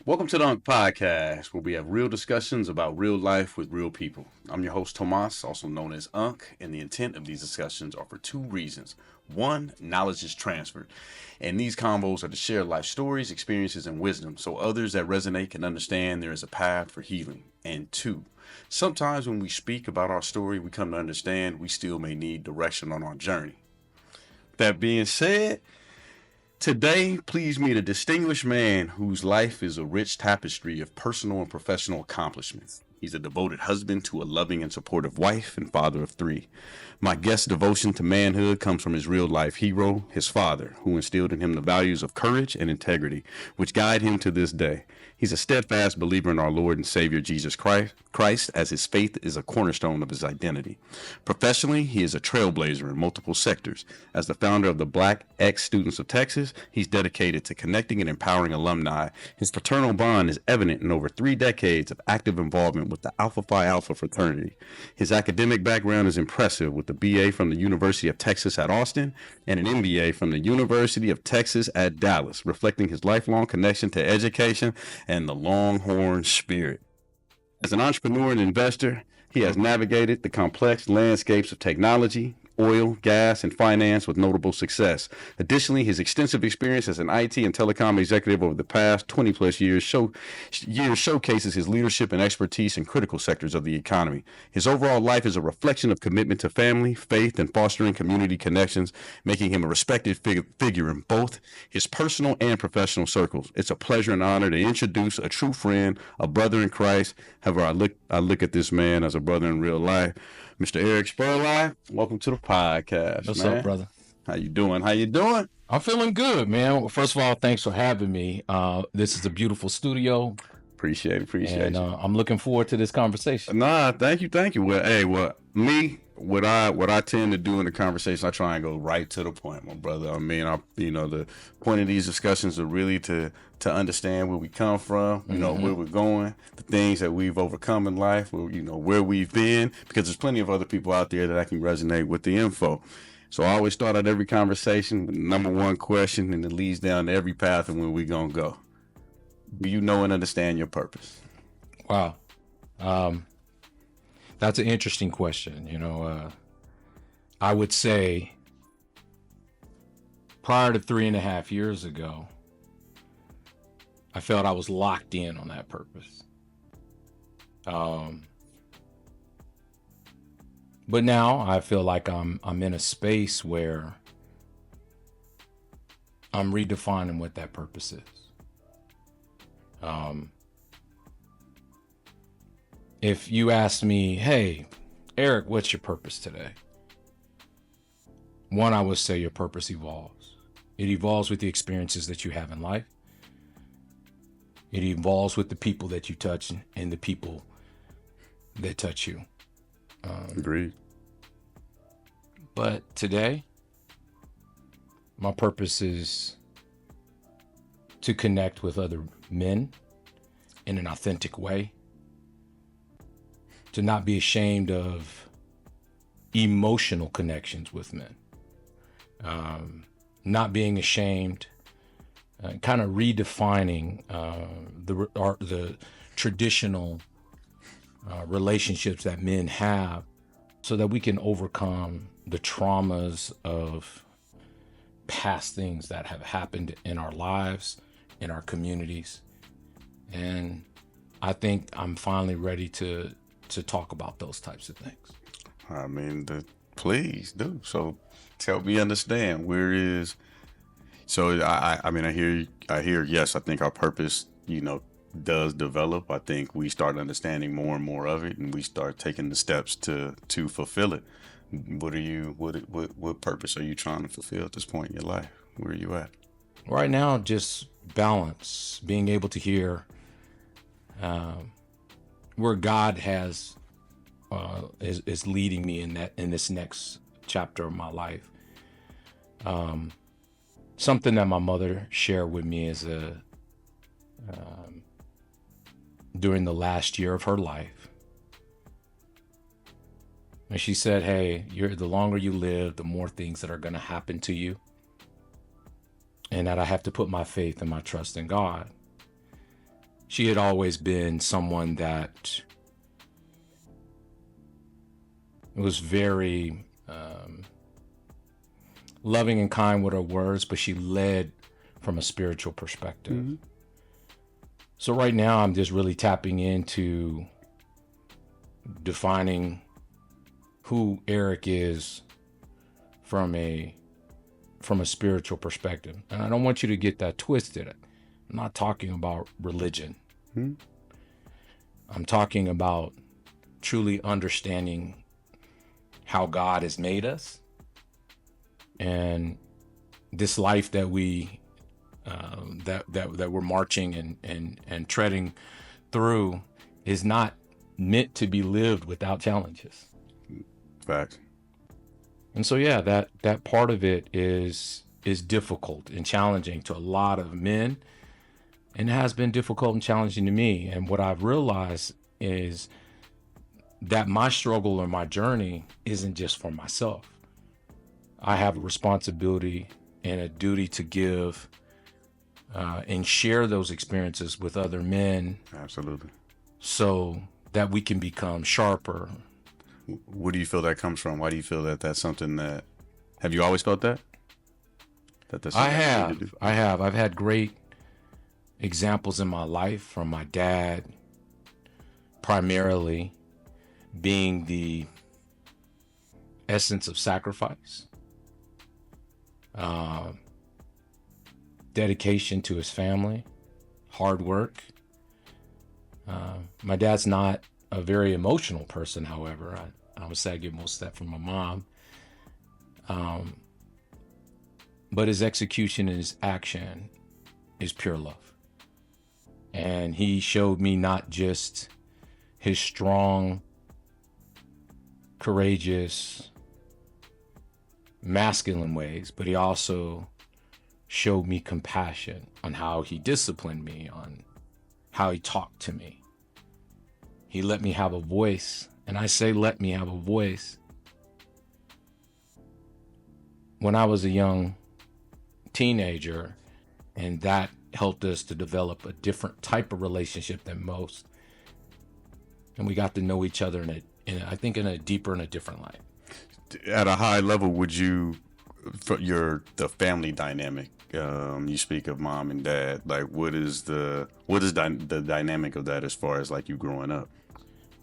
Welcome to the UNC Podcast, where we have real discussions about real life with real people. I'm your host, Tomas, also known as UNC, and the intent of these discussions are for two reasons. One, knowledge is transferred, and these combos are to share life stories, experiences, and wisdom so others that resonate can understand there is a path for healing. And two, sometimes when we speak about our story, we come to understand we still may need direction on our journey. That being said, today, please meet a distinguished man whose life is a rich tapestry of personal and professional accomplishments. He's a devoted husband to a loving and supportive wife and father of three. My guest's devotion to manhood comes from his real-life hero, his father, who instilled in him the values of courage and integrity, which guide him to this day. He's a steadfast believer in our Lord and Savior Jesus Christ, as his faith is a cornerstone of his identity. Professionally, he is a trailblazer in multiple sectors. As the founder of the Black X Students of Texas, he's dedicated to connecting and empowering alumni. His fraternal bond is evident in over 3 decades of active involvement with the Alpha Phi Alpha fraternity. His academic background is impressive, with a BA from the University of Texas at Austin and an MBA from the University of Texas at Dallas, reflecting his lifelong connection to education and the Longhorn spirit. As an entrepreneur and investor, he has navigated the complex landscapes of technology, oil, gas, and finance with notable success. Additionally, his extensive experience as an IT and telecom executive over the past 20 plus years showcases his leadership and expertise in critical sectors of the economy. His overall life is a reflection of commitment to family, faith, and fostering community connections, making him a respected figure in both his personal and professional circles. It's a pleasure and honor to introduce a true friend, a brother in Christ. However, I look at this man as a brother in real life. Mr. Erik Spurlock, welcome to the podcast. What's man. up, brother? How you doing? How you doing? I'm feeling good, man. Well, first of all, thanks for having me. This is a beautiful studio. Appreciate it. And I'm looking forward to this conversation. Nah, thank you. Well, what I tend to do in the conversation, I try and go right to the point, my brother. I mean, the point of these discussions are really to understand where we come from, where we're going, the things that we've overcome in life, where we've been, because there's plenty of other people out there that I can resonate with the info. So I always start out every conversation with the number one question, and it leads down to every path and where we gonna go. Do you know and understand your purpose? Wow. That's an interesting question. I would say prior to 3.5 years ago, I felt I was locked in on that purpose. But now I feel like I'm in a space where I'm redefining what that purpose is. If you asked me, hey, Erik, what's your purpose today? One, I would say your purpose evolves. It evolves with the experiences that you have in life. It evolves with the people that you touch and the people that touch you. Agreed. But today, my purpose is to connect with other men in an authentic way, to not be ashamed of emotional connections with men, not being ashamed, kind of redefining the traditional relationships that men have, so that we can overcome the traumas of past things that have happened in our lives, in our communities. And I think I'm finally ready to talk about those types of things. I mean, please do. So help me understand where is. So I mean, I hear. Yes, I think our purpose, does develop. I think we start understanding more and more of it, and we start taking the steps to fulfill it. What purpose are you trying to fulfill at this point in your life? Where are you at? Right now, just balance, being able to hear where God has is leading me in this next chapter of my life. Something that my mother shared with me is during the last year of her life. And she said, hey, the longer you live, the more things that are going to happen to you. And that I have to put my faith and my trust in God. she had always been someone that was very loving and kind with her words, but she led from a spiritual perspective. Mm-hmm. So right now I'm just really tapping into defining who Erik is from a spiritual perspective. And I don't want you to get that twisted. I'm not talking about religion. Hmm? I'm talking about truly understanding how God has made us, and this life that we that we're marching and treading through is not meant to be lived without challenges. Facts. And so yeah, that part of it is difficult and challenging to a lot of men, and it has been difficult and challenging to me. And what I've realized is that my struggle or my journey isn't just for myself. I have a responsibility and a duty to give and share those experiences with other men. Absolutely. So that we can become sharper. Where do you feel that comes from? Why do you feel that that's something that... Have you always felt that? I have. I've had great examples in my life from my dad, primarily being the essence of sacrifice, dedication to his family, hard work. My dad's not a very emotional person, however. I would say I get most of that from my mom. But his execution and his action is pure love. And he showed me not just his strong, courageous, masculine ways, but he also showed me compassion on how he disciplined me, on how he talked to me. He let me have a voice. And I say let me have a voice. When I was a young teenager, and that helped us to develop a different type of relationship than most. And we got to know each other I think in a deeper and a different light. At a high level, would you, for the family dynamic, you speak of mom and dad, like what is the dynamic of that as far as like you growing up?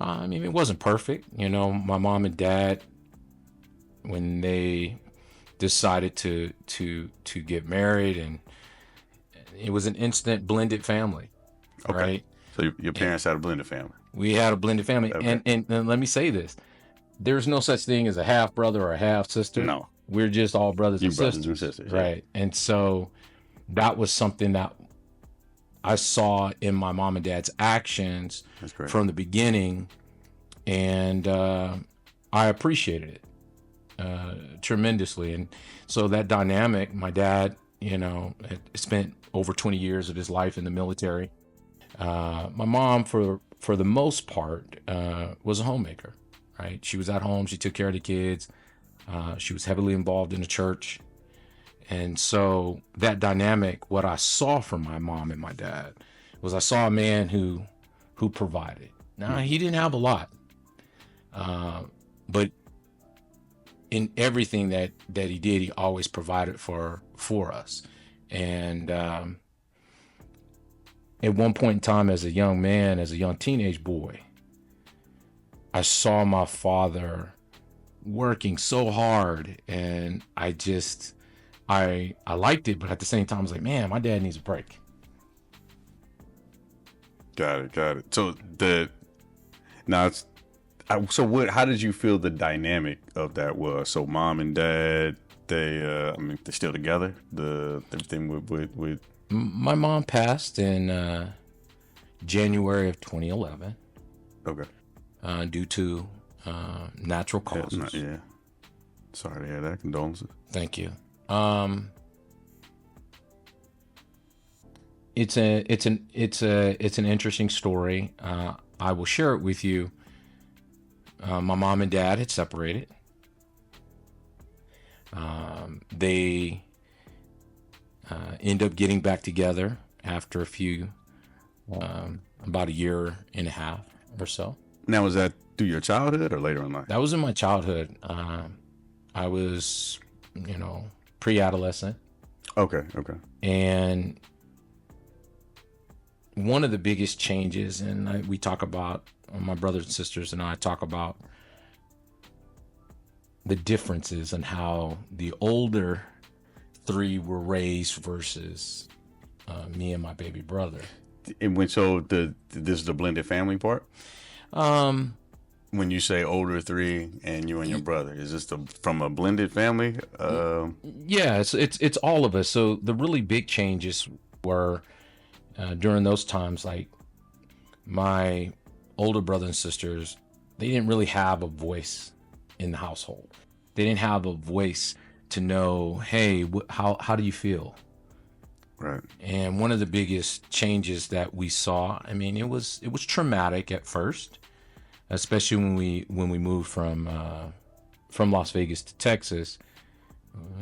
I mean, it wasn't perfect. You know, my mom and dad, when they decided to get married, and it was an instant blended family. Okay. Right? So your parents had a blended family. We had a blended family. Okay. And let me say this. There's no such thing as a half brother or a half sister. No. We're just all brothers and sisters. Right. Yeah. And so that was something that I saw in my mom and dad's actions from the beginning. And I appreciated it tremendously. And so that dynamic, my dad, had spent over 20 years of his life in the military. My mom, for the most part, was a homemaker, right? She was at home. She took care of the kids. She was heavily involved in the church. And so that dynamic, what I saw from my mom and my dad was I saw a man who provided. Now, he didn't have a lot, but in everything that he did, he always provided for us. And at one point in time, as a young man, as a young teenage boy, I saw my father working so hard, and I liked it, but at the same time, I was like, man, my dad needs a break. Got it. So how did you feel the dynamic of that was? So mom and dad, they're still together. Everything with my mom passed in January of 2011. Okay. Due to natural causes. Yeah. Sorry to hear that. Condolences. Thank you. It's an interesting story. I will share it with you. My mom and dad had separated. They end up getting back together after a few about a year and a half or so. Now, was that through your childhood or later in life? That was in my childhood. I was, pre-adolescent. Okay. And one of the biggest changes, and we talk about, my brothers and sisters and I talk about the differences in how the older three were raised versus me and my baby brother. And this is the blended family part? When you say older three and you and your brother, is this from a blended family? Yeah, it's all of us. So the really big changes were during those times, like my older brother and sisters, they didn't really have a voice in the household. They didn't have a voice to know, hey, how do you feel? Right. And one of the biggest changes that we saw, I mean, it was traumatic at first, especially when we moved from Las Vegas to Texas.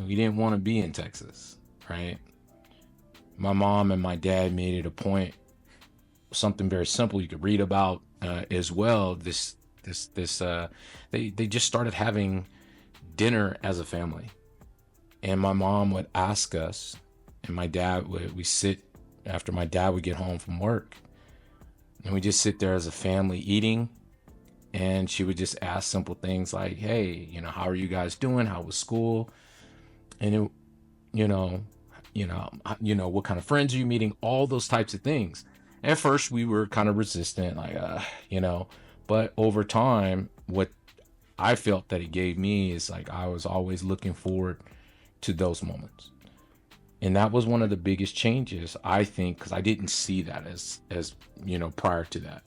We didn't want to be in Texas, right? My mom and my dad made it a point, something very simple you could read about as well. They just started having dinner as a family, and my mom would ask us, and my dad we sit after my dad would get home from work, and we just sit there as a family eating, and she would just ask simple things like, hey, how are you guys doing? How was school? And what kind of friends are you meeting? All those types of things. At first we were kind of resistant, but over time, what I felt that it gave me is like, I was always looking forward to those moments. And that was one of the biggest changes, I think, because I didn't see that as prior to that.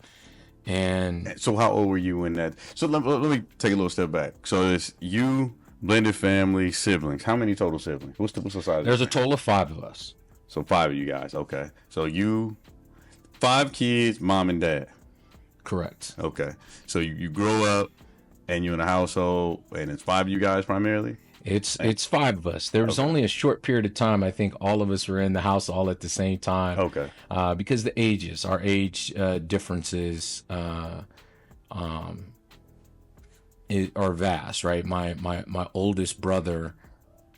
And so how old were you when that? So let me take a little step back. So it's you, blended family, siblings. How many total siblings? What's the size? There's a total of 5 of us. So 5 of you guys. Okay. So 5 kids, mom and dad. Correct. Okay. So you grow up and you're in a household and it's 5 of you guys primarily? It's 5 of us. There was only a short period of time, I think all of us were in the house all at the same time. Okay. Because our age differences are vast, right? My oldest brother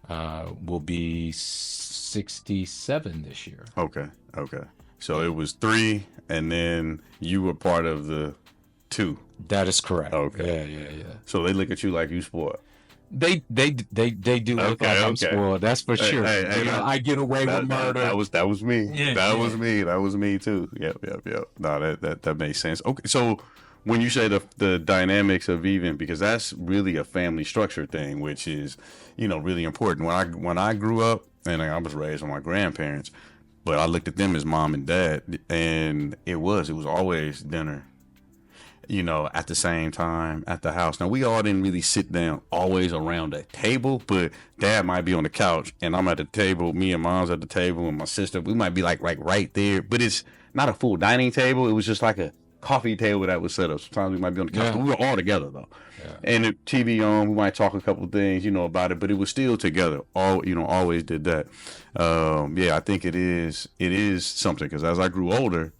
will be 67 this year. Okay. So it was 3, and then you were part of the 2. That is correct. Okay. Yeah. So they look at you like you spoiled. They do look like I'm spoiled. That's for sure. I get away with murder. That was me. Yeah, That was me too. Yep. No, that makes sense. Okay, so when you say the dynamics of even, because that's really a family structure thing, which is really important. When I grew up, and I was raised with my grandparents, but I looked at them as mom and dad, and it was always dinner. At the same time at the house. Now, we all didn't really sit down always around a table, but dad might be on the couch and I'm at the table, me and mom's at the table and my sister, we might be like right there, but it's not a full dining table. It was just like a coffee table that was set up. Sometimes we might be on the couch, but we were all together though. Yeah. And the TV on, we might talk a couple things, about it, but it was still together. Always did that. I think it is something, because as I grew older,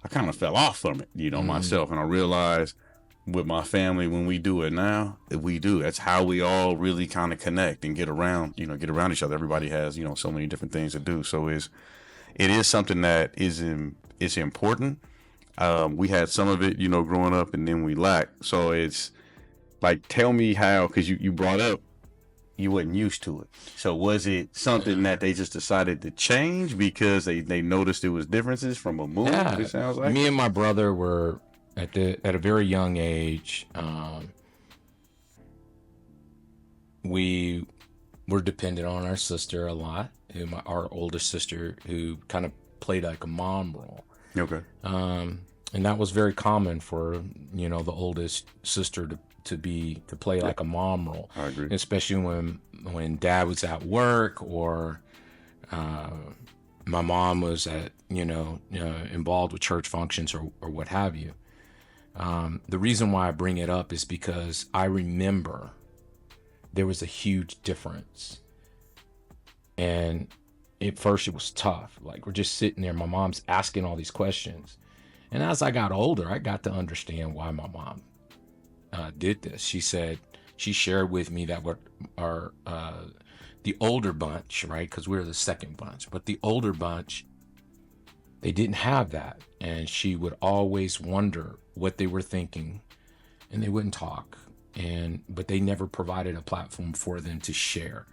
I kind of fell off from it, myself. And I realized with my family, when we do it now, that's how we all really kind of connect and get around each other. Everybody has, so many different things to do. So it is something that it's important. We had some of it, growing up, and then we lacked. So it's like, tell me how, because you brought up, you wasn't used to it. So was it something that they just decided to change because they noticed there was differences from a move? Yeah. It sounds like me and my brother were at a very young age. We were dependent on our sister a lot, our older sister, who kind of played like a mom role. Okay. And that was very common for the oldest sister to play like a mom role. I agree. Especially when dad was at work, or my mom was involved with church functions or what have you. The reason why I bring it up is because I remember there was a huge difference, and at first it was tough. Like, we're just sitting there, my mom's asking all these questions, And as I got older, I got to understand why my mom did this. She shared with me that the older bunch, right? Because we were the second bunch, but the older bunch, they didn't have that. And she would always wonder what they were thinking, and they wouldn't talk. But they never provided a platform for them to share.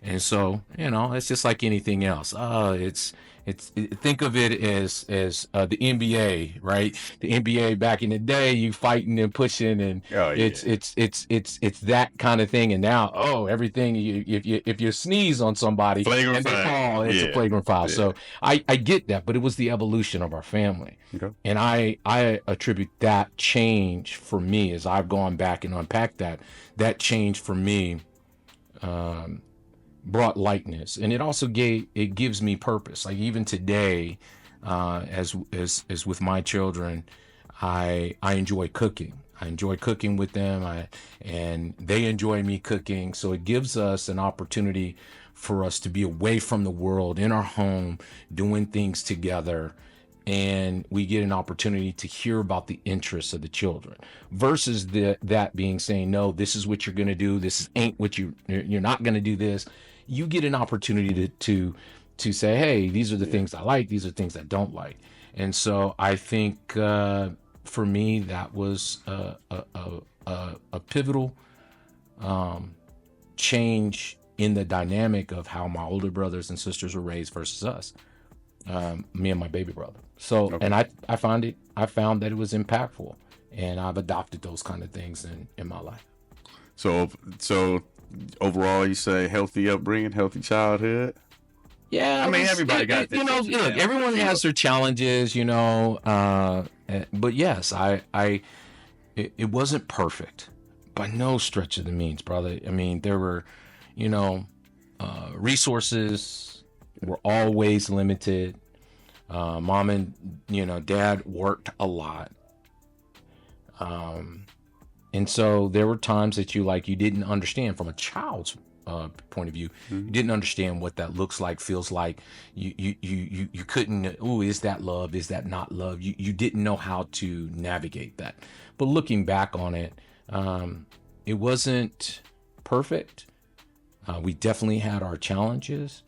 And so, it's just like anything else. Think of it as the NBA, right? The NBA back in the day, you fighting and pushing, and it's that kind of thing. And now, everything if you sneeze on somebody flagrant and they fall, it's a flagrant foul. Yeah. So I get that, but it was the evolution of our family, and I attribute that change for me as I've gone back and unpacked that change for me. Brought lightness, and it also gives me purpose. Like even today, as with my children, I enjoy cooking. I enjoy cooking with them, and they enjoy me cooking. So it gives us an opportunity for us to be away from the world in our home, doing things together, and we get an opportunity to hear about the interests of the children versus that being saying, no, this is what you're going to do. This ain't what you're not going to do this. You get an opportunity to say, hey, these are the things I like. These are things I don't like. And so I think for me, that was a pivotal change in the dynamic of how my older brothers and sisters were raised versus us, me and my baby brother. So, and I found that it was impactful, and I've adopted those kind of things in my life. So overall, you say healthy upbringing, healthy childhood. Yeah, I mean, everybody got this. Look, everyone has their challenges, but yes, it wasn't perfect by no stretch of the means, brother. I mean, there were, resources were always limited. Mom and, dad worked a lot. And so there were times that you didn't understand from a child's point of view. Mm-hmm. You didn't understand what that looks like, feels like. You couldn't, is that love? Is that not love? You didn't know how to navigate that. But looking back on it, it wasn't perfect. We definitely had our challenges.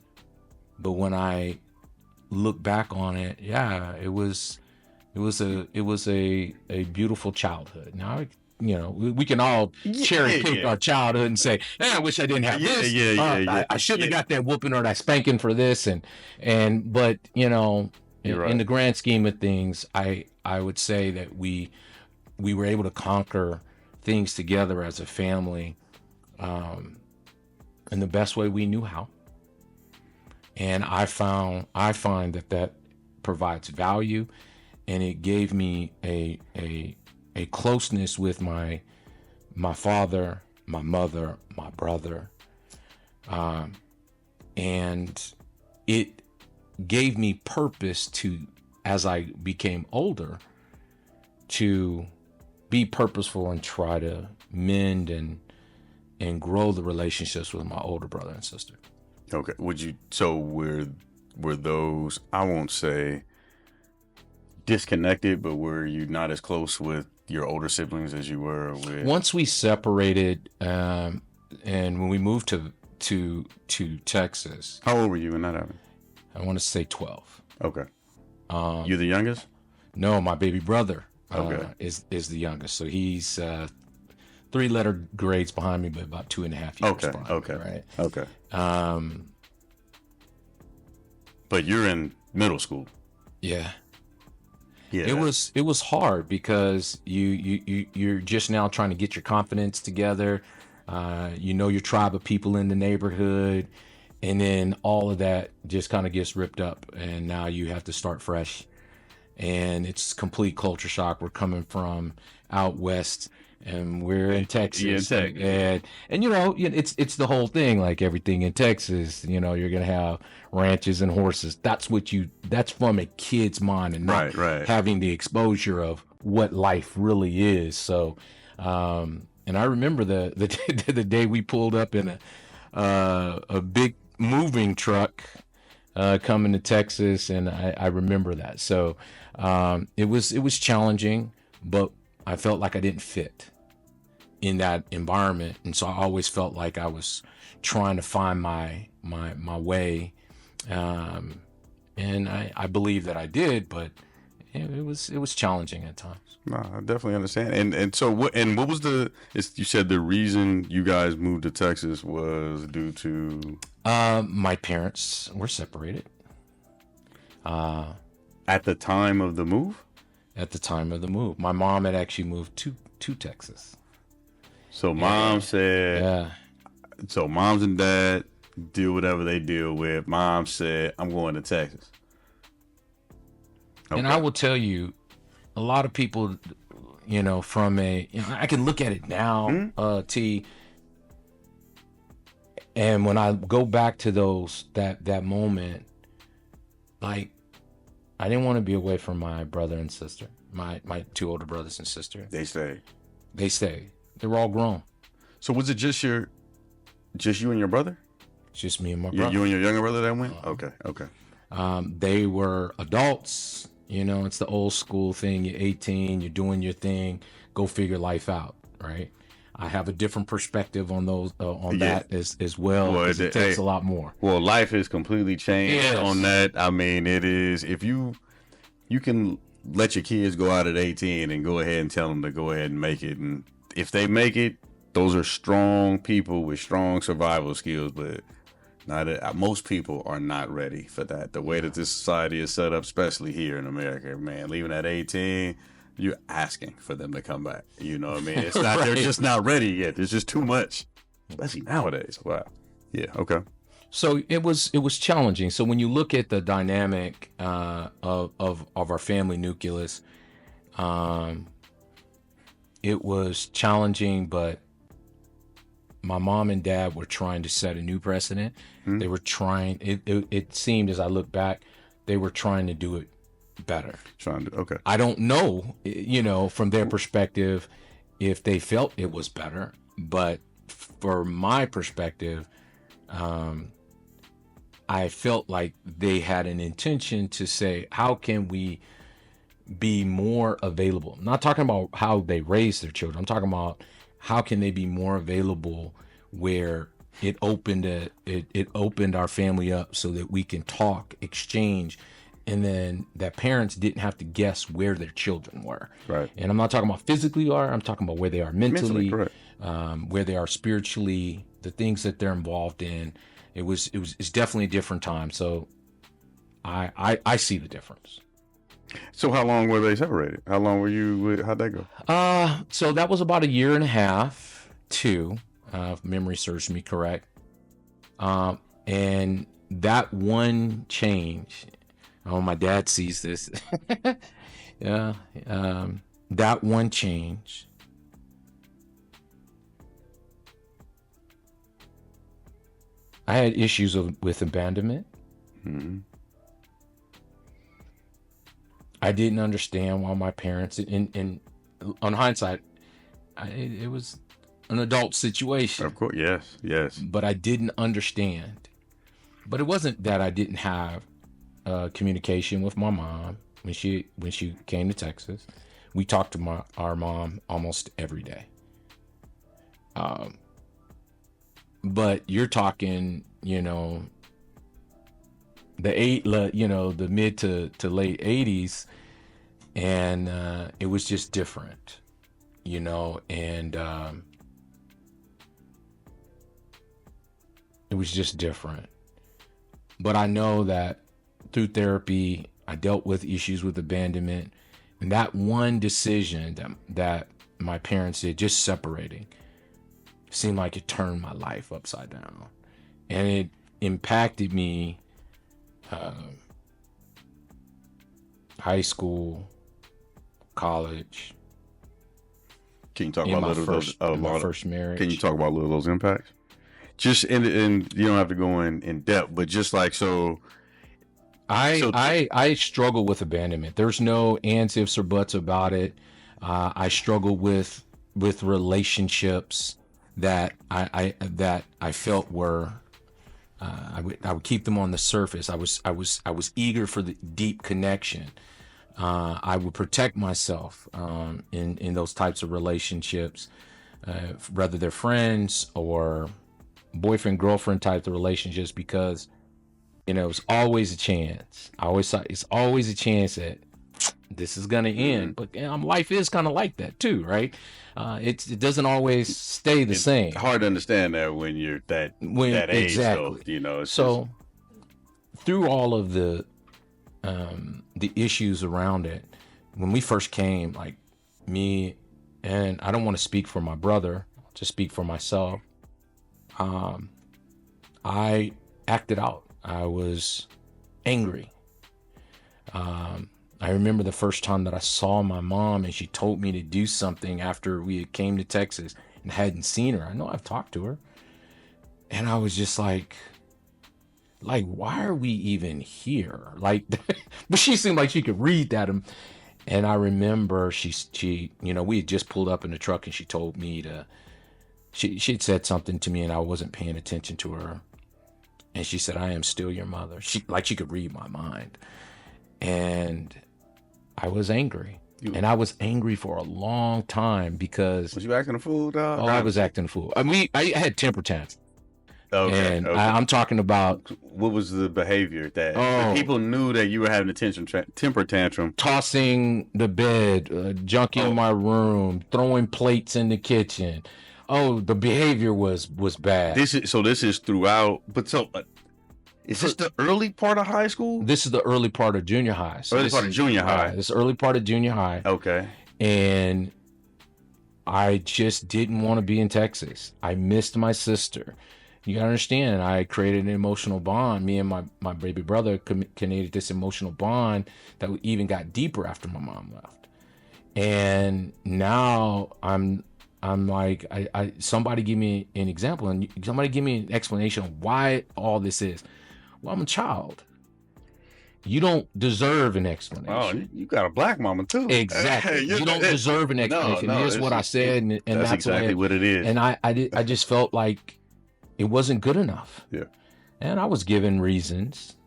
But when I look back on it, it was a beautiful childhood. Now, we can all cherry pick our childhood and say, hey, I wish I didn't have this. I shouldn't have got that whooping or that spanking for this. But in the grand scheme of things, I would say that we were able to conquer things together as a family in the best way we knew how. And I find that provides value, and it gave me a closeness with my father, my mother, my brother, and it gave me purpose to, as I became older, to be purposeful and try to mend and grow the relationships with my older brother and sister. Okay. Were those, I won't say disconnected, but were you not as close with your older siblings as you were with? Once we separated, and when we moved to Texas. How old were you when that happened? I want to say 12. Okay. You the youngest? No, my baby brother is the youngest. So he's 3 letter grades behind me, but about 2.5 years behind me, right? Okay. But you're in middle school. Yeah. It was hard because you're just now trying to get your confidence together. Your tribe of people in the neighborhood, and then all of that just kind of gets ripped up, and now you have to start fresh. And it's complete culture shock. We're coming from out west, and we're in Texas. And it's the whole thing. Like everything in Texas, you're gonna have ranches and horses. That's from a kid's mind, and not having the exposure of what life really is. So, and I remember the day we pulled up in a big moving truck coming to Texas, and I remember that. So it was challenging, but I felt like I didn't fit in that environment, and so I always felt like I was trying to find my way, and I believe that I did, but it was challenging at times. No, I definitely understand. And so what was you said the reason you guys moved to Texas was due to my parents were separated. At the time of the move? At the time of the move. My mom had actually moved to Texas. So mom said, Yeah. So moms and dad do whatever they deal with. Mom said, I'm going to Texas. Okay. And I will tell you, a lot of people, from I can look at it now, T. And when I go back to that moment, like, I didn't want to be away from my brother and sister, my two older brothers and sisters. They stayed. They were all grown. So was it just you and your brother? Just me and my brother. You and your younger brother that went? Okay. They were adults. It's the old school thing. You're 18, you're doing your thing. Go figure life out, right? I have a different perspective on those that as well. Well, it takes a lot more. Well, life has completely changed on that. I mean, it is, if you can let your kids go out at 18 and go ahead and tell them to go ahead and make it. And if they make it, those are strong people with strong survival skills, but most people are not ready for that. The way that this society is set up, especially here in America, man, leaving at 18, you're asking for them to come back. You know what I mean? It's not, They're just not ready yet. There's just too much, especially nowadays. Wow. Yeah. Okay. So it was challenging. So when you look at the dynamic of our family nucleus, it was challenging, but my mom and dad were trying to set a new precedent. They were trying. It seemed, as I look back, they were trying to do it better. Okay. I don't know, from their perspective, if they felt it was better, but for my perspective, I felt like they had an intention to say, how can we be more available? I'm not talking about how they raise their children. I'm talking about how can they be more available, where it opened our family up so that we can talk, exchange, and then that parents didn't have to guess where their children were. Right. And I'm not talking about physically I'm talking about where they are mentally, correct. Where they are spiritually, the things that they're involved in. It's definitely a different time. So I see the difference. So how long were they separated? How long were you? How'd that go? So that was about 1.5 years, 2, if memory serves me correct. And that one change, my dad sees this. Yeah. That one change, I had issues with abandonment. Mm-hmm. I didn't understand why my parents, in on hindsight, it was an adult situation. Of course, yes. But I didn't understand. But it wasn't that I didn't have communication with my mom when she came to Texas. We talked to our mom almost every day. But you're talking, the mid to late 80s, and it was just different, and it was just different. But I know that through therapy, I dealt with issues with abandonment, and that one decision that my parents did, just separating, seemed like it turned my life upside down, and it impacted me. High school, college. Can you talk about my first marriage? Can you talk about a little of those impacts? Just and you don't have to go in depth, but just like so. I struggle with abandonment. There's no ands, ifs, or buts about it. I struggle with relationships that I felt were I would keep them on the surface. I was eager for the deep connection. I would protect myself in those types of relationships, whether they're friends or boyfriend girlfriend type of relationships, because it's always a chance. I always thought it's always a chance that this is gonna end. But life is kind of like that too, right? It doesn't always stay the same. Hard to understand that when you're that age. Exactly. So, it's so through all of the issues around it, when we first came, like me, and I don't want to speak for my brother, to speak for myself. I acted out. I was angry. I remember the first time that I saw my mom and she told me to do something after we came to Texas and hadn't seen her. I know I've talked to her. And I was just like, why are we even here? But she seemed like she could read that. And I remember she we had just pulled up in the truck and she told me she'd said something to me and I wasn't paying attention to her. And she said, "I am still your mother." She could read my mind. And I was angry. And I was angry for a long time because... Was you acting a fool, dog? Oh, I was acting a fool. I mean, I had temper tantrums. Okay. And I'm talking about... What was the behavior that people knew that you were having a temper tantrum? Tossing the bed, junk in my room, throwing plates in the kitchen. Oh, the behavior was bad. This is throughout... But is this the early part of high school? This is the early part of junior high. So early part of junior high. This is early part of junior high. Okay. And I just didn't want to be in Texas. I missed my sister. You gotta understand, I created an emotional bond. Me and my baby brother created this emotional bond that even got deeper after my mom left. And now I'm like, somebody give me an example and somebody give me an explanation of why all this is. Well, I'm a child. You don't deserve an explanation. Oh, you got a black mama too. Exactly. You don't deserve an explanation. No, here's what I said, and that's exactly what it is. And I just felt like it wasn't good enough. Yeah. And I was given reasons,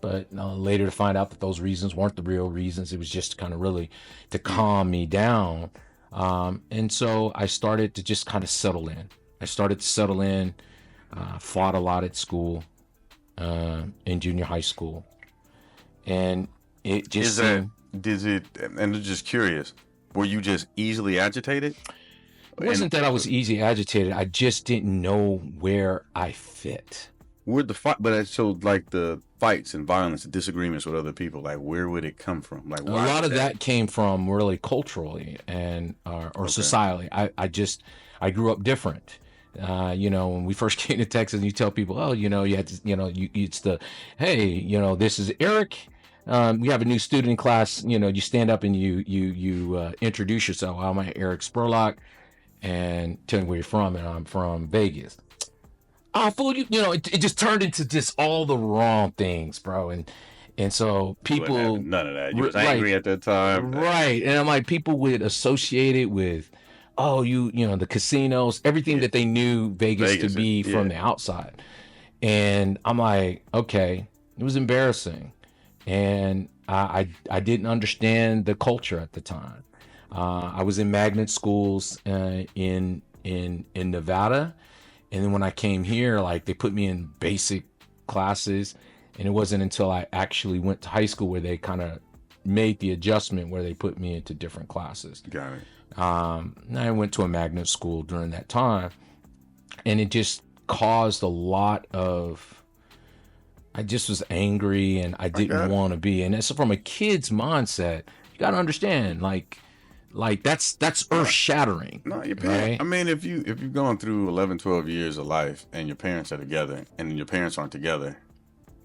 but later to find out that those reasons weren't the real reasons. It was just kind of really to calm me down. And so I started to just kind of settle in. Fought a lot at school, in junior high school. And it just and I'm just curious, were you just easily agitated? It wasn't that I was easily agitated. I just didn't know where I fit. Where'd the fight? But so like the fights and violence, and disagreements with other people, like where would it come from? Like a lot of that came from really culturally and or societally. I grew up different. When we first came to Texas, and you tell people, oh, you had to, it's the, hey, this is Erik. We have a new student in class. You stand up and you introduce yourself. I'm Erik Spurlock, and tell me where you're from, and I'm from Vegas. Oh, fool, it just turned into just all the wrong things, bro. And so people, none of that. You was angry at that time, right? And I'm like, people would associate it with, oh, the casinos, everything that they knew Vegas to be from the outside. And I'm like, okay, it was embarrassing. And I didn't understand the culture at the time. I was in magnet schools in Nevada. And then when I came here, like they put me in basic classes. And it wasn't until I actually went to high school where they kind of made the adjustment where they put me into different classes. Got it. I went to a magnet school during that time, and it just caused a lot of, I just was angry and I didn't want to be. And so from a kid's mindset, you got to understand, like that's earth shattering. No, your parents, right? I mean, if you've gone through 11, 12 years of life and your parents are together and then your parents aren't together,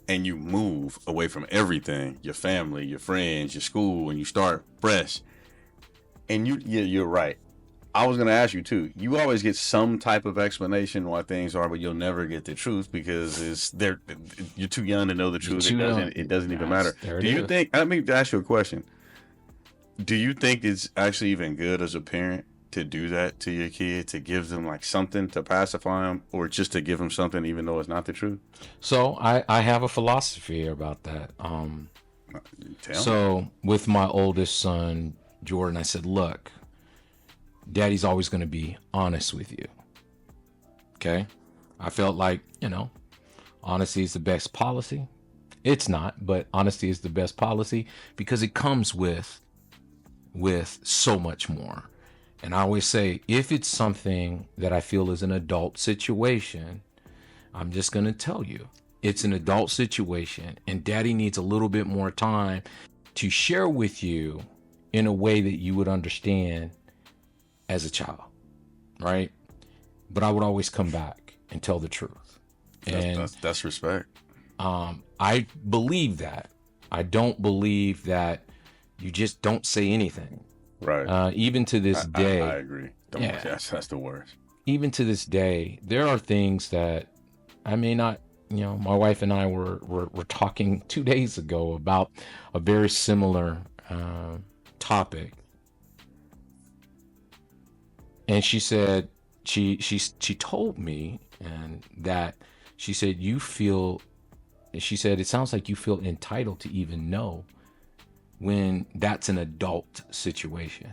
and you move away from everything, your family, your friends, your school, and you start fresh. And you're right. I was going to ask you too. You always get some type of explanation why things are, but you'll never get the truth because you're too young to know the truth. It doesn't even matter. Do you think? Let me ask you a question. Do you think it's actually even good as a parent to do that to your kid, to give them like something to pacify them, or just to give them something even though it's not the truth? So I have a philosophy about that. Tell me. So with my oldest son, Jordan, I said, look, daddy's always going to be honest with you. Okay. I felt like, honesty is the best policy. It's not, but honesty is the best policy because it comes with so much more. And I always say, if it's something that I feel is an adult situation, I'm just going to tell you it's an adult situation and daddy needs a little bit more time to share with you in a way that you would understand as a child, right? But I would always come back and tell the truth. And that's respect. I believe that. I don't believe that you just don't say anything. Right. Even to this day. I agree. That's the worst. Even to this day, there are things that I may not, my wife and I were talking 2 days ago about a very similar topic. And she said, she told me, and that she said, she said, it sounds like you feel entitled to even know when that's an adult situation.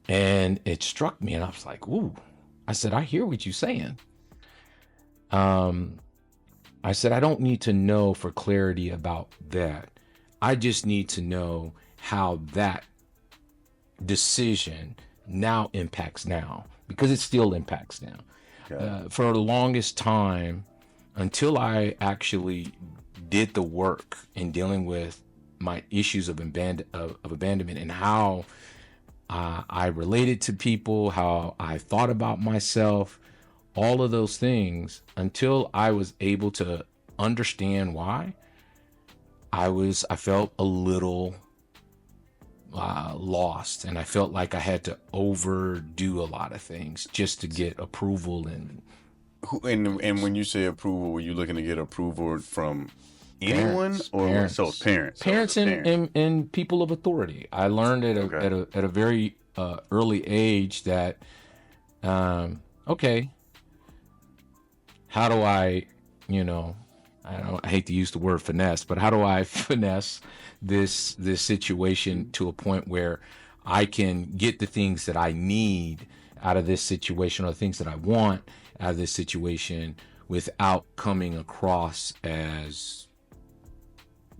And it struck me, and I was like, ooh. I said, I hear what you're saying. I said, I don't need to know for clarity about that. I just need to know how that decision now impacts now, because it still impacts now. Okay. For the longest time, until I actually did the work in dealing with my issues of abandonment and how I related to people, how I thought about myself, all of those things, until I was able to understand why, I felt a little lost, and I felt like I had to overdo a lot of things just to get approval. And when you say approval, were you looking to get approval from anyone, or parents. So parents? Parents and people of authority. I learned at a very early age that okay, how do I I hate to use the word finesse, but how do I finesse this situation to a point where I can get the things that I need out of this situation, or the things that I want out of this situation, without coming across as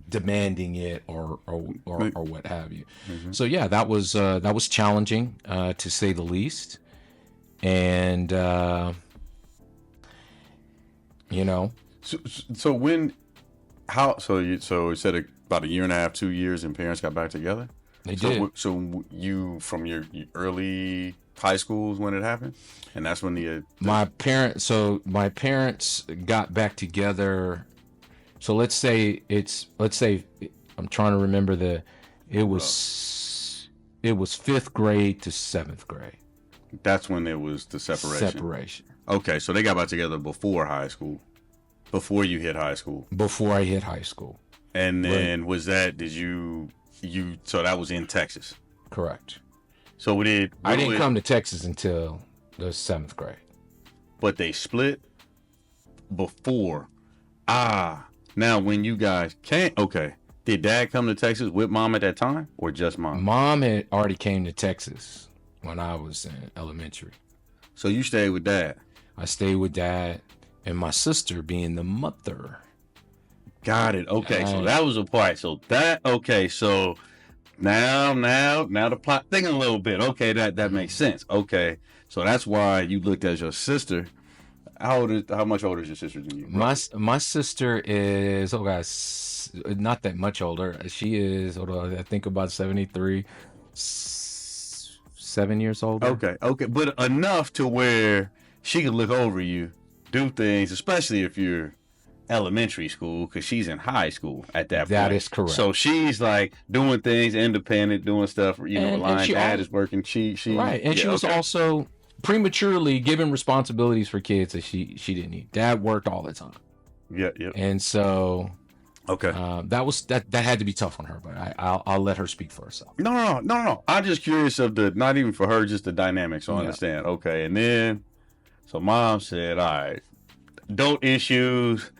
demanding it or what have you. Mm-hmm. So yeah, that was challenging to say the least. And So you said about a year and a half, 2 years, and parents got back together? They did. So you, from your early high schools when it happened, and that's when my parents got back together. So let's say I'm trying to remember it was 5th grade to 7th grade. That's when there was the separation. Okay, so they got back together before high school. Before you hit high school. Before I hit high school. And then so that was in Texas? Correct. So I didn't come to Texas until the 7th grade. But they split before. Now when you guys did dad come to Texas with mom at that time, or just mom? Mom had already came to Texas when I was in elementary. So you stayed with dad? I stayed with dad, and my sister being the mother. Got it. Okay, so that was a part. So now the plot thinking a little bit. Okay, that makes sense. Okay, so that's why you looked at your sister. How much older is your sister than you? My sister is not that much older. She is I think about 73, 7 years older. Okay, but enough to where she could look over you, do things, especially if you're elementary school, because she's in high school at that point. That is correct. So she's like doing things independent, doing stuff. Relying. Dad is working. She right, and she was also prematurely given responsibilities for kids that she didn't need. Dad worked all the time. Yeah. And so Okay. That had to be tough on her, but I'll let her speak for herself. No. I'm just curious of not even for her, just the dynamics. So I Yeah. understand. Okay. And then, so mom said, all right, adult issues.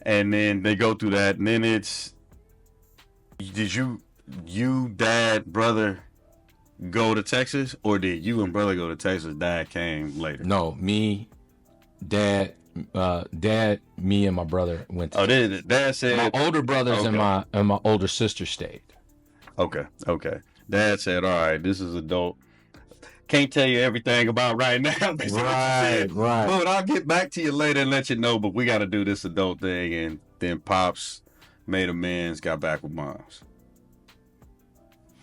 And then they go through that. And then did you, dad, brother go to Texas? Or did you and brother go to Texas? Dad came later. No, me, dad, me and my brother went to Dad said my older brothers okay. and my older sister stayed. Okay. Dad said, all right, this is adult. Can't tell you everything about right now. Right. But I'll get back to you later and let you know, but we got to do this adult thing. And then Pops made amends, got back with Moms.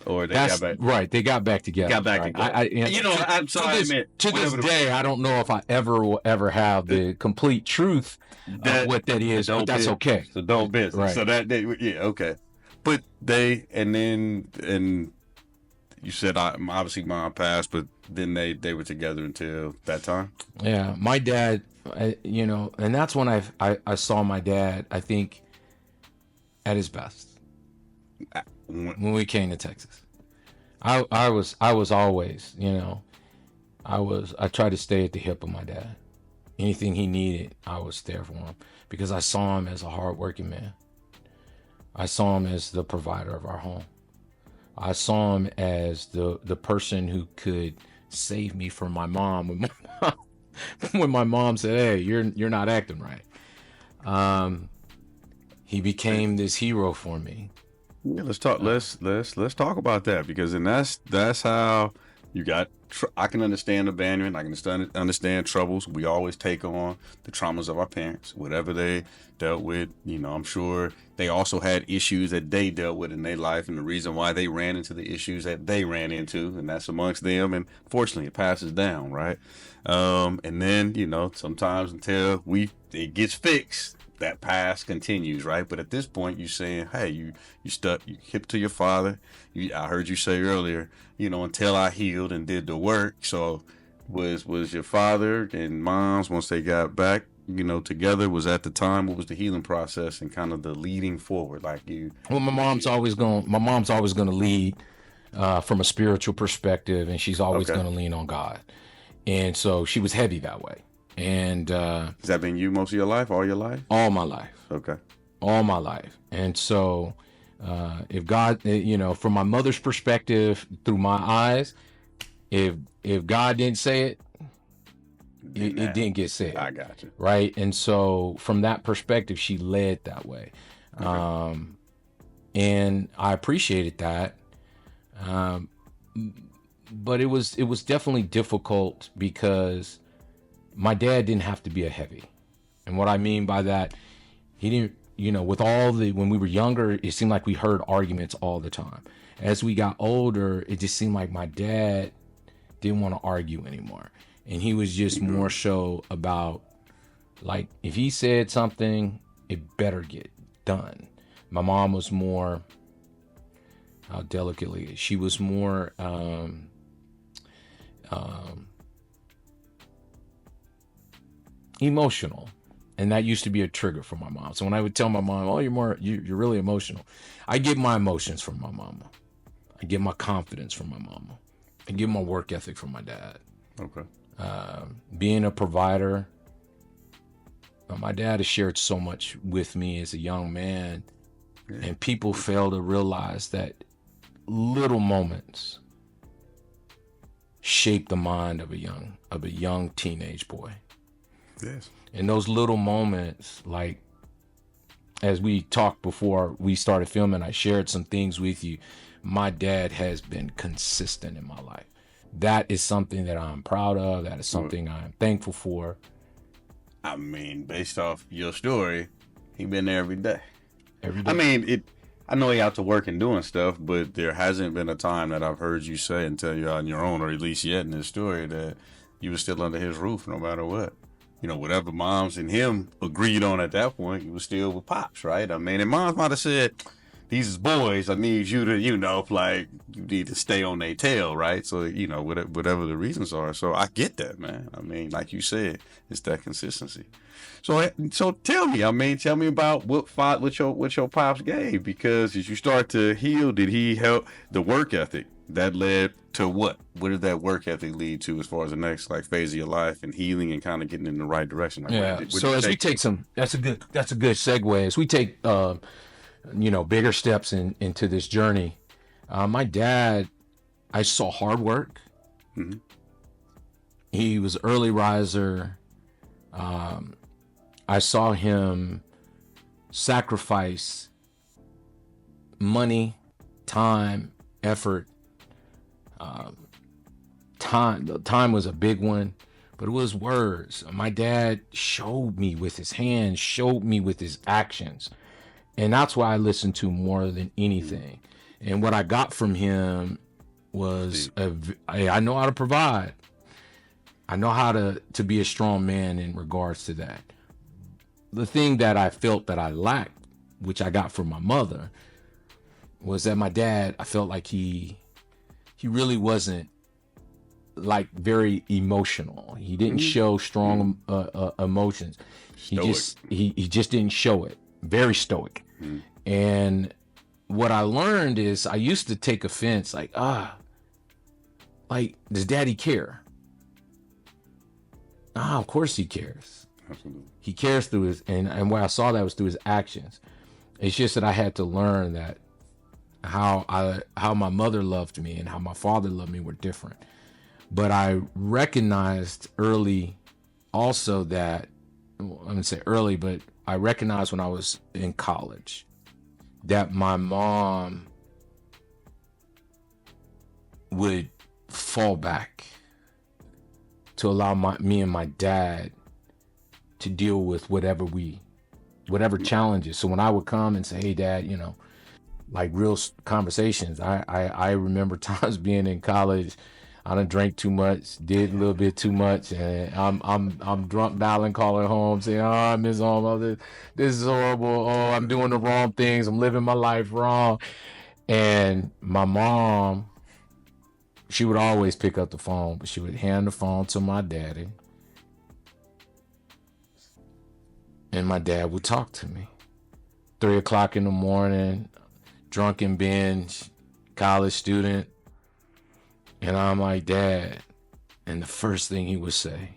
Or they got back. Right, they got back together. Together. To this day, I don't know if I will ever have the complete truth of what that is, but that's okay. It's adult business. Right. So okay. But and you said obviously Mom passed, but then they were together until that time. Yeah, my dad, and that's when I saw my dad, I think, at his best when we came to Texas. I was always, I tried to stay at the hip of my dad. Anything he needed, I was there for him because I saw him as a hardworking man. I saw him as the provider of our home. I saw him as the person who could save me from my mom when my mom said, "Hey, you're not acting right." He became this hero for me. Yeah, let's talk. Let's talk about that, because then that's how you got. I can understand abandonment. I can understand troubles. We always take on the traumas of our parents, whatever they dealt with. I'm sure they also had issues that they dealt with in their life, and the reason why they ran into the issues that they ran into, and that's amongst them. And fortunately, it passes down, right? And then sometimes until it gets fixed, that past continues, right? But at this point, you're saying, hey, you stuck, you hip to your father. I heard you say earlier, until I healed and did the work. So was your father and Mom's, once they got back, together, was at the time, what was the healing process and kind of the leading forward? Well, my mom's always going to lead from a spiritual perspective, and she's always going to lean on God. And so she was heavy that way. And has that been you most of your life, all your life? All my life. Okay. All my life. And so if God, from my mother's perspective, through my eyes, if God didn't say it, it didn't get said. I got you. Right. And so from that perspective, she led that way. Okay. And I appreciated that. But it was definitely difficult because my dad didn't have to be a heavy. And what I mean by that, he didn't, when we were younger, it seemed like we heard arguments all the time. As we got older, it just seemed like my dad didn't want to argue anymore. And he was just more so about, like, if he said something, it better get done. My mom was more, how delicately, she was more, emotional, and that used to be a trigger for my mom. So when I would tell my mom, "Oh, you're really emotional," I get my emotions from my mama. I get my confidence from my mama. I get my work ethic from my dad. Okay. Being a provider, my dad has shared so much with me as a young man, and people fail to realize that little moments shape the mind of a young teenage boy. Yes. And those little moments, like, as we talked before we started filming, I shared some things with you. My dad has been consistent in my life. That is something that I'm proud of. That is something I'm thankful for. I mean, based off your story, he been there every day. Every day. I mean, I know he out to work and doing stuff, but there hasn't been a time that I've heard you say and tell you on your own, or at least yet in this story, that you were still under his roof no matter what. Whatever Moms and him agreed on at that point, you were still with Pops, right? I mean, and Moms might have said, these is boys. I need you to, you need to stay on their tail, right? So, whatever the reasons are. So I get that, man. I mean, like you said, it's that consistency. So tell me about what your pops gave, because as you start to heal, did he help the work ethic that led to what? What did that work ethic lead to as far as the next phase of your life and healing and kind of getting in the right direction? So as we take that's a good segue. As we take bigger steps into this journey, my dad, I saw hard work. Mm-hmm. He was an early riser. I saw him sacrifice money, time, effort. Time was a big one, but it was words. My dad showed me with his hands, showed me with his actions. And that's why I listened to more than anything. And what I got from him was, I know how to provide. I know how to be a strong man in regards to that. The thing that I felt that I lacked, which I got from my mother, was that my dad, I felt like he really wasn't very emotional. He didn't show strong emotions. He just didn't show it. Very stoic. Mm. And what I learned is I used to take offense, does daddy care? Of course he cares. Absolutely. He cares through his, and where I saw that was through his actions. It's just that I had to learn that how my mother loved me and how my father loved me were different. But I recognized early also that, I'm going to say early, but I recognized when I was in college that my mom would fall back to allow me and my dad to deal with whatever challenges. So when I would come and say, hey, Dad, real conversations, I remember times being in college, I done drank too much, did a little bit too much, and I'm drunk dialing, calling home, saying, I miss home, this is horrible, I'm doing the wrong things, I'm living my life wrong. And my mom, she would always pick up the phone, but she would hand the phone to my daddy, and my dad would talk to me. 3:00 in the morning, drunken binge, college student. And I'm like, Dad. And the first thing he would say,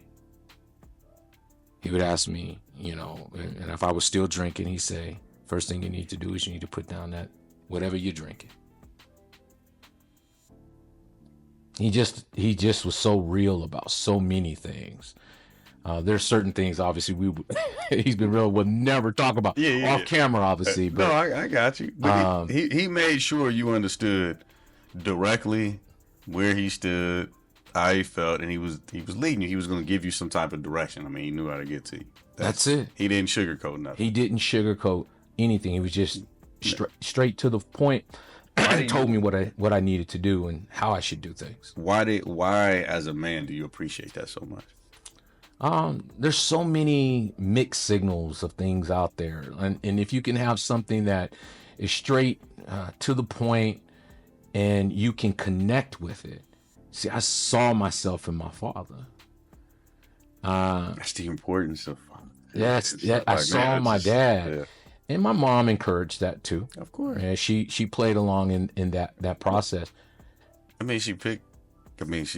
he would ask me, and if I was still drinking, he'd say, first thing you need to do is you need to put down that whatever you're drinking. He just was so real about so many things. There's certain things, obviously, he's been real, we'll never talk about off camera, obviously. But no, I got you. But he made sure you understood directly where he stood, how he felt, and he was leading you. He was going to give you some type of direction. I mean, he knew how to get to you. That's it. He didn't sugarcoat nothing. He didn't sugarcoat anything. He was just straight to the point. He told me what I needed to do and how I should do things. Why as a man do you appreciate that so much? There's so many mixed signals of things out there, and if you can have something that is straight to the point and you can connect with it. See, I saw myself in my father. That's the importance of father. Yes, I saw my dad. Yeah. And my mom encouraged that too. Of course. And she played along in that process. I mean, she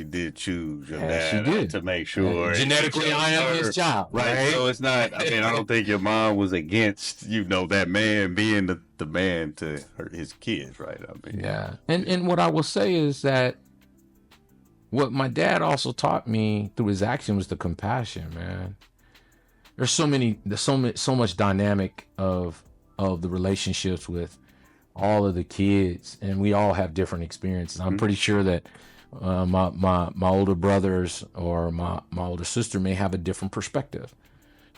did choose your dad she did. To make sure. Genetically, I am his child, right? So it's not, I don't think your mom was against, that man being the man to his kids, right? Yeah. And what I will say is that what my dad also taught me through his action was the compassion, man. There's so much dynamic of the relationships with all of the kids, and we all have different experiences. I'm pretty sure that my older brothers or my older sister may have a different perspective.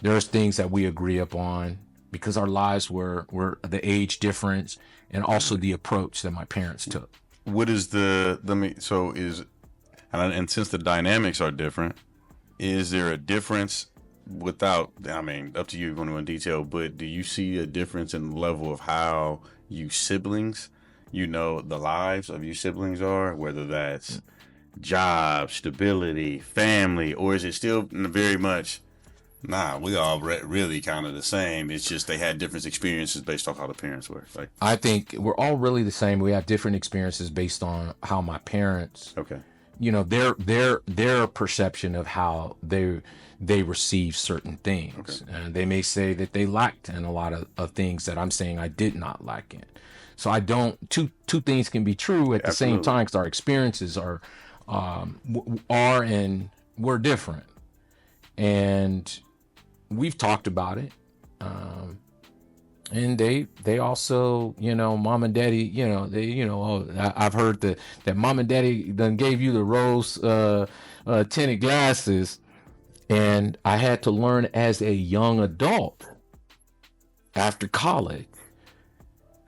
There's things that we agree upon because our lives were the age difference and also the approach that my parents took. What is and since the dynamics are different, is there a difference without, up to you if you want to go in detail, but do you see a difference in the level of how you siblings, you know, the lives of you siblings are, whether that's job, stability, family, or is it still very much, nah, we all really kind of the same. It's just they had different experiences based off how the parents were. Like, I think we're all really the same. We have different experiences based on how my parents, okay, you know, their perception of how they receive certain things. Okay. And they may say that they lacked in a lot of things that I'm saying I did not lack in. So I don't, two things can be true at the same time, because our experiences are and we're different. And we've talked about it. And they also, you know, mom and daddy, you know, I've heard that mom and daddy done gave you the rose tinted glasses. And I had to learn as a young adult after college.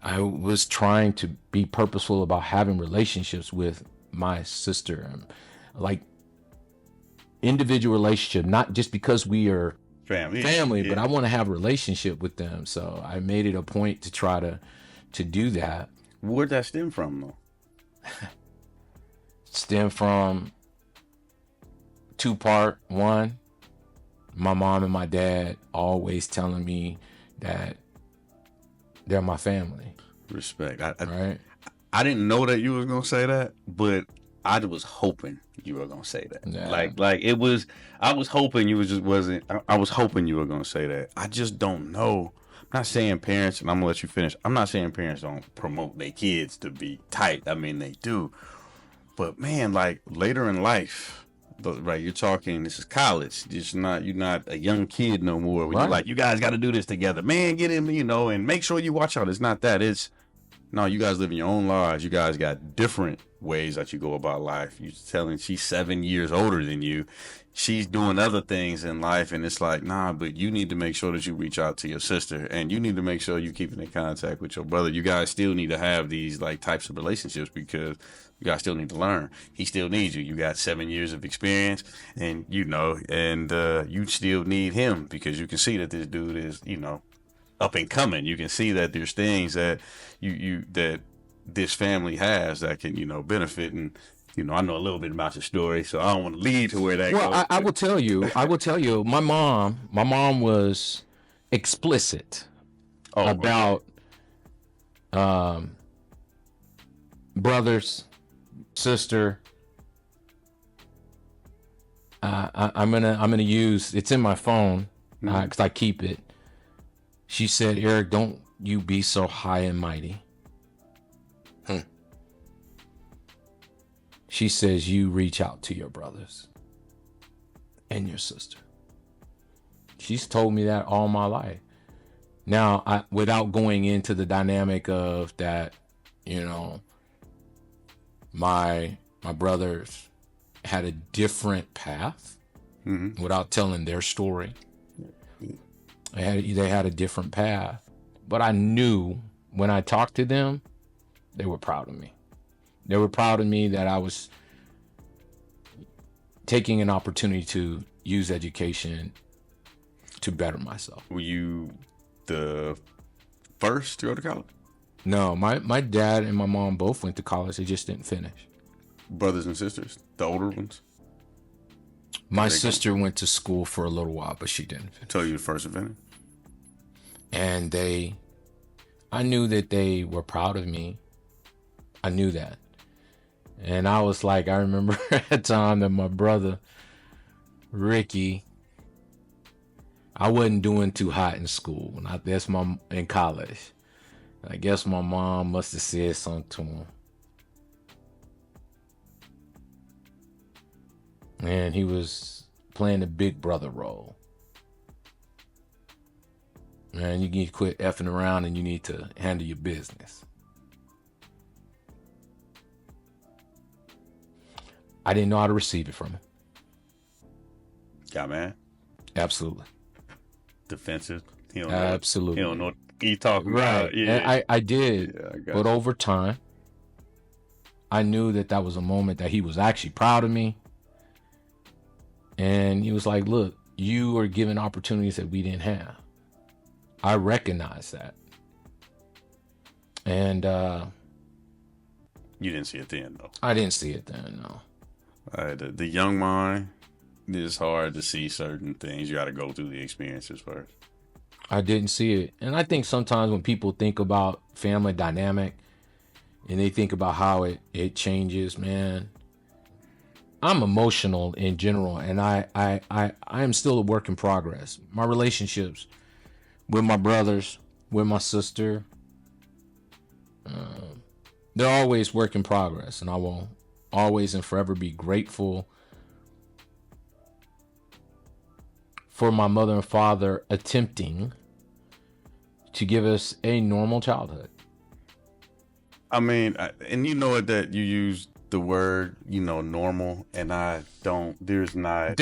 I was trying to be purposeful about having relationships with my sister, like individual relationship, not just because we are family, yeah. But I want to have a relationship with them. So I made it a point to try to do that. Where'd that stem from, though? Stem from two-part. One, my mom and my dad always telling me that they're my family. Respect. I didn't know that you was gonna say that, but I was hoping you were gonna say that. Yeah. Like it was. I was hoping you wasn't. I was hoping you were gonna say that. I just don't know. I'm not saying parents, and I'm gonna let you finish. I'm not saying parents don't promote their kids to be tight. I mean, they do. But man, like later in life, right? You're talking. This is college. You're not a young kid no more. When You're like, you guys got to do this together, man. Get him, you know, and make sure you watch out. It's not that. It's no. You guys live in your own lives. You guys got different ways that you go about life. You're telling she's 7 years older than you. She's doing other things in life, and it's like, nah, but you need to make sure that you reach out to your sister, and you need to make sure you're keeping in contact with your brother. You guys still need to have these like types of relationships because you guys still need to learn. He still needs you. You got 7 years of experience, and you know, and you still need him because you can see that this dude is, you know, up and coming. You can see that there's things that that this family has that can, you know, benefit. And you know, I know a little bit about your story, so I don't want to lead to where that goes. Well, I will tell you, my mom was explicit about brothers, sister. I'm gonna use, it's in my phone because I keep it. She said, Eric, don't you be so high and mighty. She says, you reach out to your brothers and your sister. She's told me that all my life. Now, without going into the dynamic of that, you know, my brothers had a different path, without telling their story. They had a different path. But I knew when I talked to them, they were proud of me. They were proud of me that I was taking an opportunity to use education to better myself. Were you the first to go to college? No, my dad and my mom both went to college. They just didn't finish. Brothers and sisters, the older ones? My sister went to school for a little while, but she didn't finish. So you the first to finish? And I knew that they were proud of me. I knew that. And I was like, I remember a time that my brother, Ricky, I wasn't doing too hot in school. And in college. I guess my mom must have said something to him. And he was playing the big brother role. Man, you need to quit effing around and you need to handle your business. I didn't know how to receive it from him. Got mad? Absolutely. Defensive? Absolutely. He don't know what he's talking right. about. Yeah. And I did. Yeah, but over time, I knew that was a moment that he was actually proud of me. And he was like, look, you are given opportunities that we didn't have. I recognize that. And You didn't see it then, though. I didn't see it then, no. The young mind, it's hard to see certain things. You got to go through the experiences first. I didn't see it. And I think sometimes when people think about family dynamic and they think about how it changes, man, I'm emotional in general, and I am still a work in progress. My relationships with my brothers, with my sister, they're always work in progress, and I will always and forever be grateful for my mother and father attempting to give us a normal childhood. I mean, and you know that you use the word, normal, and I don't. There's no attempt.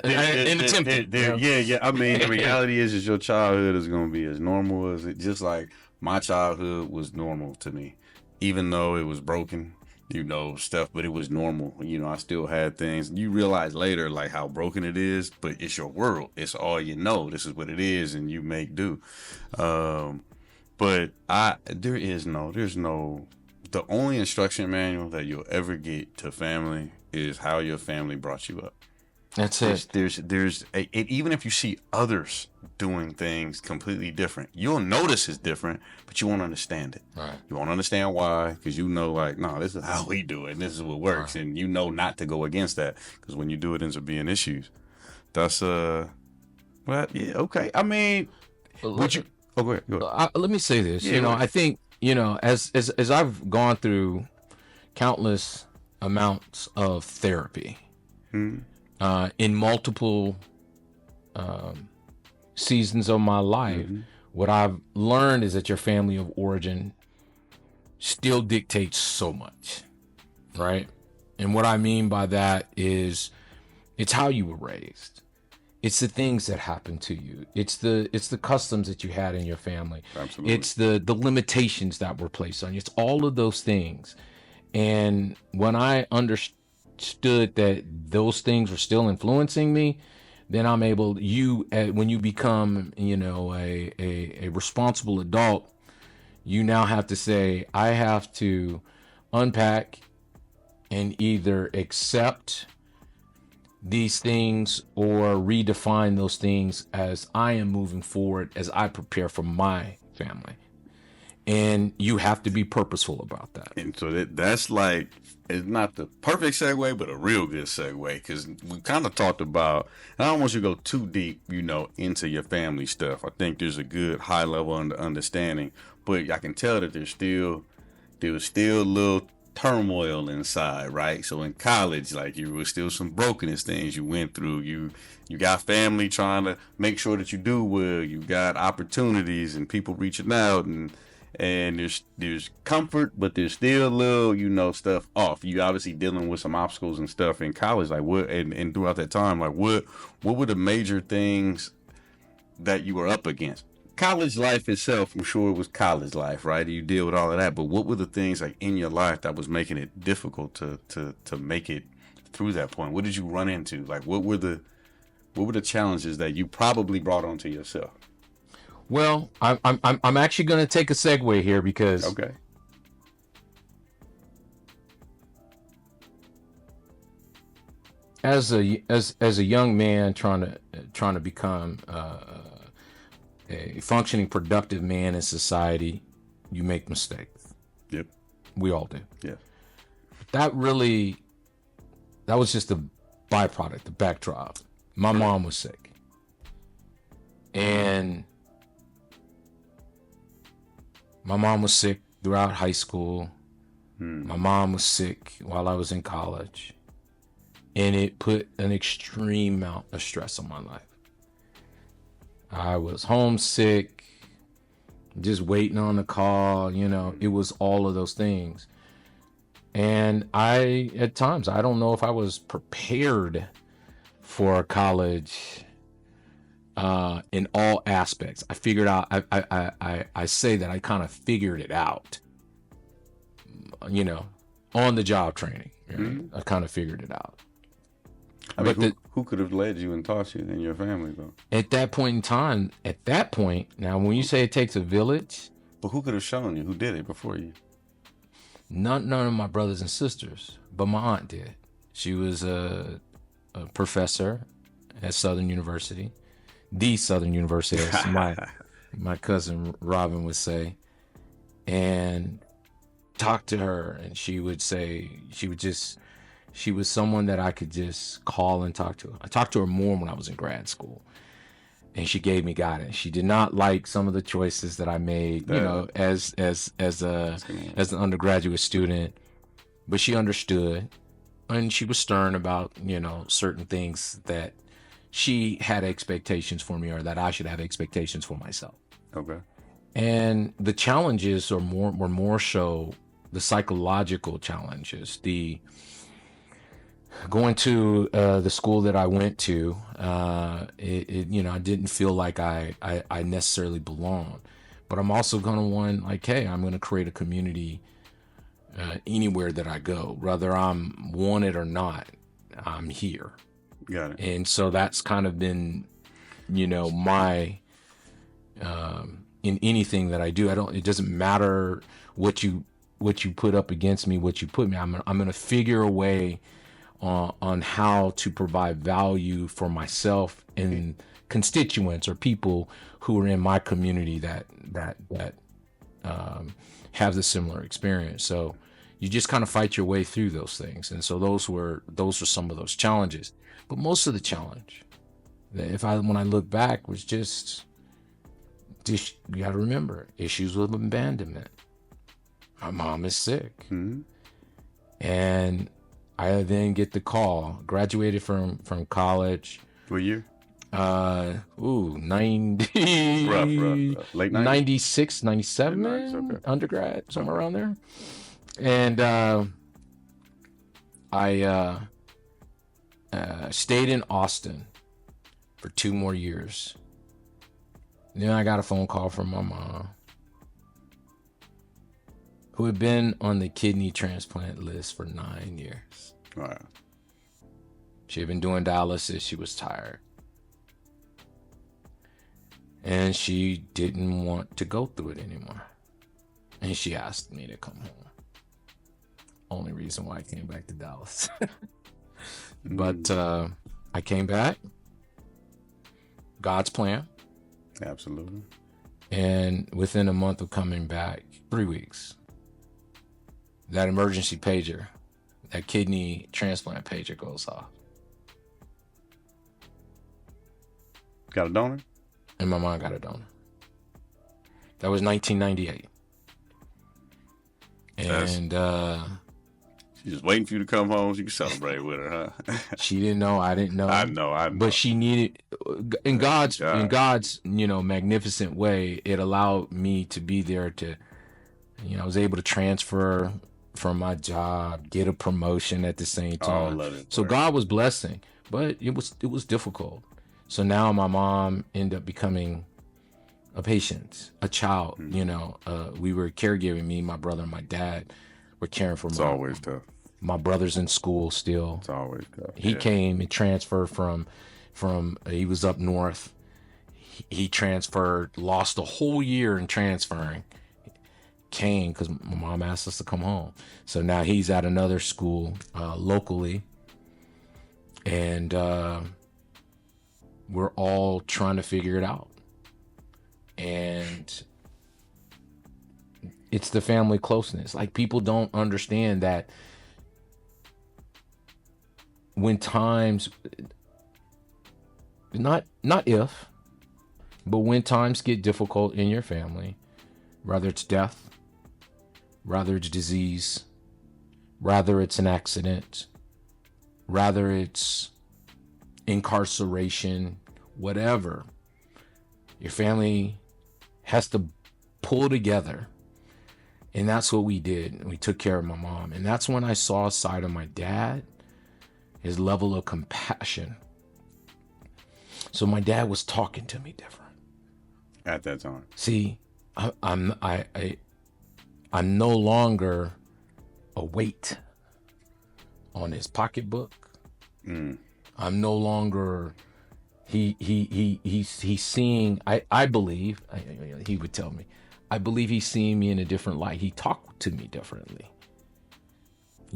Yeah. I mean, the reality is your childhood is gonna be as normal as it. Just like my childhood was normal to me, even though it was broken. Stuff, but it was normal. I still had things. You realize later, like, how broken it is, but it's your world. It's all you know. This is what it is, and you make do. But there's no, the only instruction manual that you'll ever get to family is how your family brought you up. That's it. Even if you see others doing things completely different, you'll notice it's different, but you won't understand it. Right. You won't understand why, because like, no, this is how we do it, and this is what works, right. And not to go against that, because when you do, it ends up being issues. That's well, yeah, okay. I mean, would you? Oh, go ahead. Let me say this. Yeah, I think as I've gone through countless amounts of therapy. In multiple seasons of my life, what I've learned is that your family of origin still dictates so much, right? And what I mean by that is it's how you were raised. It's the things that happened to you. It's the customs that you had in your family. Absolutely. It's the limitations that were placed on you. It's all of those things. And when I understood that those things were still influencing me, then I'm able, when you become, a responsible adult, you now have to say, I have to unpack and either accept these things or redefine those things as I am moving forward, as I prepare for my family. And you have to be purposeful about that. And so that's like, it's not the perfect segue, but a real good segue, because we kind of talked about, and I don't want you to go too deep, into your family stuff. I think there's a good high level understanding, but I can tell that there was still a little turmoil inside, right? So in college, like, you was still some brokenness things you went through. You got family trying to make sure that you do well. You got opportunities and people reaching out, and there's comfort, but there's still a little, stuff off. You obviously dealing with some obstacles and stuff in college, like what, and throughout that time, like what were the major things that you were up against? College life itself, I'm sure it was college life, right? You deal with all of that, but what were the things like in your life that was making it difficult to make it through that point? What did you run into? Like, what were the challenges that you probably brought onto yourself? Well, I'm actually going to take a segue here because okay. As a young man trying to become a functioning, productive man in society, you make mistakes. Yep. We all do. Yeah. That was just the byproduct, the backdrop. My mom was sick. And my mom was sick throughout high school. My mom was sick while I was in college. And it put an extreme amount of stress on my life. I was homesick, just waiting on the call, it was all of those things. And at times, I don't know if I was prepared for college in all aspects. I figured out, I say that I kind of figured it out, on the job training. Right? I kind of figured it out. I mean, who could have led you and taught you in your family, though? At that point in time, now when you say it takes a village, But who could have shown you? Who did it before you? None of my brothers and sisters, but my aunt did. She was a professor at Southern University, the Southern University, as my cousin Robin would say, and talk to her, and she would say she was someone that I could just call and talk to. I talked to her more when I was in grad school, and she gave me guidance. She did not like some of the choices that I made, as an undergraduate student, but she understood, and she was stern about, certain things that she had expectations for me, or that I should have expectations for myself. Okay. And the challenges were more so the psychological challenges, the going to the school that I went to. I didn't feel like I necessarily belonged, but I'm also hey, I'm going to create a community anywhere that I go, whether I'm wanted or not, I'm here. Got it. And so that's kind of been, my, in anything that I do, it doesn't matter what you put up against me, what you put me, I'm going to figure a way on how to provide value for myself and constituents or people who are in my community that have the similar experience. So you just kind of fight your way through those things. And so those were some of those challenges. But most of the challenge, when I look back, was just you got to remember issues with abandonment. My mom is sick. Mm-hmm. And I then get the call, graduated from college. What year? 90. Rough. Late 90s? 96, 97, okay. Undergrad, somewhere around there. And I stayed in Austin for 2 more years. Then I got a phone call from my mom, who had been on the kidney transplant list for 9 years. Wow. She had been doing dialysis. She was tired. And she didn't want to go through it anymore. And she asked me to come home. Only reason why I came back to Dallas. But I came back. God's plan. Absolutely. And within a month of coming back, 3 weeks, that emergency pager, that kidney transplant pager goes off. Got a donor? And my mom got a donor. That was 1998. And she's just waiting for you to come home so you can celebrate with her, huh? She didn't know, I didn't know. I know. But she needed, in God's magnificent way, it allowed me to be there to, I was able to transfer from my job, get a promotion at the same time. Love it. So God was blessing, but it was difficult. So now my mom ended up becoming a patient, a child. Mm-hmm. We were caregiving, me, my brother, and my dad were caring for It's always tough. My brother's in school still. It's always tough. He came and transferred from he was up north. He transferred, lost a whole year in transferring. Came because my mom asked us to come home. So now he's at another school locally, and we're all trying to figure it out. And it's the family closeness. Like, people don't understand that when times, not if, but when times get difficult in your family, whether it's death, whether it's disease, whether it's an accident, whether it's incarceration, whatever, your family has to pull together. And that's what we did. We took care of my mom. And that's when I saw a side of my dad, his level of compassion. So my dad was talking to me different at that time. See, I'm no longer a weight on his pocketbook. I'm no longer, he's seeing, I believe, he would tell me, I believe he's seeing me in a different light. He talked to me differently.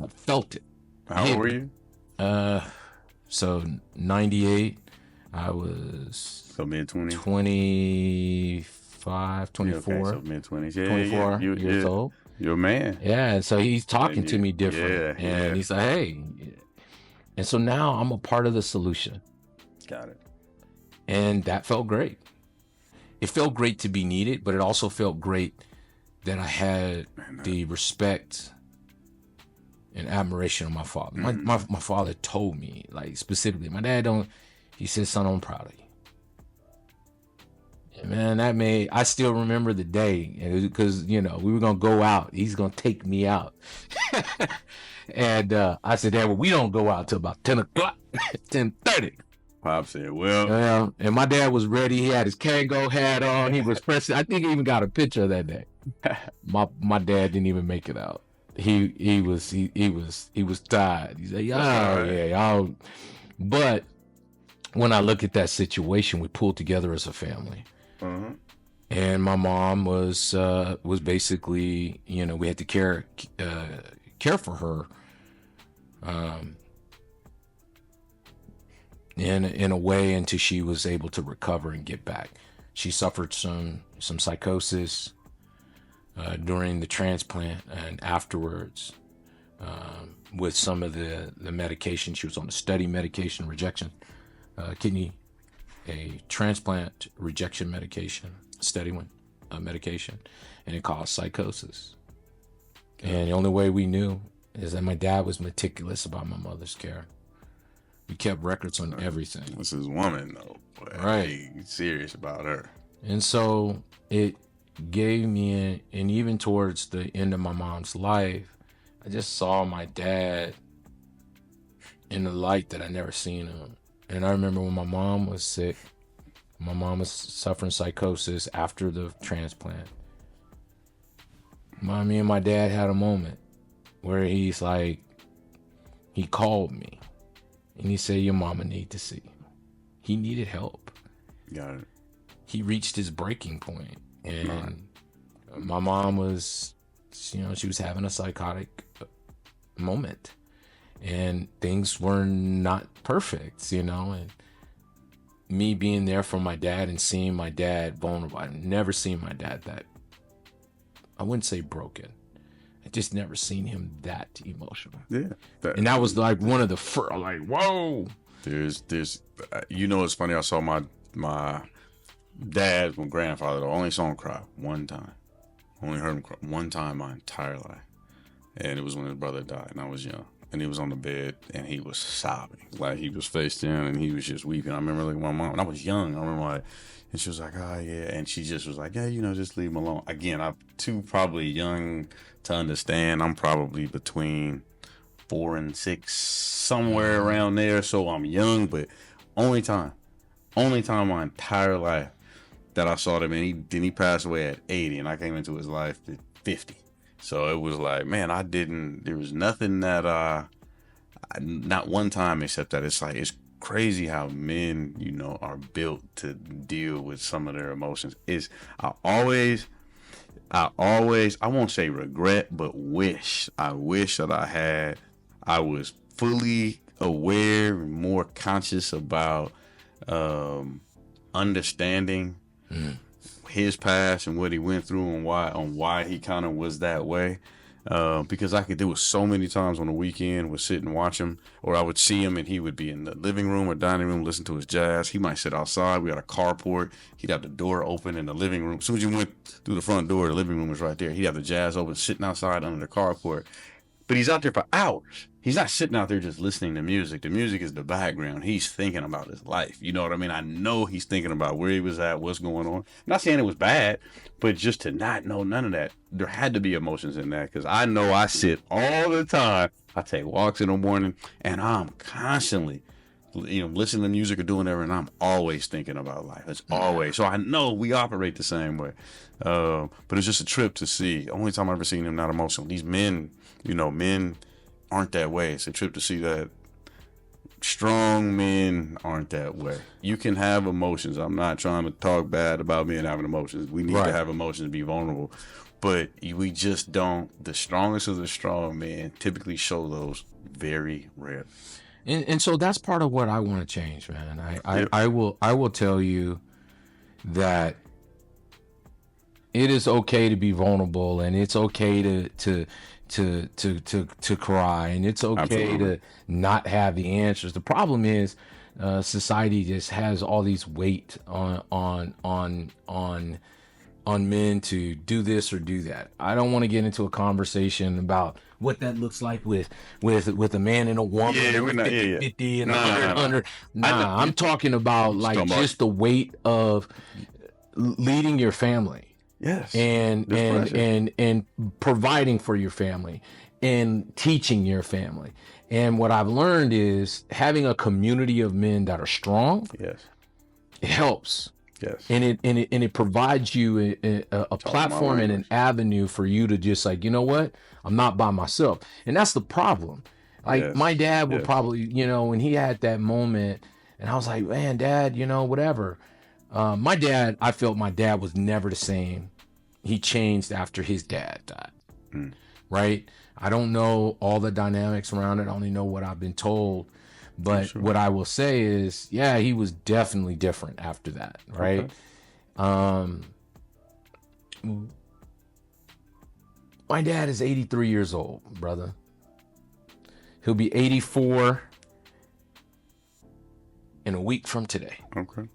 I felt it. How old were you? So 98, I was So mid-20s? 25, 24. Yeah, okay, so mid-20s. Yeah, 24 years old. You're a man. Yeah, and so he's talking to me different. Yeah, and he's like, hey. And so now I'm a part of the solution. Got it. And that felt great. It felt great to be needed, but it also felt great that I had the respect and admiration of my father. My father told me, like, specifically, my dad he said, son, I'm proud of you. And man, I still remember the day, because, we were going to go out. He's going to take me out. And I said, Dad, well, we don't go out till about 10 o'clock, 10:30. Pop said, well. And my dad was ready. He had his Kango hat on. He was pressing. I think he even got a picture of that day. My dad didn't even make it out. He was tired. He said, yeah. But when I look at that situation, we pulled together as a family. Uh-huh. And my mom was basically, we had to care for her, in a way until she was able to recover and get back. She suffered some psychosis during the transplant and afterwards, with some of the medication. She was on a study medication, a transplant rejection medication, study one medication, and it caused psychosis. And the only way we knew is that my dad was meticulous about my mother's care. We kept records on everything. This is woman, though. Boy, right. He's serious about her. And so it gave me, and even towards the end of my mom's life, I just saw my dad in a light that I never seen him. And I remember when my mom was sick, my mom was suffering psychosis after the transplant. Me and my dad had a moment where he's like, he called me and he said, your mama need to see. He needed help. Got it. He reached his breaking point, and my mom was, she was having a psychotic moment, and things were not perfect, and me being there for my dad and seeing my dad vulnerable. I've never seen my dad that, I wouldn't say broken. I just never seen him that emotional. Yeah. And that was like one of the first, like, whoa. There's, it's funny. I saw my dad, my grandfather, I only saw him cry one time. Only heard him cry one time my entire life. And it was when his brother died, and I was young. And he was on the bed, and he was sobbing. Like, he was face down, and he was just weeping. I remember looking at my mom, and I was young. I remember, like, and she was like, oh, yeah. And she just was like, yeah, just leave him alone. Again, I'm too probably young to understand. I'm probably between 4 and 6, somewhere around there. So I'm young, but only time my entire life that I saw him, and he passed away at 80, and I came into his life at 50. So it was like, man, there was nothing that, not one time except that it's like, it's crazy how men, are built to deal with some of their emotions. I won't say regret, but I wish that I was fully aware and more conscious about, understanding his past and what he went through and why he kind of was that way. Because there was so many times on the weekend would sit and watch him, or I would see him and he would be in the living room or dining room listening to his jazz. He might sit outside. We had a carport. He'd have the door open in the living room. As soon as you went through the front door, the living room was right there. He'd have the jazz open, sitting outside under the carport. But he's out there for hours. He's not sitting out there just listening to music. The music is the background. He's thinking about his life. You know what I mean? I know he's thinking about where he was at, what's going on. I'm not saying it was bad, but just to not know none of that. There had to be emotions in that, because I know I sit all the time. I take walks in the morning, and I'm constantly, listening to music or doing whatever, and I'm always thinking about life. It's always. So I know we operate the same way. But it's just a trip to see. Only time I've ever seen him not emotional. These men, men aren't that way. It's a trip to see that strong men aren't that way. You can have emotions. I'm not trying to talk bad about men having emotions. We need to have emotions to be vulnerable. But we just don't. The strongest of the strong men typically show those very rare. And so that's part of what I want to change, man. I will tell you that it is okay to be vulnerable, and it's okay to cry, and it's okay to not have the answers. The problem is society just has all these weight on men to do this or do that. I don't want to get into a conversation about what that looks like with a man and a woman. Yeah, we're not, 50 and 100. Nah, I'm talking about like just the weight of leading your family. Yes. And providing for your family and teaching your family. And what I've learned is having a community of men that are strong. Yes. It helps. Yes. And it provides you a platform and an avenue for you to just like, you know what? I'm not by myself. And that's the problem. Like my dad would probably, you know, when he had that moment and I was like, man, Dad, you know, whatever. My dad, I felt my dad was never the same. He changed after his dad died. Right? I don't know all the dynamics around it. I only know what I've been told. But what I will say is, yeah, he was definitely different after that, right? Okay. My dad is 83 years old, brother. He'll be 84 in a week from today. Okay.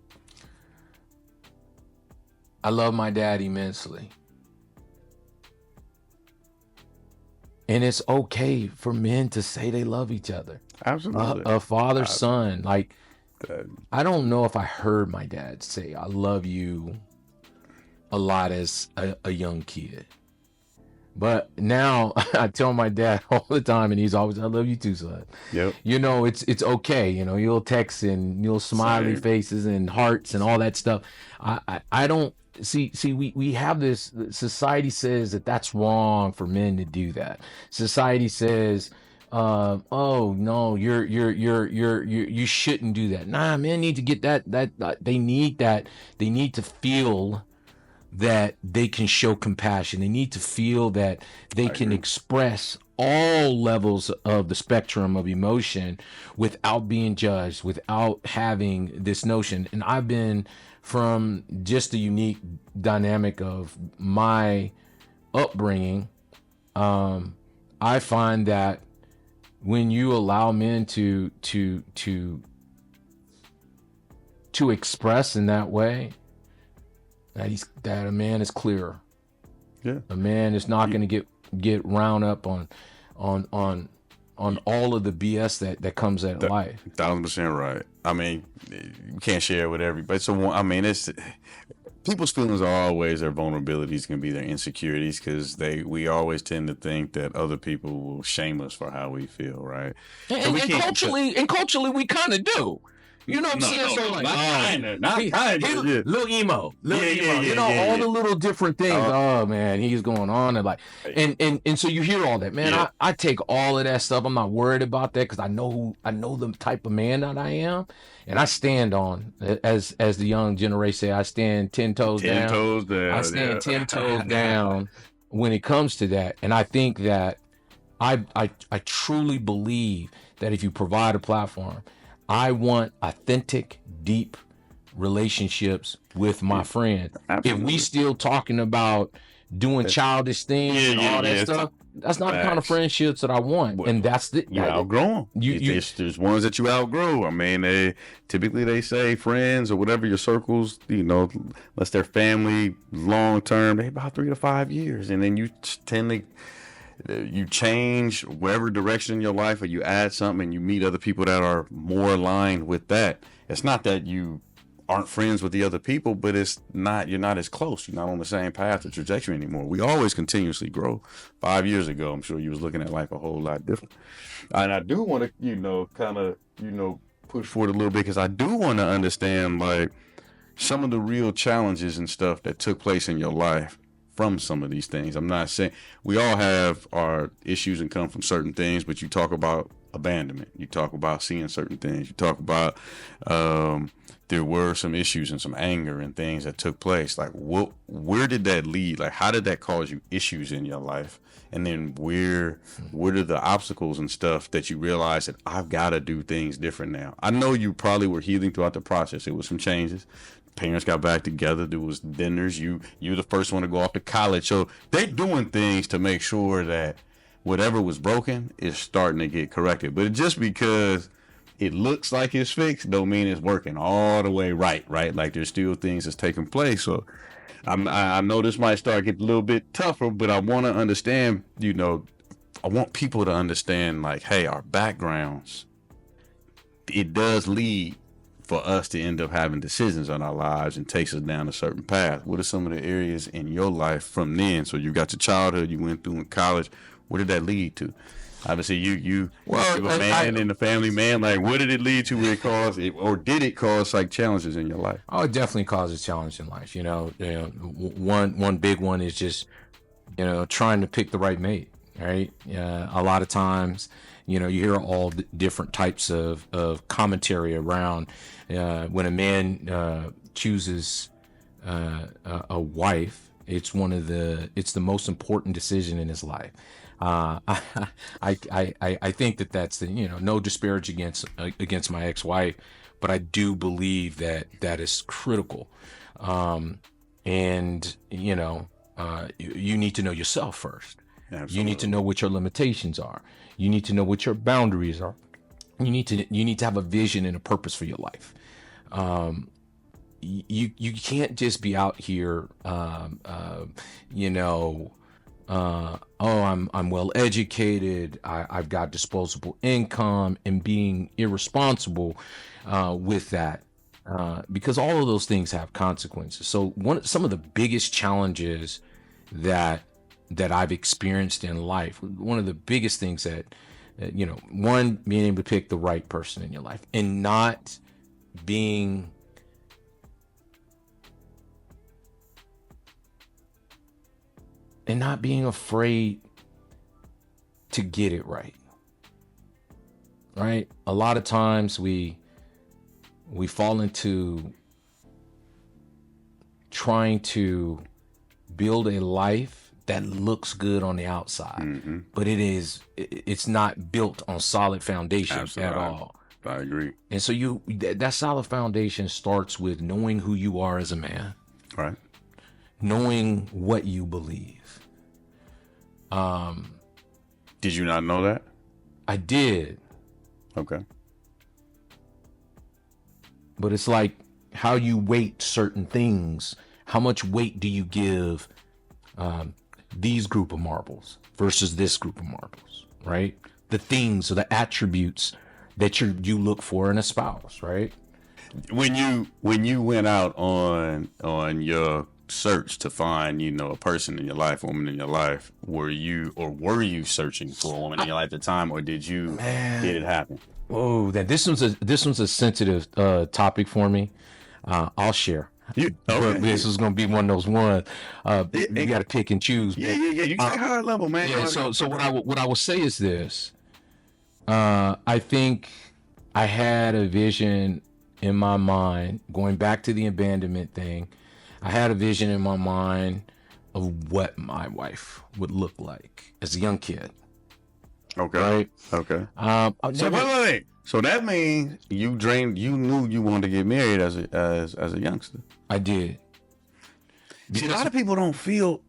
I love my dad immensely. And it's okay for men to say they love each other. Absolutely. A father, son. Like, I don't know if I heard my dad say, I love you a lot as a young kid. But now I tell my dad all the time, and he's always, I love you too, son. Yep. You know, it's okay. You know, you'll text and you'll smiley faces and hearts and all that stuff. I don't see, we have this, society says that that's wrong for men to do that. Society says, oh no, you shouldn't do that. Nah, men need to get that they need that. They need to feel that they can show compassion. They need to feel that they can express all levels of the spectrum of emotion without being judged, without having this notion. And I've been, from just the unique dynamic of my upbringing, I find that when you allow men to express in that way, that a man is clearer. Yeah. A man is not going to get round up on all of the BS that comes at life. 1,000% right. I mean, you can't share it with everybody. So I mean, it's people's feelings are always their vulnerabilities, can be their insecurities, because we always tend to think that other people will shame us for how we feel, right? And culturally, we kind of do. You know what I'm saying? So like, not kind of. Little emo. You know, all the little different things. Oh man, he's going on and like, and so you hear all that, man. Yeah. I take all of that stuff. I'm not worried about that because I know the type of man that I am, and I stand on, as the young generation say, I stand 10 toes down. 10 toes down. I stand 10 toes down when it comes to that, and I think that I truly believe that if you provide a platform, I want authentic, deep relationships with my friends. Absolutely. If we still talking about doing childish things and all that stuff, that's not the kind of friendships that I want. Well, and that's the you outgrow them. There's ones that you outgrow. I mean, they say friends or whatever your circles, you know, unless they're family long term, they about 3 to 5 years, and then you tend to. You change whatever direction in your life, or you add something and you meet other people that are more aligned with that. It's not that you aren't friends with the other people, but you're not as close. You're not on the same path or trajectory anymore. We always continuously grow. 5 years ago, I'm sure you was looking at life a whole lot different. And I do want to, push forward a little bit, because I do want to understand like some of the real challenges and stuff that took place in your life from some of these things. I'm not saying we all have our issues and come from certain things, but you talk about abandonment. You talk about seeing certain things. You talk about there were some issues and some anger and things that took place. Like, where did that lead? Like, how did that cause you issues in your life? And then where are the obstacles and stuff that you realize that I've got to do things different now? I know you probably were healing throughout the process. It was some changes. Parents got back together. There was dinners. You're the first one to go off to college. So they're doing things to make sure that whatever was broken is starting to get corrected. But just because it looks like it's fixed don't mean it's working all the way right? Like, there's still things that's taking place. So I know this might start getting a little bit tougher, but I want to understand, I want people to understand, like, hey, our backgrounds, it does lead for us to end up having decisions on our lives and takes us down a certain path. What are some of the areas in your life from then? So you got your childhood, you went through in college. What did that lead to? Obviously, you're a man in the family, man. Like, what did it lead to? Where it caused it, or did it cause like challenges in your life? Oh, it definitely causes challenge in life. One big one is just trying to pick the right mate. Right. A lot of times, you hear all different types of commentary around when a man chooses a wife. It's the most important decision in his life. I think that's no disparage against my ex-wife, but I do believe that is critical. And you need to know yourself first. Absolutely. You need to know what your limitations are. You need to know what your boundaries are. You need to have a vision and a purpose for your life. You can't just be out here, I'm well educated, I've got disposable income, and being irresponsible with that, because all of those things have consequences. So some of the biggest challenges that I've experienced in life, one of the biggest things that one, being able to pick the right person in your life and not being afraid to get it right. Right? A lot of times we fall into trying to build a life that looks good on the outside, but it's not built on solid foundation. Absolutely. At all. I agree. And so that solid foundation starts with knowing who you are as a man. Right. Knowing what you believe. Did you not know that? I did. Okay. But it's like how you weight certain things. How much weight do you give these group of marbles versus this group of marbles, right? The things or the attributes that you look for in a spouse, right? When you went out on your search to find, a person in your life, a woman in your life, were you searching for a woman in your life at the time, or did it happen? Oh, this one's a sensitive topic for me. I'll share. This is gonna be one of those ones. You got to pick and choose. Yeah. You got high level, man. Yeah. So what I will say is this. I think I had a vision in my mind, going back to the abandonment thing. I had a vision in my mind of what my wife would look like as a young kid. Okay. Right? Okay. Wait. So that means you knew you wanted to get married as a youngster. I did. See, a lot of people don't feel,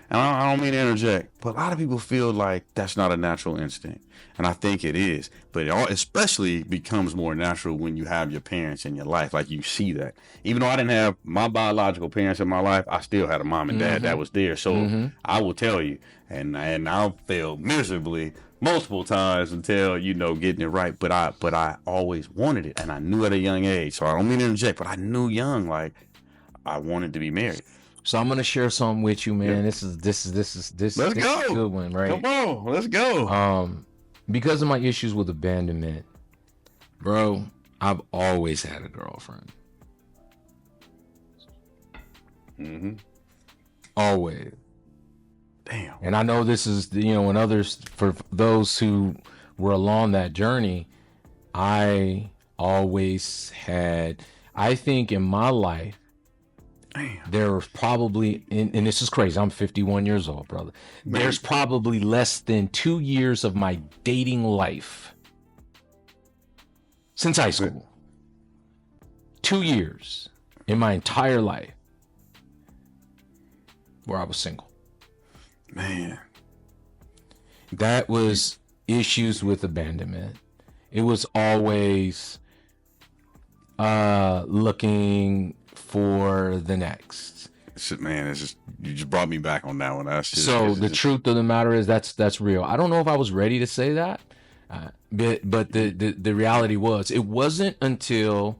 and I don't mean to interject, but a lot of people feel like that's not a natural instinct. And I think it is. But it especially becomes more natural when you have your parents in your life. Like, you see that. Even though I didn't have my biological parents in my life, I still had a mom and dad that was there. So I will tell you, and I've failed miserably multiple times until, getting it right. But I always wanted it, and I knew at a young age. So I don't mean to interject, but I knew young, like, I wanted to be married. So I'm gonna share something with you, man. Yeah. This is a good one, right? Come on, let's go. Because of my issues with abandonment, bro, I've always had a girlfriend. Always. Damn. And I know this is, and others, for those who were along that journey, I always had, I think in my life, there was probably, and this is crazy, I'm 51 years old, brother. There's probably less than 2 years of my dating life since high school. 2 years in my entire life where I was single. Man. That was issues with abandonment. It was always looking for the next. Man, it's just, you just brought me back on that one. That's just, so the truth of the matter is that's real. I don't know if I was ready to say that, but the reality was, it wasn't until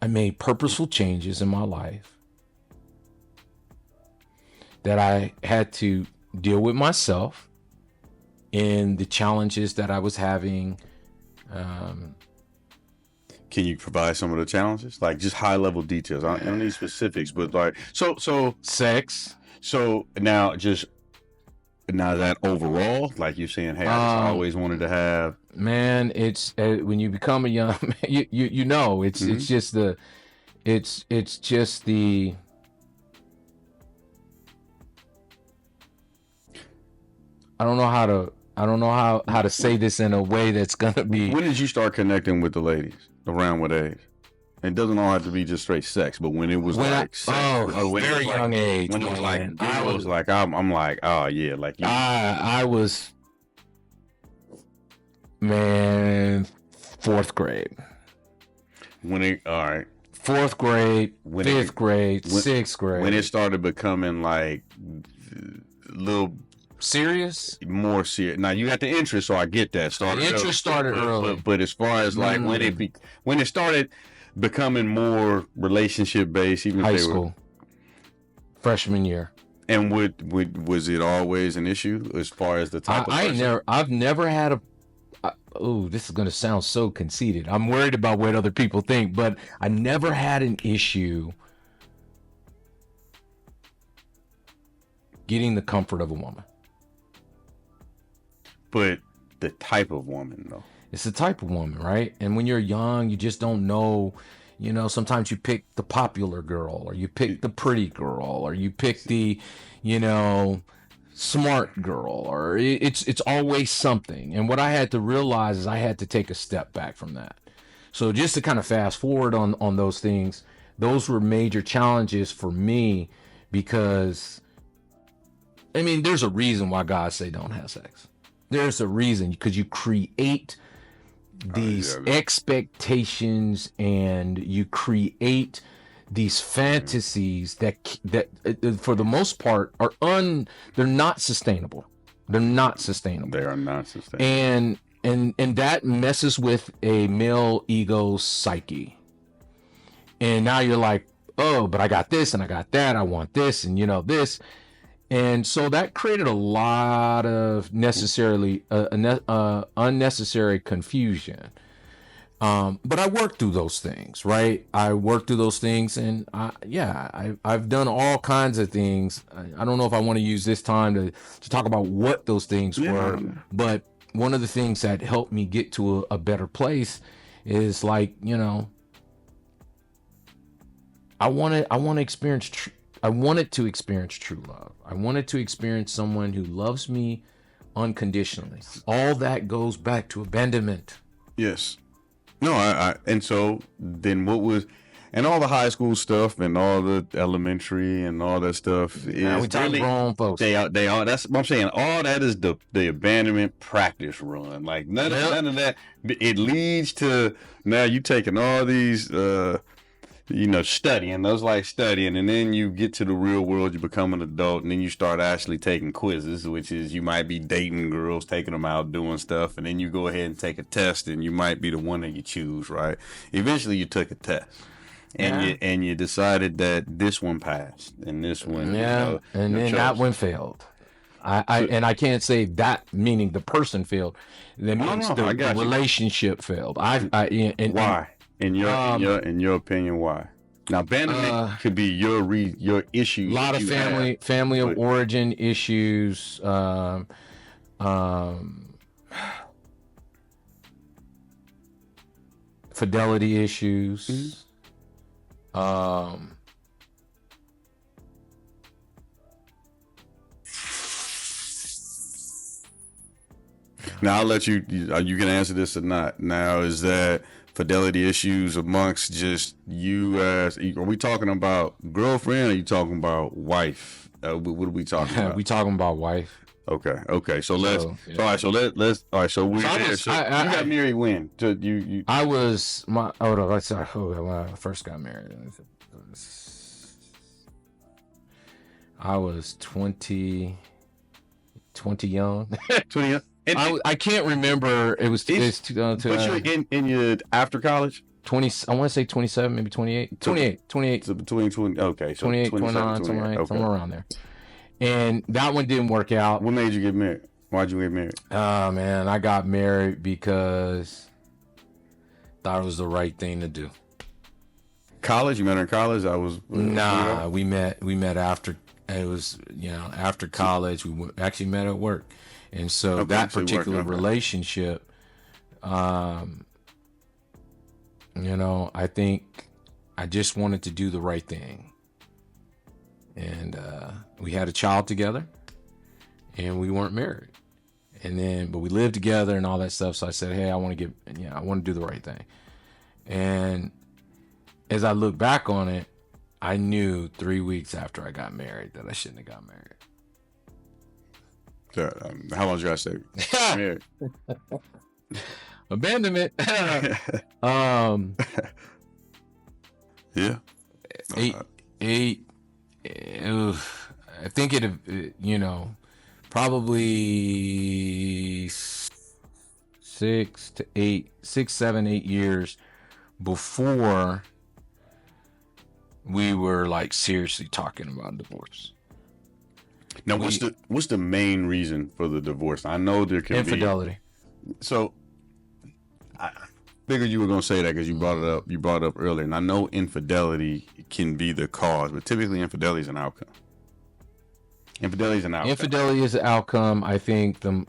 I made purposeful changes in my life that I had to deal with myself and the challenges that I was having. Can you provide some of the challenges, like just high level details? I don't need specifics, but like so sex. So now that overall, like you're saying, hey, I always wanted to have. Man, it's when you become a young man, you know, it's just the, it's just the. I don't know how to say this in a way that's gonna be. When did you start connecting with the ladies? Around what age? It doesn't all have to be just straight sex, but when it was sex, a very young age. When it was like, I'm like, oh yeah, like you. I was, man, 4th grade. Fourth grade, fifth grade, 6th grade. When it started becoming like little serious, more serious. Now you got the interest, so I get that. The interest started early, but as far as like when it started becoming more relationship based, even high school, freshman year. And was it always an issue as far as the type of person? I've never had a. This is going to sound so conceited. I'm worried about what other people think, but I never had an issue getting the comfort of a woman. But the type of woman, though. It's the type of woman, right? And when you're young, you just don't know. You know, sometimes you pick the popular girl, or you pick the pretty girl, or you pick the, smart girl, or it's always something. And what I had to realize is I had to take a step back from that. So just to kind of fast forward on those things, those were major challenges for me, because, I mean, there's a reason why God say don't have sex. There's a reason, because you create these expectations and you create these fantasies that for the most part are they're not sustainable. They're not sustainable. They are not sustainable. And that messes with a male ego psyche. And now you're like, oh, but I got this and I got that. I want this and this. And so that created a lot of unnecessary confusion. But I worked through those things, right? I worked through those things, and I've done all kinds of things. I don't know if I want to use this time to talk about what those things were, but one of the things that helped me get to a better place is like, I wanted to experience true love. I wanted to experience someone who loves me unconditionally. All that goes back to abandonment. Yes. No, and so then what was, and all the high school stuff and all the elementary and all that stuff is we talking grown folks. They are. That's what I'm saying. All that is the abandonment practice run. Like none of that. It leads to now you taking all these. Studying, those like studying, and then you get to the real world, you become an adult, and then you start actually taking quizzes, which is you might be dating girls, taking them out, doing stuff, and then you go ahead and take a test, and you might be the one that you choose, right? Eventually you took a test, and you decided that this one passed, and this one, and then that one failed. I can't say that meaning the person failed. That means the relationship failed. Why? In your opinion, why? Now, abandonment could be your issue. A lot of family of origin issues. fidelity issues. Now I'll let you can answer this or not. Now, is that fidelity issues amongst just you as, are we talking about girlfriend or are you talking about wife? What are we talking about? We talking about wife. Okay. So let's So, yeah. all right. So let's all right. So we So I was- so I- you got married when? So you I was when I first got married. I was 20 young. 20. I can't remember. It was But you're in your after college. 20. I want to say 27, maybe 28. 28. So between 20. Okay, so 28, 27, 29, 28. Okay. somewhere around there. And that one didn't work out. What made you get married? Why'd you get married? Oh man, I got married because thought it was the right thing to do. College? You met her in college? Nah, we met after. It was, after college. We actually met at work, and so Okay, that so you worked, particular okay. relationship, I think I just wanted to do the right thing, and we had a child together, and we weren't married, but we lived together and all that stuff. So I said, hey, I want to do the right thing, and as I look back on it, I knew 3 weeks after I got married that I shouldn't have got married. So, how long did you guys stay married? Abandonment. Yeah. Eight. I think probably 6, 7, 8 years before we were like seriously talking about divorce. Now, what's the main reason for the divorce? I know there can Infidelity. be. So, I figured you were going to say that because you brought it up. You brought it up earlier, and I know infidelity can be the cause, but typically infidelity is an outcome. Infidelity is an outcome. Infidelity is the outcome. I think I'm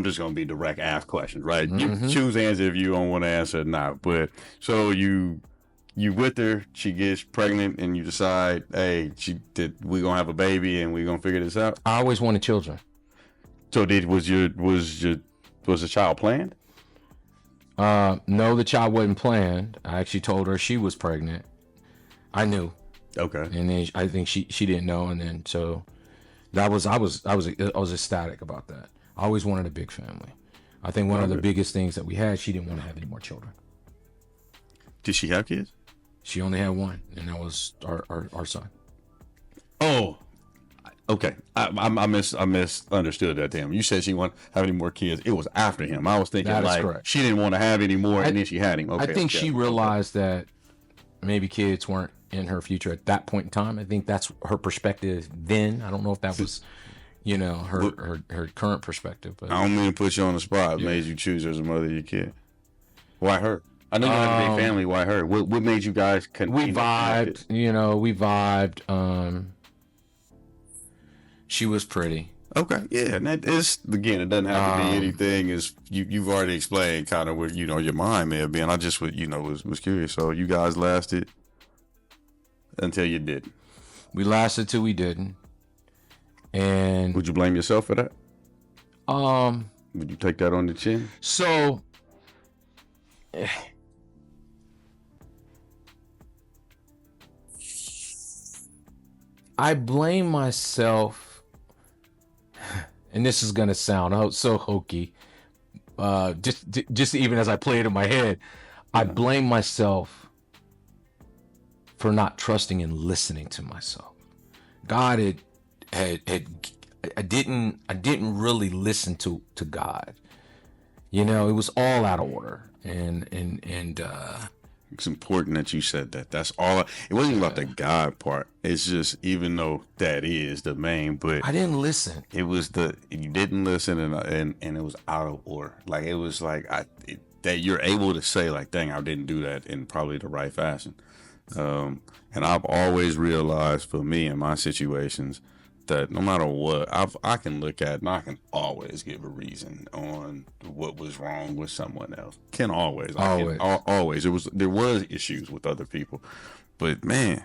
just gonna be direct, ask questions, right? Mm-hmm. You choose to answer if you don't want to answer or not. But so you with her, she gets pregnant, and you decide, hey, we gonna have a baby, and we gonna figure this out. I always wanted children. So was the child planned? No, the child wasn't planned. I actually told her she was pregnant. I knew. Okay. And then I think she didn't know, and then so I was ecstatic about that. I always wanted a big family. I think one of the biggest things that we had, she didn't want to have any more children. Did she have kids? She only had one, and that was our son. Oh, okay. I misunderstood that. Damn, you said she wanted to have any more kids. It was after him. I was thinking That is like correct. she didn't want to have any more, and then she had him. Okay, I think she realized that maybe kids weren't in her future at that point in time. I think that's her perspective then. I don't know if that was, her current perspective. But I don't mean to put you on the spot. Made you choose her as a mother of your kid. Why her? I know you had a big family. Why her? What made you guys we vibed. We vibed. She was pretty. Okay, yeah, and that is, again, it doesn't have to be anything. Is you've already explained kind of where your mind may have been. I just was curious. So you guys lasted until you didn't. We lasted till we didn't. And would you blame yourself for that? Would you take that on the chin? So I blame myself, and this is gonna sound so hokey. Just even as I play it in my head, I blame myself for not trusting and listening to myself. God I didn't really listen to God. It was all out of order, and it's important that you said that. That's all. It wasn't about the God part. It's just, even though that is the main, but I didn't listen. It was you didn't listen, and it was out of order. Like, it was like that you're able to say like, dang, I didn't do that in probably the right fashion. And I've always realized, for me in my situations, that no matter what, I can look at and I can always give a reason on what was wrong with someone else. Can always. Always. There was issues with other people. But man,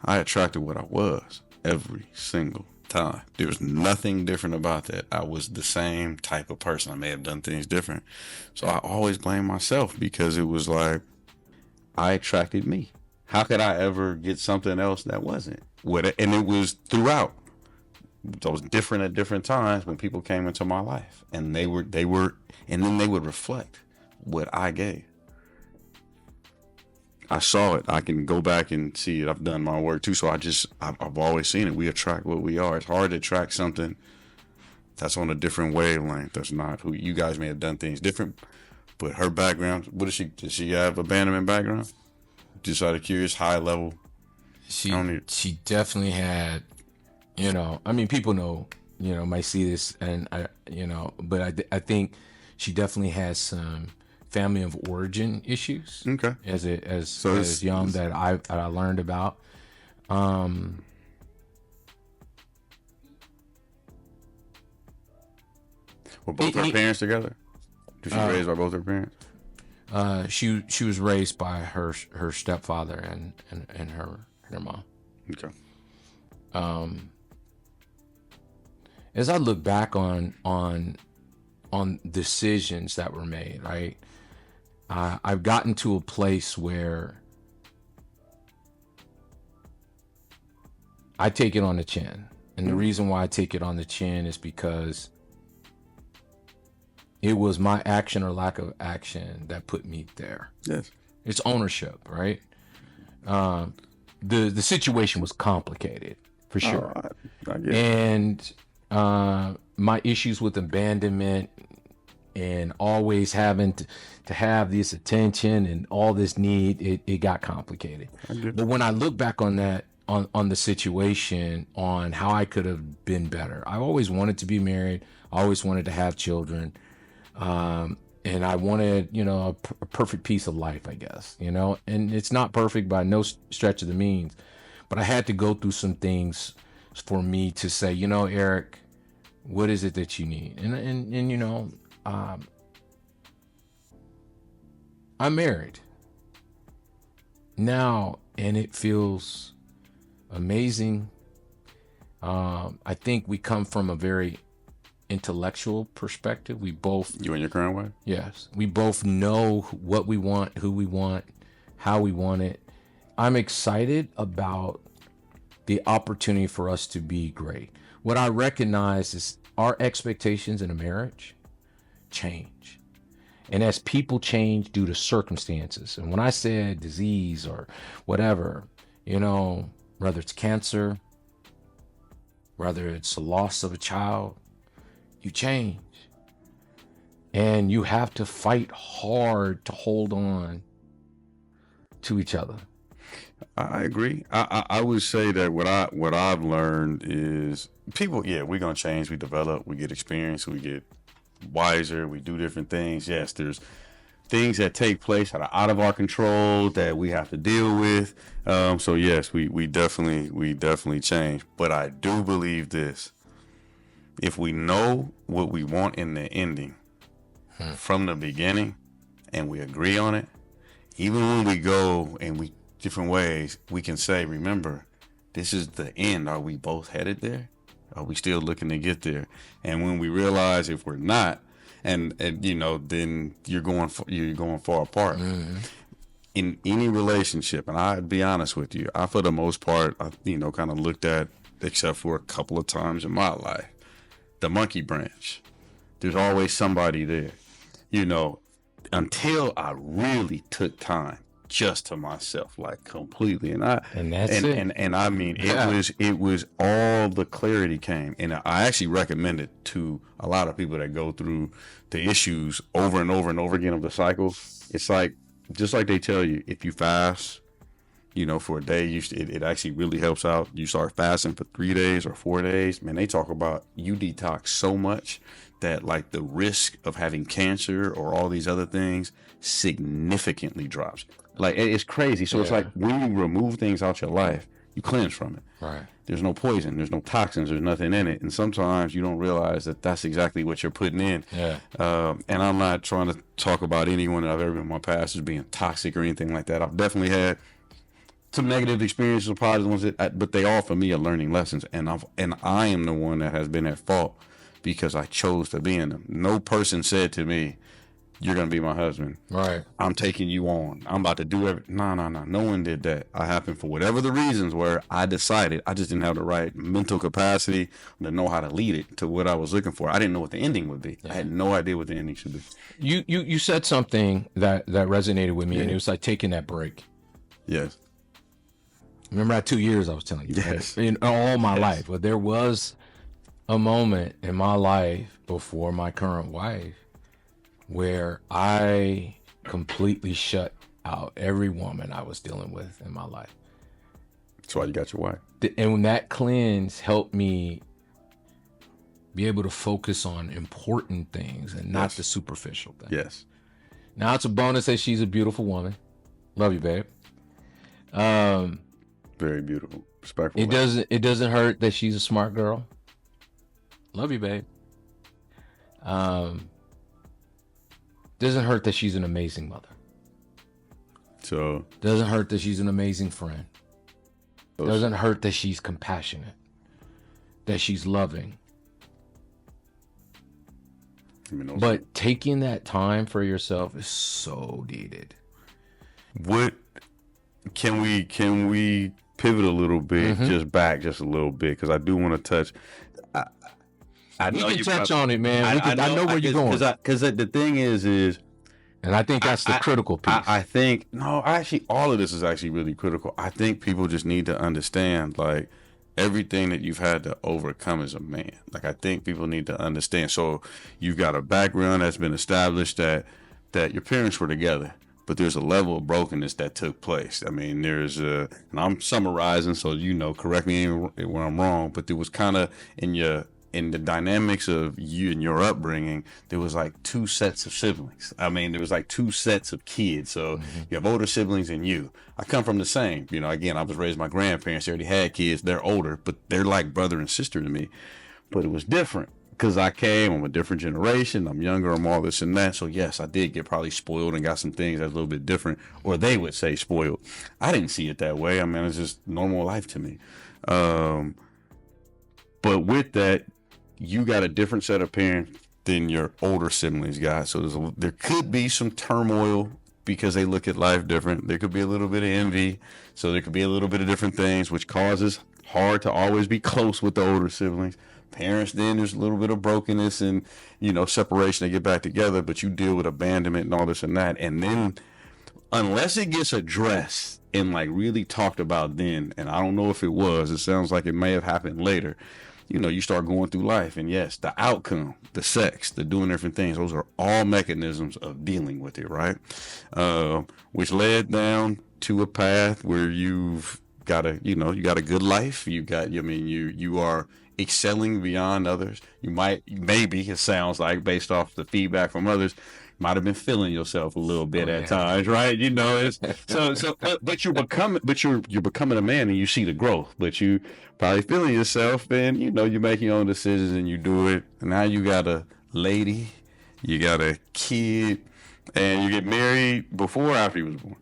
I attracted what I was every single time. There was nothing different about that. I was the same type of person. I may have done things different. So I always blame myself because it was like I attracted me. How could I ever get something else that wasn't? And it was throughout. It was different at different times when people came into my life, and they were, and then they would reflect what I gave. I saw it. I can go back and see it. I've done my work too, so I've always seen it. We attract what we are. It's hard to attract something that's on a different wavelength. That's not who you guys may have done things different, but her background. What is she? Does she have abandonment background? Just out of curious, high level. She definitely had. I mean, people know, might see this, and but I think she definitely has some family of origin issues. Okay. As young that I learned about. Were both her parents together? Was she raised by both her parents? She was raised by her stepfather and her mom. Okay. As I look back on decisions that were made, right? I've gotten to a place where I take it on the chin. And the reason why I take it on the chin is because it was my action or lack of action that put me there. Yes. It's ownership, right? The situation was complicated, for sure. I get it. And my issues with abandonment and always having to have this attention and all this need, it got complicated. But when I look back on that, on the situation, on how I could have been better, I always wanted to be married. I always wanted to have children. And I wanted, a perfect piece of life, I guess, and it's not perfect by no stretch of the means, but I had to go through some things for me to say, Erik, what is it that you need? And I'm married now, and it feels amazing. I think we come from a very intellectual perspective. We both, you and your current wife? Yes, we both know what we want, who we want, how we want it. I'm excited about the opportunity for us to be great. What I recognize is our expectations in a marriage change. And as people change due to circumstances, and when I said disease or whatever, whether it's cancer, whether it's the loss of a child, you change. And you have to fight hard to hold on to each other. I agree. I would say that what I've learned is people, we're going to change. We develop, we get experience, we get wiser, we do different things. Yes, there's things that take place that are out of our control that we have to deal with. So yes, we definitely change. But I do believe this. If we know what we want in the ending from the beginning and we agree on it, even when we go and we different ways, we can say, remember, this is the end. Are we both headed there? Are we still looking to get there? And when we realize if we're not, and then you're going far apart. Mm-hmm. In any relationship, and I'd be honest with you, I for the most part, I kind of looked at, except for a couple of times in my life, the monkey branch. There's always somebody there, until I really took time just to myself, like completely. And that's it. And I mean, it was all the clarity came. And I actually recommend it to a lot of people that go through the issues over and over and over again of the cycle. It's like, just like they tell you, if you fast, for a day, it actually really helps out. You start fasting for 3 days or 4 days, man, they talk about you detox so much that like the risk of having cancer or all these other things significantly drops. Like, it's crazy. So it's like when you remove things out your life, you cleanse from it. Right. There's no poison, there's no toxins, there's nothing in it. And sometimes you don't realize that that's exactly what you're putting in. Yeah. And I'm not trying to talk about anyone that I've ever been in my past as being toxic or anything like that. I've definitely had some negative experiences, some positive ones, but they all for me are learning lessons. And I am the one that has been at fault because I chose to be in them. No person said to me, "You're going to be my husband. Right. I'm taking you on. I'm about to do everything." No. No one did that. I happened for whatever the reasons were. I decided I just didn't have the right mental capacity to know how to lead it to what I was looking for. I didn't know what the ending would be. I had no idea what the ending should be. You said something that resonated with me, and it was like taking that break. Yes. Remember that 2 years I was telling you? Yes. Right? In all my life. But there was a moment in my life before my current wife where I completely shut out every woman I was dealing with in my life. That's why you got your wife. And when that cleanse helped me be able to focus on important things and not the superficial things. Yes. Now it's a bonus that she's a beautiful woman. Love you, babe. Very beautiful. Respectful. It doesn't hurt that she's a smart girl. Love you, babe. Doesn't hurt that she's an amazing mother. So doesn't hurt that she's an amazing friend. Doesn't hurt that she's compassionate. That she's loving. But taking that time for yourself is so needed. What can we pivot a little bit, just back just a little bit, because I do want to touch. I know you can touch on it, man. I know where you're going. Because the thing is, and I think that's the critical piece. I think all of this is actually really critical. I think people just need to understand, like, everything that you've had to overcome as a man. Like, I think people need to understand. So you've got a background that's been established that your parents were together, but there's a level of brokenness that took place. I mean, and I'm summarizing, so correct me when I'm wrong, but there was kind of in the dynamics of you and your upbringing, there was like two sets of siblings. I mean, there was like two sets of kids. So you have older siblings and you. I come from the same. Again, I was raised by my grandparents. They already had kids. They're older, but they're like brother and sister to me. But it was different because I'm a different generation. I'm younger. I'm all this and that. So yes, I did get probably spoiled and got some things that's a little bit different, or they would say spoiled. I didn't see it that way. I mean, it's just normal life to me. But with that, you got a different set of parents than your older siblings got. So there could be some turmoil because they look at life different. There could be a little bit of envy. So there could be a little bit of different things, which causes hard to always be close with the older siblings. Parents, then there's a little bit of brokenness and, separation to get back together, but you deal with abandonment and all this and that. And then unless it gets addressed and like really talked about then, and I don't know if it was, it sounds like it may have happened later. You start going through life, and yes, the outcome, the sex, the doing different things, those are all mechanisms of dealing with it, right? Which led down to a path where you've got you got a good life. You are excelling beyond others. Maybe it sounds like, based off the feedback from others, might have been feeling yourself a little bit at times, right? But you're becoming a man, and you see the growth, but you probably feeling yourself, and you make your own decisions and you do it. And now you got a lady, you got a kid, and you get married before or after he was born?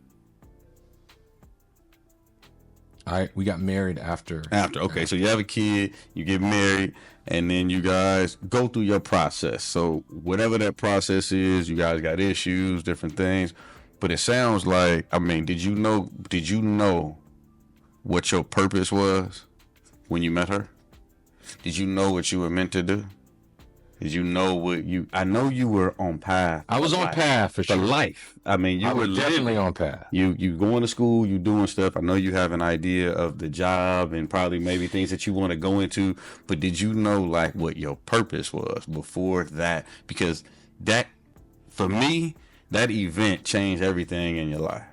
We got married after. Okay. So you have a kid, you get married, and then you guys go through your process. So whatever that process is, you guys got issues, different things. But it sounds like, did you know what your purpose was when you met her? Did you know what you were meant to do? Did you know I know you were on path. I was on path for sure. For life. I were definitely on path. You going to school, you doing stuff. I know you have an idea of the job and probably maybe things that you want to go into, but did you know like what your purpose was before that? Because that, for me, that event changed everything in your life.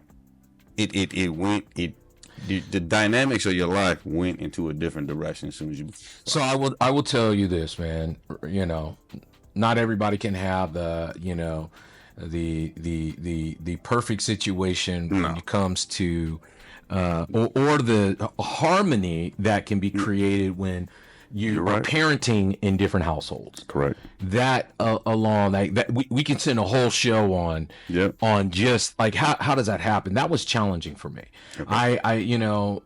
The dynamics of your life went into a different direction as soon as you. So I will tell you this, man. Not everybody can have the perfect situation when it comes to or the harmony that can be created when you are parenting in different households. Correct. That alone, that we can send a whole show on just like how does that happen. That was challenging for me. Okay. I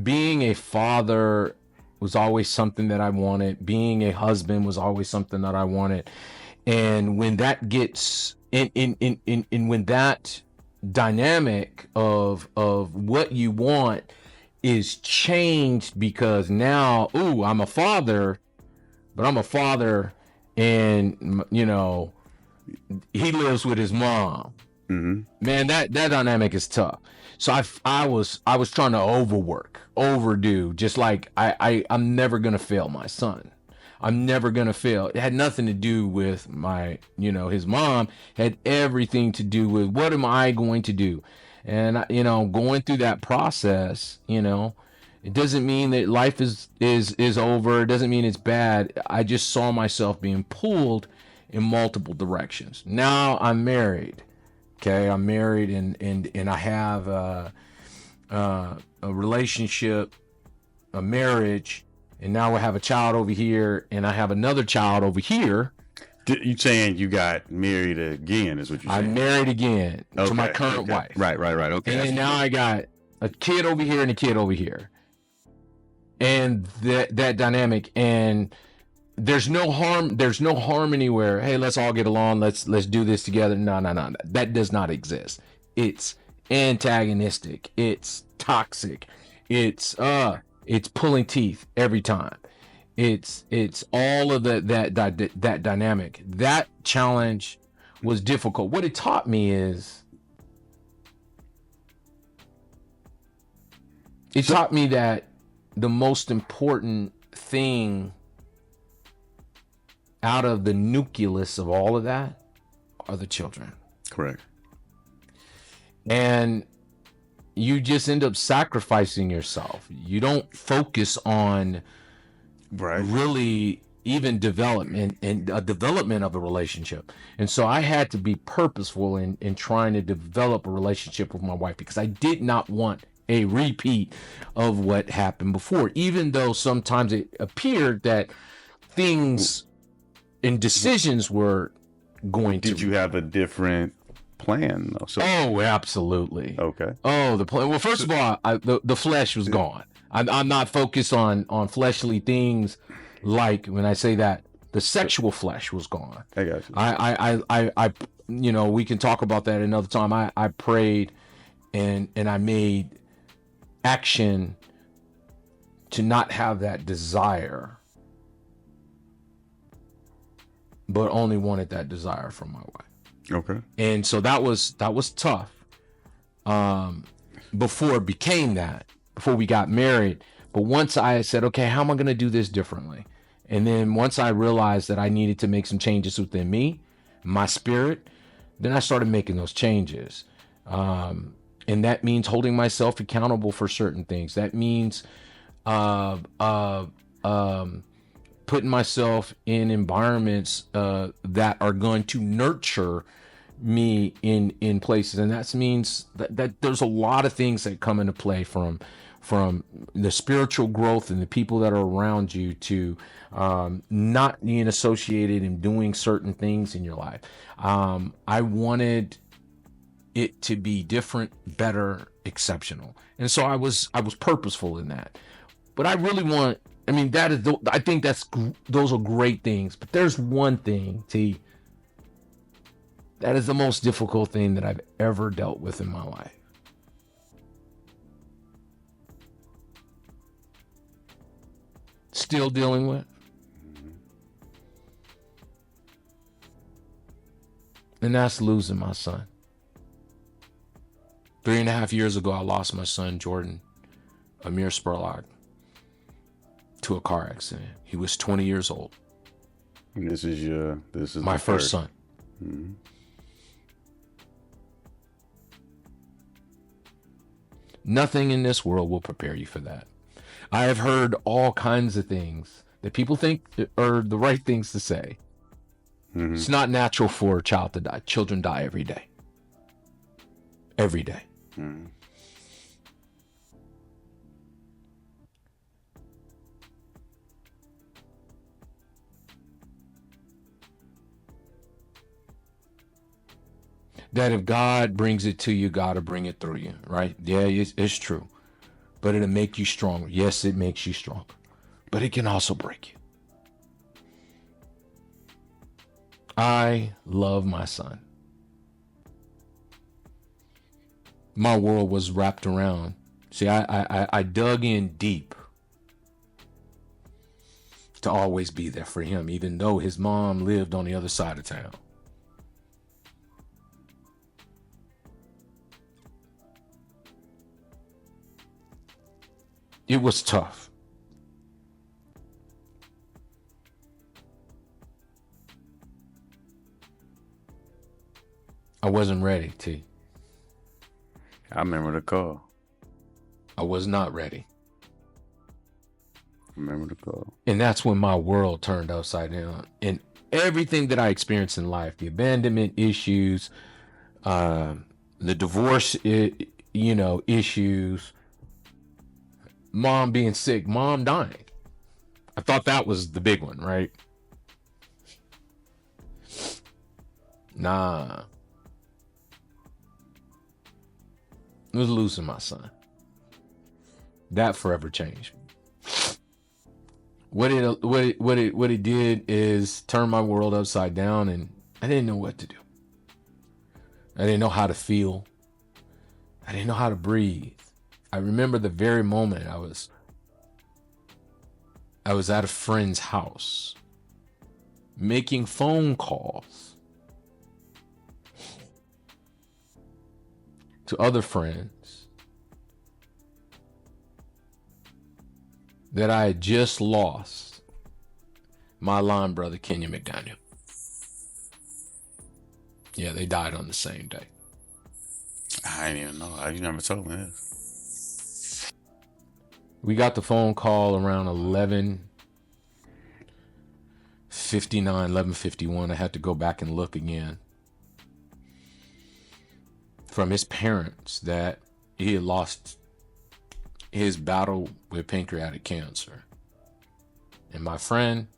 being a father was always something that I wanted. Being a husband was always something that I wanted. And when that gets in when that dynamic of what you want is changed, because now, I'm a father, but I'm a father, and he lives with his mom. Mm-hmm. Man, that dynamic is tough. So I was trying to overdo, just like I'm never gonna fail my son. I'm never gonna fail. It had nothing to do with my, his mom. Had everything to do with what am I going to do. And going through that process, it doesn't mean that life is over. It doesn't mean it's bad. I just saw myself being pulled in multiple directions. Now I'm married. Okay, I'm married, and I have a relationship, a marriage, and now I have a child over here, and I have another child over here. You saying you got married again is what you're saying? I'm married again to my current wife. Right. Okay. And now I got a kid over here and a kid over here. And that dynamic, and there's no harmony where, hey, let's all get along, let's do this together. No. That does not exist. It's antagonistic. It's toxic. It's pulling teeth every time. It's all of that dynamic. That challenge was difficult. What it taught me is taught me that the most important thing out of the nucleus of all of that are the children. Correct. And you just end up sacrificing yourself. You don't focus on really even development and a development of a relationship. And so I had to be purposeful in trying to develop a relationship with my wife, because I did not want a repeat of what happened before, even though sometimes it appeared that things and decisions were going to. Did you have a different plan though? Oh, absolutely. Okay. Oh, the plan. Well, first of all, the flesh was gone. I'm not focused on fleshly things. Like when I say that, the sexual flesh was gone. I got you. I we can talk about that another time. I prayed and I made action to not have that desire, but only wanted that desire from my wife. Okay. And so that was tough. Before it became that, before we got married. But once I said, okay, how am I going to do this differently? And then once I realized that I needed to make some changes within me, my spirit, then I started making those changes. And that means holding myself accountable for certain things. That means putting myself in environments that are going to nurture me in places. And that means that there's a lot of things that come into play, from the spiritual growth and the people that are around you to not being associated and doing certain things in your life. I wanted it to be different, better, exceptional. And so I was purposeful in that. But I really want, I think those are great things. But there's one thing, T, that is the most difficult thing that I've ever dealt with in my life. Still dealing with. And that's losing my son. 3.5 years ago, I lost my son, Jordan, Erik Spurlock, to a car accident. He was 20 years old. And this is my first son. Mm-hmm. Nothing in this world will prepare you for that. I have heard all kinds of things that people think are the right things to say. Mm-hmm. It's not natural for a child to die. Children die every day. Every day. Mm-hmm. that if God brings it to you, God will bring it through you, right? Yeah, it's true. But it'll make you stronger. Yes, it makes you stronger. But it can also break you. I love my son. My world was wrapped around. See, I dug in deep to always be there for him, even though his mom lived on the other side of town. It was tough. I wasn't ready, T. I remember the call. I was not ready. Remember the call. And that's when my world turned upside down. And everything that I experienced in life, the abandonment issues, the divorce, issues, mom being sick, mom dying. I thought that was the big one, right? Nah. It was losing my son. That forever changed me. What it did is turn my world upside down, and I didn't know what to do. I didn't know how to feel. I didn't know how to breathe. I remember the very moment I was at a friend's house making phone calls to other friends that I had just lost my line brother, Kenya McDaniel. Yeah, they died on the same day. I didn't even know. You never told me this. We got the phone call around 11:51. I had to go back and look again. From his parents that he had lost his battle with pancreatic cancer. And my friend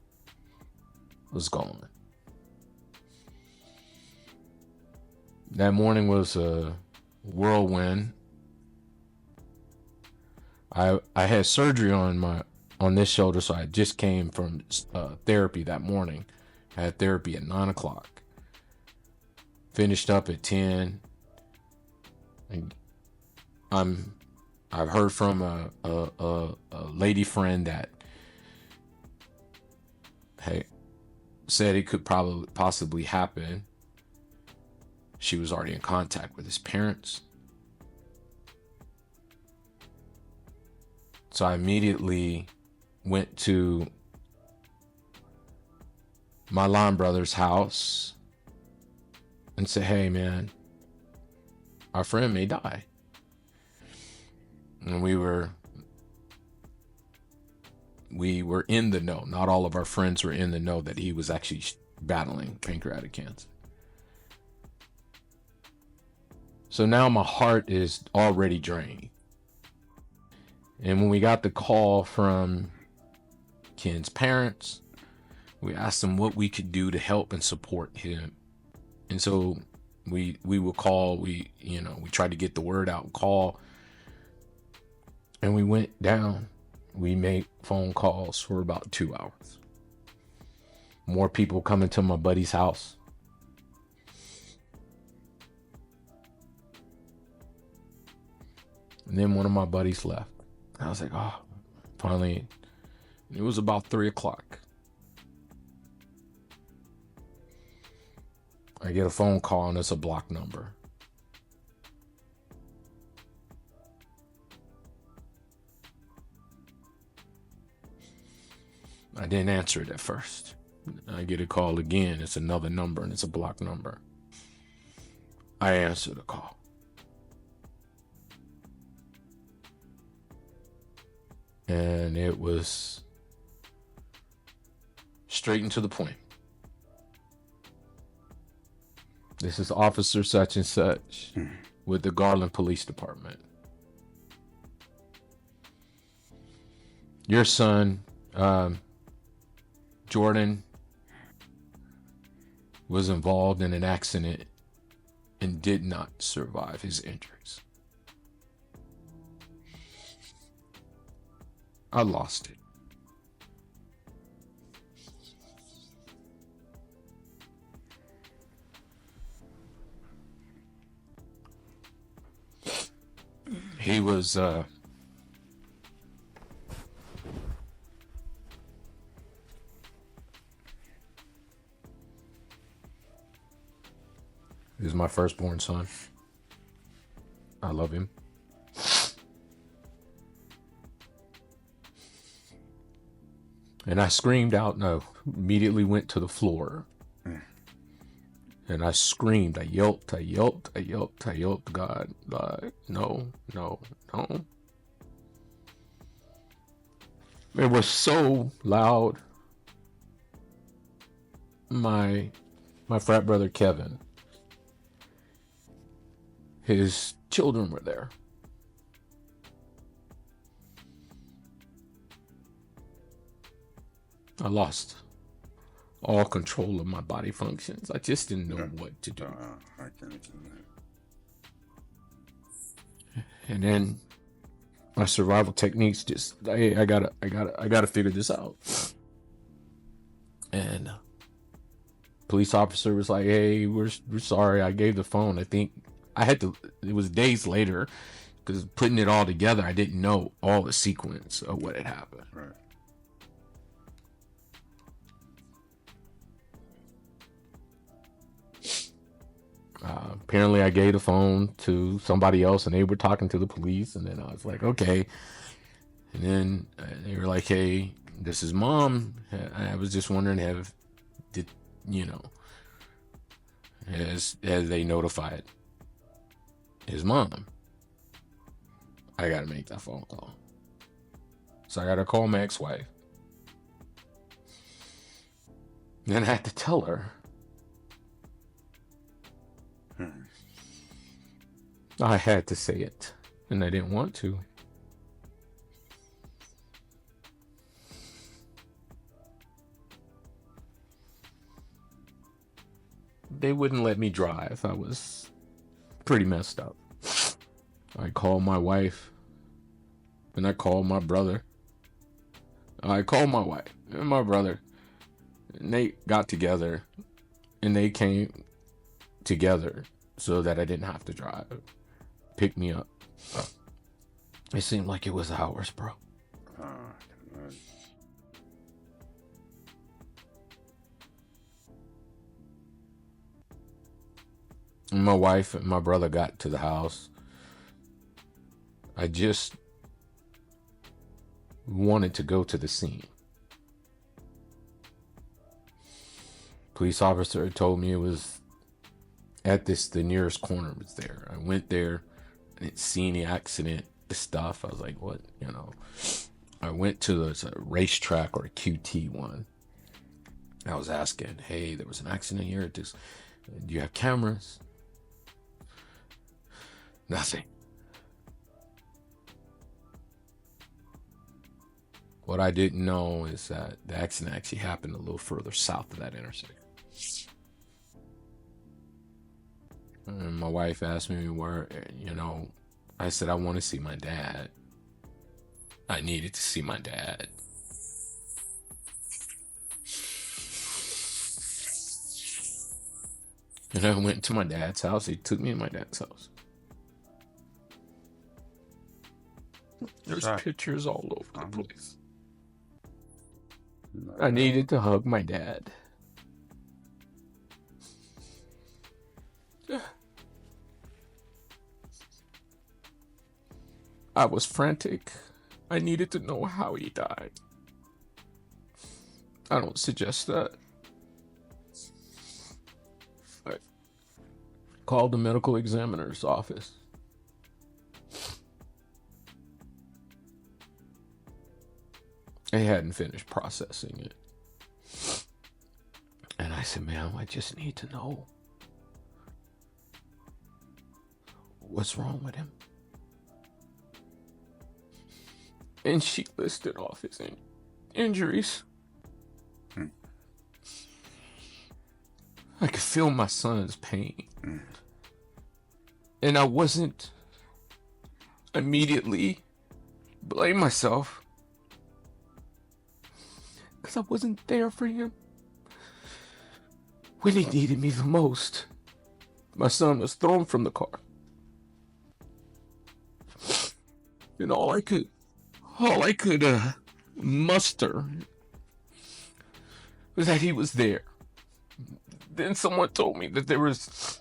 was gone. That morning was a whirlwind. I had surgery on this shoulder, so I just came from therapy that morning. I had therapy at 9 o'clock. Finished up at 10. And I've heard from a lady friend that said it could possibly happen. She was already in contact with his parents. So I immediately went to my line brother's house and said, hey man, our friend may die. And we were in the know. Not all of our friends were in the know that he was actually battling pancreatic cancer. So now my heart is already drained. And when we got the call from Ken's parents, we asked them what we could do to help and support him. And so we would call, we tried to get the word out, call. And we went down. We made phone calls for about 2 hours. More people coming to my buddy's house. And then one of my buddies left. I was like, oh, finally. It was about 3 o'clock. I get a phone call and it's a blocked number. I didn't answer it at first. I get a call again. It's another number and it's a blocked number. I answer the call. And it was straight and to the point. This is Officer such and such with the Garland Police Department. Your son, Jordan, was involved in an accident and did not survive his injuries. I lost it. He was he was my firstborn son. I love him. And I screamed out, no, immediately went to the floor. And I screamed, I yelped, God, no. It was so loud. My frat brother, Kevin, his children were there. I lost all control of my body functions. I just didn't know what to do. I can imagine that. And then my survival techniques just, hey, I gotta figure this out. And police officer was like, hey, we're sorry. I gave the phone. I think I had to, it was days later, because putting it all together, I didn't know all the sequence of what had happened. Right. Apparently I gave the phone to somebody else and they were talking to the police, and then I was like, okay. And then they were like, hey, this is mom. I was just wondering, as they notified his mom, I gotta make that phone call. So I gotta call my ex-wife. Then I had to tell her. I had to say it, and I didn't want to. They wouldn't let me drive. I was pretty messed up. I called my wife, and I called my brother. I called my wife and my brother, and they got together, and they came together so that I didn't have to drive. Pick me up. It seemed like it was hours, bro. And my wife and my brother got to the house. I just wanted to go to the scene. Police officer told me it was at the nearest corner was there. I went there. I didn't see any accident stuff. I was like, what? I went to this racetrack or a QT one. I was asking, hey, there was an accident here. Do you have cameras? Nothing. What I didn't know is that the accident actually happened a little further south of that intersection. And my wife asked me where, I said, I want to see my dad. I needed to see my dad. And I went to my dad's house. He took me to my dad's house. There's pictures all over the place. I needed to hug my dad. I was frantic. I needed to know how he died. I don't suggest that. I called the medical examiner's office. They hadn't finished processing it. And I said, ma'am, I just need to know what's wrong with him. And she listed off his injuries. I could feel my son's pain. And I wasn't immediately blame myself because I wasn't there for him when he needed me the most. My son was thrown from the car. And all I could muster was that he was there. Then someone told me that there was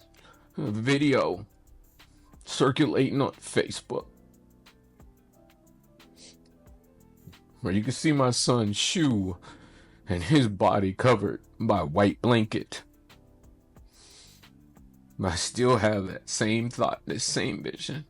a video circulating on Facebook where you can see my son's shoe and his body covered by a white blanket. I still have that same thought, this same vision.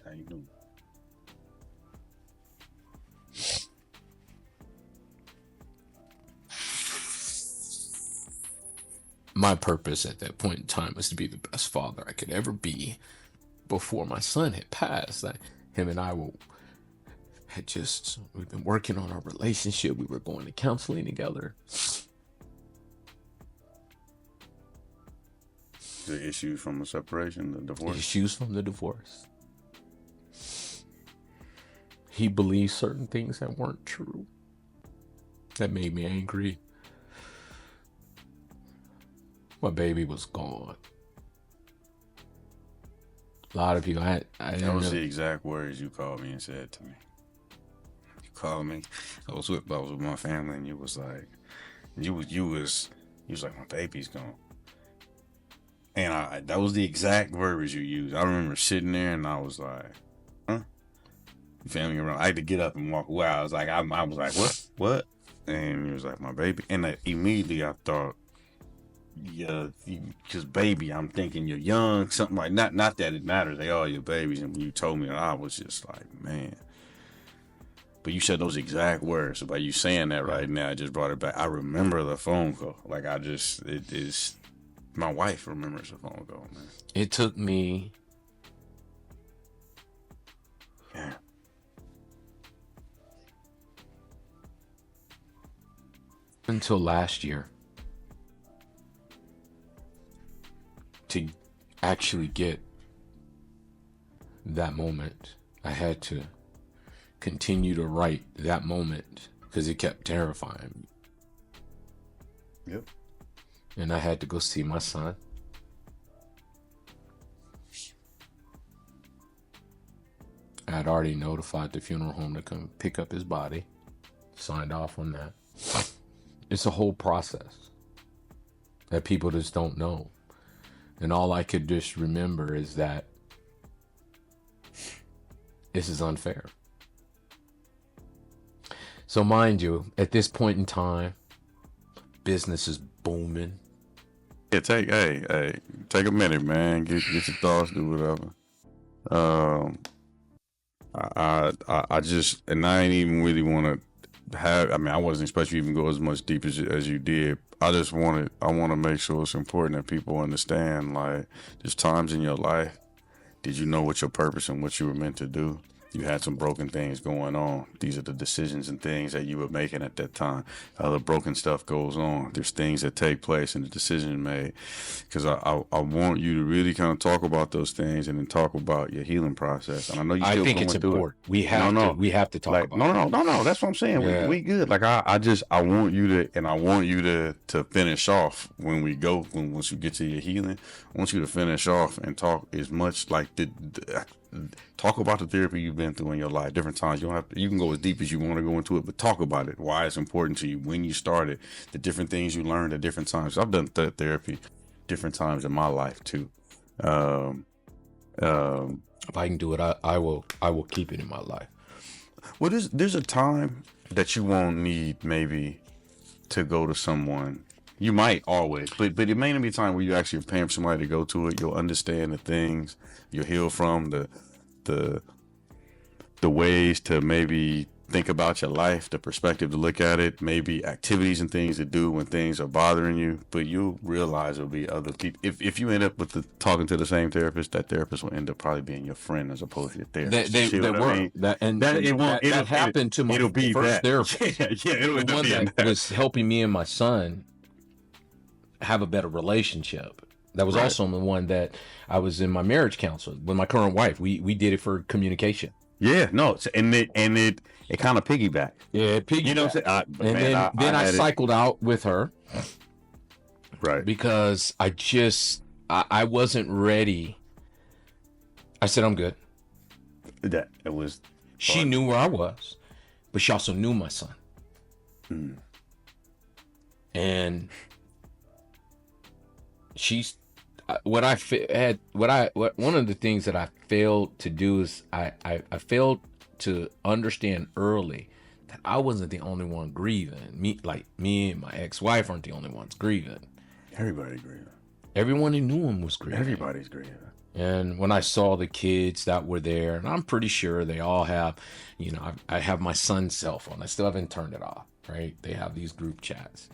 How you doing? My purpose at that point in time was to be the best father I could ever be before my son had passed. Him and I we've been working on our relationship. We were going to counseling together. The issues from the separation, the divorce? Issues from the divorce. He believed certain things that weren't true. That made me angry. My baby was gone. A lot of people, that was the exact words you called me and said to me. You called me. I was with my family, and you was like, you was like, my baby's gone. And that was the exact verbiage you used. I remember sitting there, and I was like, huh? Family around. I had to get up and walk away. I was like, what? And he was like, my baby. And immediately I thought, yeah, because baby, I'm thinking you're young, something like not that it matters. They are your babies. And when you told me that, I was just like, man. But you said those exact words. So by you saying that right now, I just brought it back. I remember the phone call. Like it is. My wife remembers the phone call, man. It took me. Yeah. Until last year to actually get that moment. I had to continue to write that moment because it kept terrifying me. Yep. And I had to go see my son. I had already notified the funeral home to come pick up his body. Signed off on that. It's a whole process that people just don't know. And all I could just remember is that this is unfair. So mind you, at this point in time, business is booming. Yeah, take a minute, man. Get your thoughts, do whatever. I just, and I ain't even really want to have. I mean, I wasn't expecting you to even go as much deep as you did. I want to make sure it's important that people understand. Like, there's times in your life, did you know what your purpose and what you were meant to do? You had some broken things going on. These are the decisions and things that you were making at that time. Other broken stuff goes on. There's things that take place and the decision made. Because I want you to really kind of talk about those things and then talk about your healing process. And I know you still think it's important. We have to talk about it. No. That's what I'm saying. Yeah. We good. Like I want you to finish off once you get to your healing. I want you to finish off and talk as much like talk about the therapy you've been through in your life, different times. You can go as deep as you want to go into it, but talk about it, why it's important to you, when you started, the different things you learned at different times. I've done therapy different times in my life too. If I can do it, I will keep it in my life. Well, there's a time that you won't need maybe to go to someone. You might always, but it may not be a time where you actually are paying for somebody to go to it. You'll understand the things, you'll heal from the the ways to maybe think about your life, the perspective to look at it, maybe activities and things to do when things are bothering you. But you'll realize there'll be other people. If you end up talking to the same therapist, that therapist will end up probably being your friend as opposed to your therapist. That happened to my first therapist. It'll the one that was helping me and my son have a better relationship. That was also the one that I was in my marriage counselor with my current wife. We did it for communication. Yeah, no, and it kind of piggybacked. Yeah, it piggybacked. You know what I'm saying? Then I cycled out with her, right? Because I wasn't ready. I said I'm good. She knew where I was, but she also knew my son. And one of the things that I failed to do is I failed to understand early that I wasn't the only one grieving. Me and my ex-wife aren't the only ones grieving. Everybody grieving. Everyone who knew him was grieving. Everybody's grieving. And when I saw the kids that were there, and I'm pretty sure they all have, I have my son's cell phone. I still haven't turned it off, right? They have these group chats.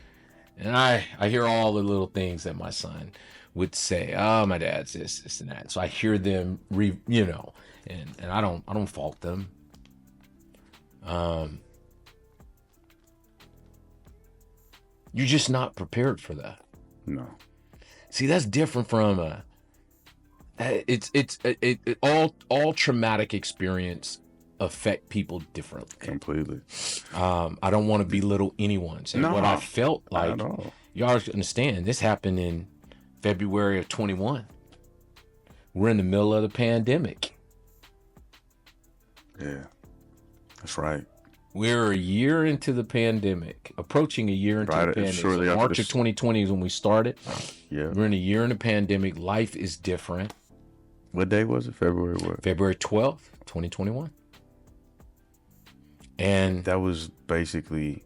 And I hear all the little things that my son would say. Oh, my dad's this and that. So I hear them, and I don't fault them. You're just not prepared for that. No. See, that's different from all traumatic experience affect people differently. Completely. I don't want to belittle anyone. What I felt like, you always understand, this happened in February of 21. We're in the middle of the pandemic. Yeah, that's right. We're a year into the pandemic, approaching a year into the pandemic. So March of 2020 is when we started. Yeah. We're in a year in the pandemic. Life is different. What day was it? February what? February 12th, 2021. And that was basically,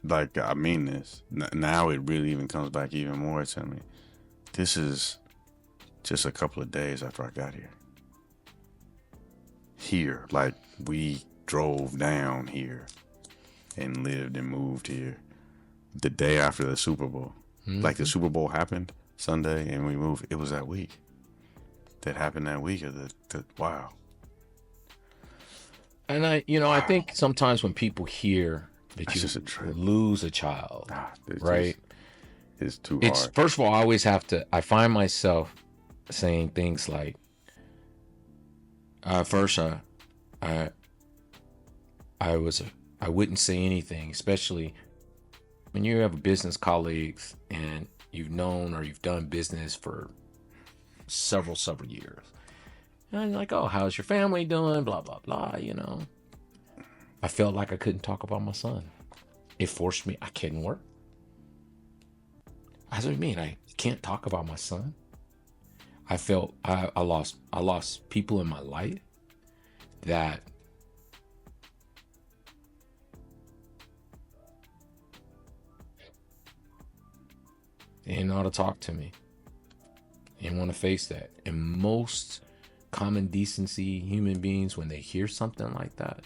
like, I mean this. Now it really even comes back even more to me. This is just a couple of days after I got here. Here, like, we drove down here and lived and moved here the day after the Super Bowl. Mm-hmm. Like, the Super Bowl happened Sunday and we moved. It was that week. That happened that week. Wow. And I think sometimes when people hear that you lose a child, right? It's too hard. First of all, I find myself saying things like, first, I wouldn't say anything, especially when you have business colleagues and you've known or you've done business for several years. And like, oh, how's your family doing? Blah, blah, blah, I felt like I couldn't talk about my son. It forced me. I couldn't work. That's what I mean. I can't talk about my son. I felt I lost people in my life that they didn't know how to talk to me. They didn't want to face that. And most common decency human beings, when they hear something like that,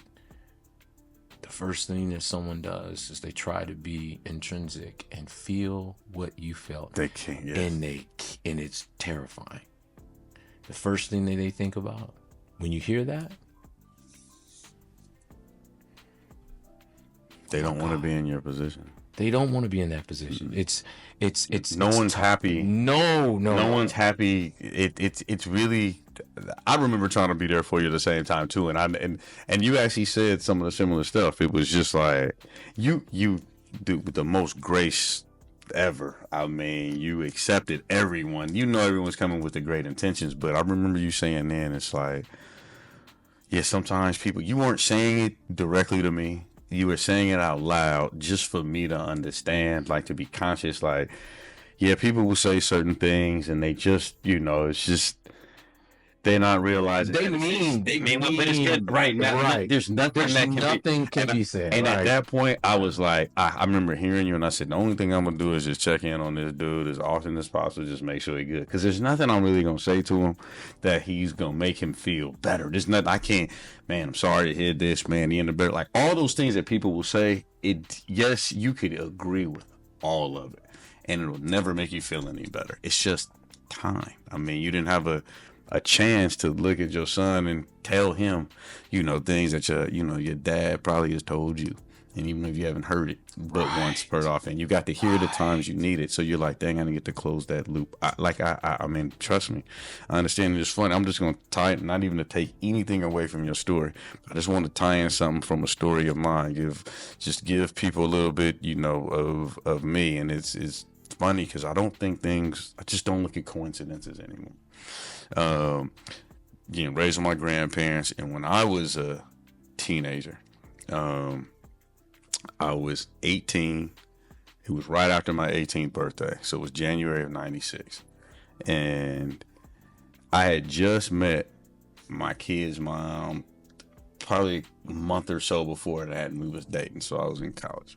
the first thing that someone does is they try to be intrinsic and feel what you felt. They can't, yes. And it's terrifying. The first thing that they think about when you hear that, they don't want to be in your position. They don't want to be in that position. Mm-hmm. It's no one's happy. No one's happy. It's really. I remember trying to be there for you at the same time too, and you actually said some of the similar stuff. It was just like you do with the most grace ever. I mean, you accepted everyone. You know everyone's coming with the great intentions, but I remember you saying then, it's like, yeah, sometimes people, you weren't saying it directly to me. You were saying it out loud just for me to understand, like to be conscious, like, yeah, people will say certain things and they just, it's just, they're not realizing They mean what it's good right now. Right. There's nothing can be said. And right. at that point, I was like, I remember hearing you, and I said, the only thing I'm gonna do is just check in on this dude as often as possible, just make sure he's good, because there's nothing I'm really gonna say to him that he's gonna make him feel better. There's nothing I can't. Man, I'm sorry to hear this. Man, the end of better. Like all those things that people will say. Yes, you could agree with all of it, and it'll never make you feel any better. It's just time. I mean, you didn't have a chance to look at your son and tell him, things that your dad probably has told you, and even if you haven't heard it but once per off, and you got to hear the times you need it, so you're like, dang, I didn't get to close that loop. I mean, trust me, I understand it's funny. I'm just going to tie it, not even to take anything away from your story. I just want to tie in something from a story of mine. Give people a little bit, of me, and it's funny because I just don't look at coincidences anymore. Raised with my grandparents, and when I was a teenager, I was 18. It was right after my 18th birthday, so it was January of '96, and I had just met my kid's mom probably a month or so before that, and we was dating, so I was in college.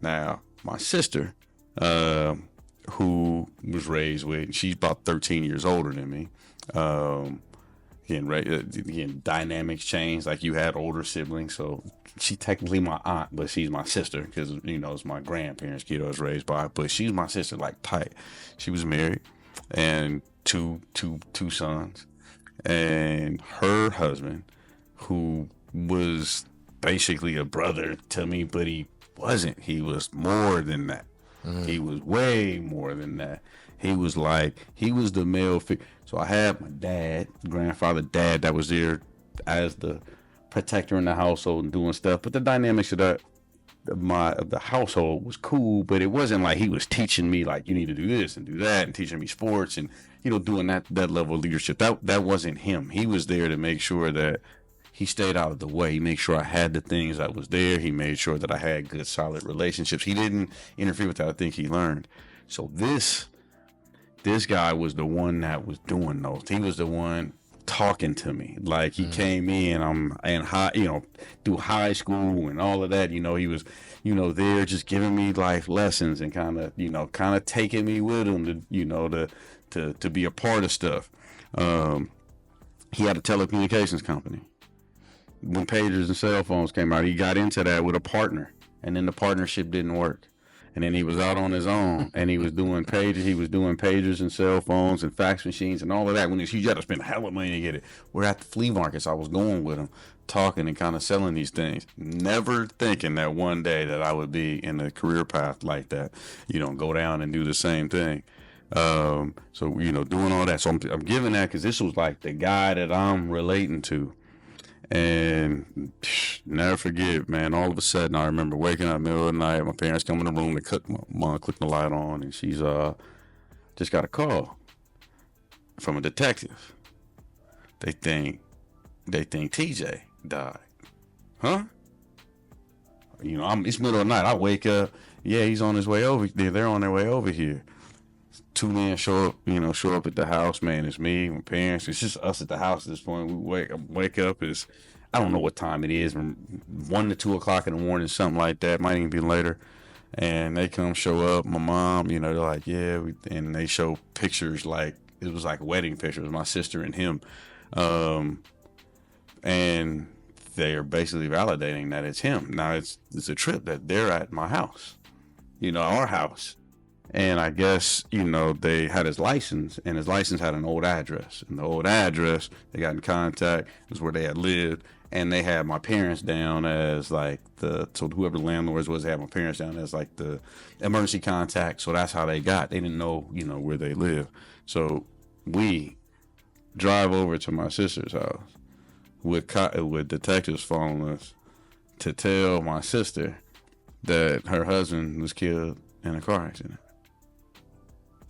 Now, my sister, who was raised with, she's about 13 years older than me. Again, dynamics change. Like, you had older siblings, so she's technically my aunt, but she's my sister because it's my grandparents' kid I was raised by. But she's my sister, like, tight. She was married and two sons, and her husband, who was basically a brother to me, but he wasn't. He was more than that. He was way more than that. He was the male figure. So I had my grandfather, that was there as the protector in the household and doing stuff. But the dynamics of the household was cool, but it wasn't like he was teaching me like, you need to do this and do that, and teaching me sports and doing that level of leadership. That wasn't him. He was there to make sure that he stayed out of the way. He made sure I had the things that was there. He made sure that I had good, solid relationships. He didn't interfere with that. I think he learned. So this guy was the one that was doing those. He was the one talking to me. Like, he came in, through high school and all of that. He was, there just giving me life lessons and kind of taking me with him to be a part of stuff. He had a telecommunications company. When pagers and cell phones came out, he got into that with a partner, and then the partnership didn't work. And then he was out on his own, and he was doing pagers. He was doing pagers and cell phones and fax machines and all of that. When you had to spend a hell of money to get it. We're at the flea markets. I was going with him, talking and kind of selling these things. Never thinking that one day that I would be in a career path like that. Go down and do the same thing. So doing all that. So I'm giving that because this was like the guy that I'm relating to. And never forget, man, all of a sudden I remember waking up in the middle of the night, my parents come in the room, they click the light on, and she's just got a call from a detective. They think TJ died. Huh? It's middle of the night. I wake up, yeah, he's on his way over. They're on their way over here. Two men show up at the house, man. It's me, my parents. It's just us at the house at this point. We wake up. I don't know what time it is, 1 to 2 o'clock in the morning, something like that. Might even be later. And they show up. My mom, they're like, yeah. And they show pictures, like, it was like wedding pictures, my sister and him. And they are basically validating that it's him. Now, it's a trip that they're at my house, our house. And I guess, they had his license, and his license had an old address. And the old address, they got in contact, was where they had lived. And they had my parents down as like so whoever the landlords was, they had my parents down as like the emergency contact. So that's how they got. They didn't know, where they live. So we drive over to my sister's house with detectives following us to tell my sister that her husband was killed in a car accident.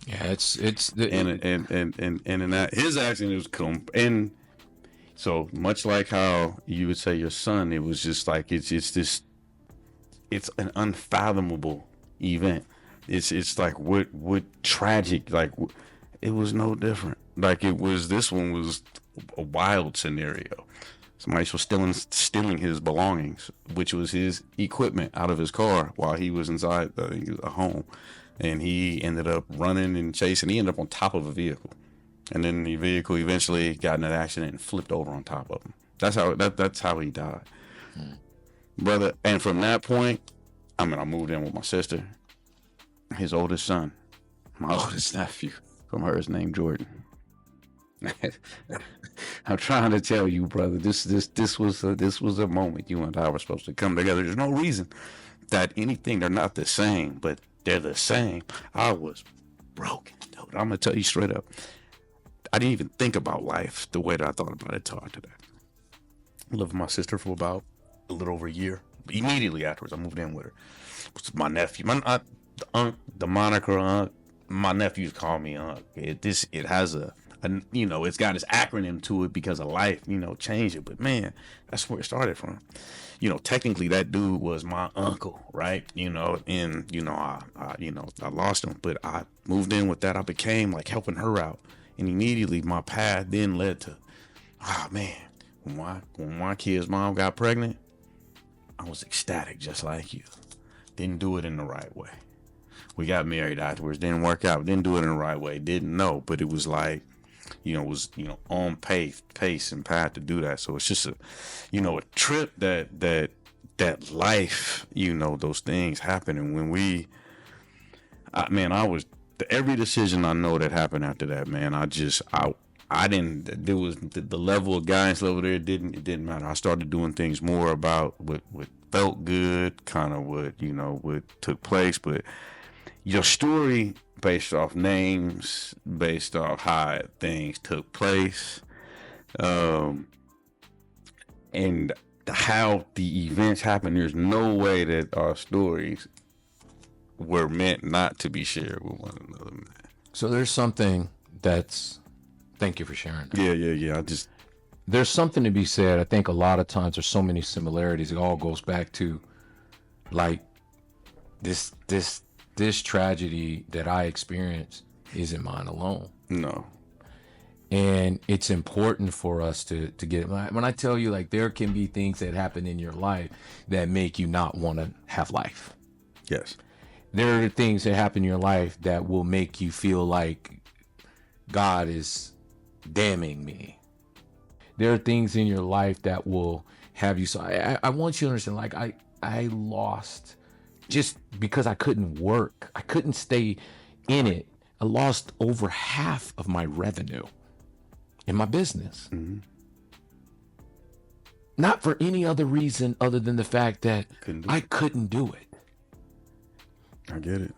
Yeah, his accident was and so much like how you would say your son, it was just like it's an unfathomable event. It's like what tragic, like it was no different. Like this one was a wild scenario. Somebody was stealing his belongings, which was his equipment, out of his car while he was inside a home. And he ended up running and chasing. He ended up on top of a vehicle. And then the vehicle eventually got in an accident and flipped over on top of him. That's how he died. Brother. And from that point, I moved in with my sister, his oldest son, my oldest nephew. From her is named Jordan. I'm trying to tell you, brother, this was a moment you and I were supposed to come together. There's no reason that they're not the same, but they're the same. I was broken, dude. I'm gonna tell you straight up. I didn't even think about life the way that I thought about it till after that. I lived with my sister for about a little over a year. Immediately afterwards, I moved in with her. My nephew, the moniker Unc. My nephews call me Unc. It has it's got its acronym to it because of life, changed it. But man, that's where it started from. Technically that dude was my uncle, right? I lost him, but I moved in with that. I became like helping her out, and immediately my path then led to, when my kid's mom got pregnant, I was ecstatic just like you. Didn't do it in the right way. We got married afterwards. Didn't work out. Didn't do it in the right way. Didn't know. But it was like, on pace and path to do that. So it's just a trip that life, those things happen. And when every decision I know that happened after that, man, there was the level of guidance level there. It didn't matter. I started doing things more about what felt good, kind of what took place. But your story based off names, based off how things took place, and how the events happened. There's no way that our stories were meant not to be shared with one another, man. So there's something thank you for sharing that. Yeah. There's something to be said. I think a lot of times there's so many similarities. It all goes back to like this tragedy that I experienced isn't mine alone. No. And it's important for us to get it. When I tell you, like, there can be things that happen in your life that make you not want to have life. Yes. There are things that happen in your life that will make you feel like God is damning me. There are things in your life that will have you. So I want you to understand, like, I lost just because I couldn't work. I couldn't stay in it. I lost over half of my revenue in my business. Mm-hmm. Not for any other reason other than the fact that I couldn't do it. I get it.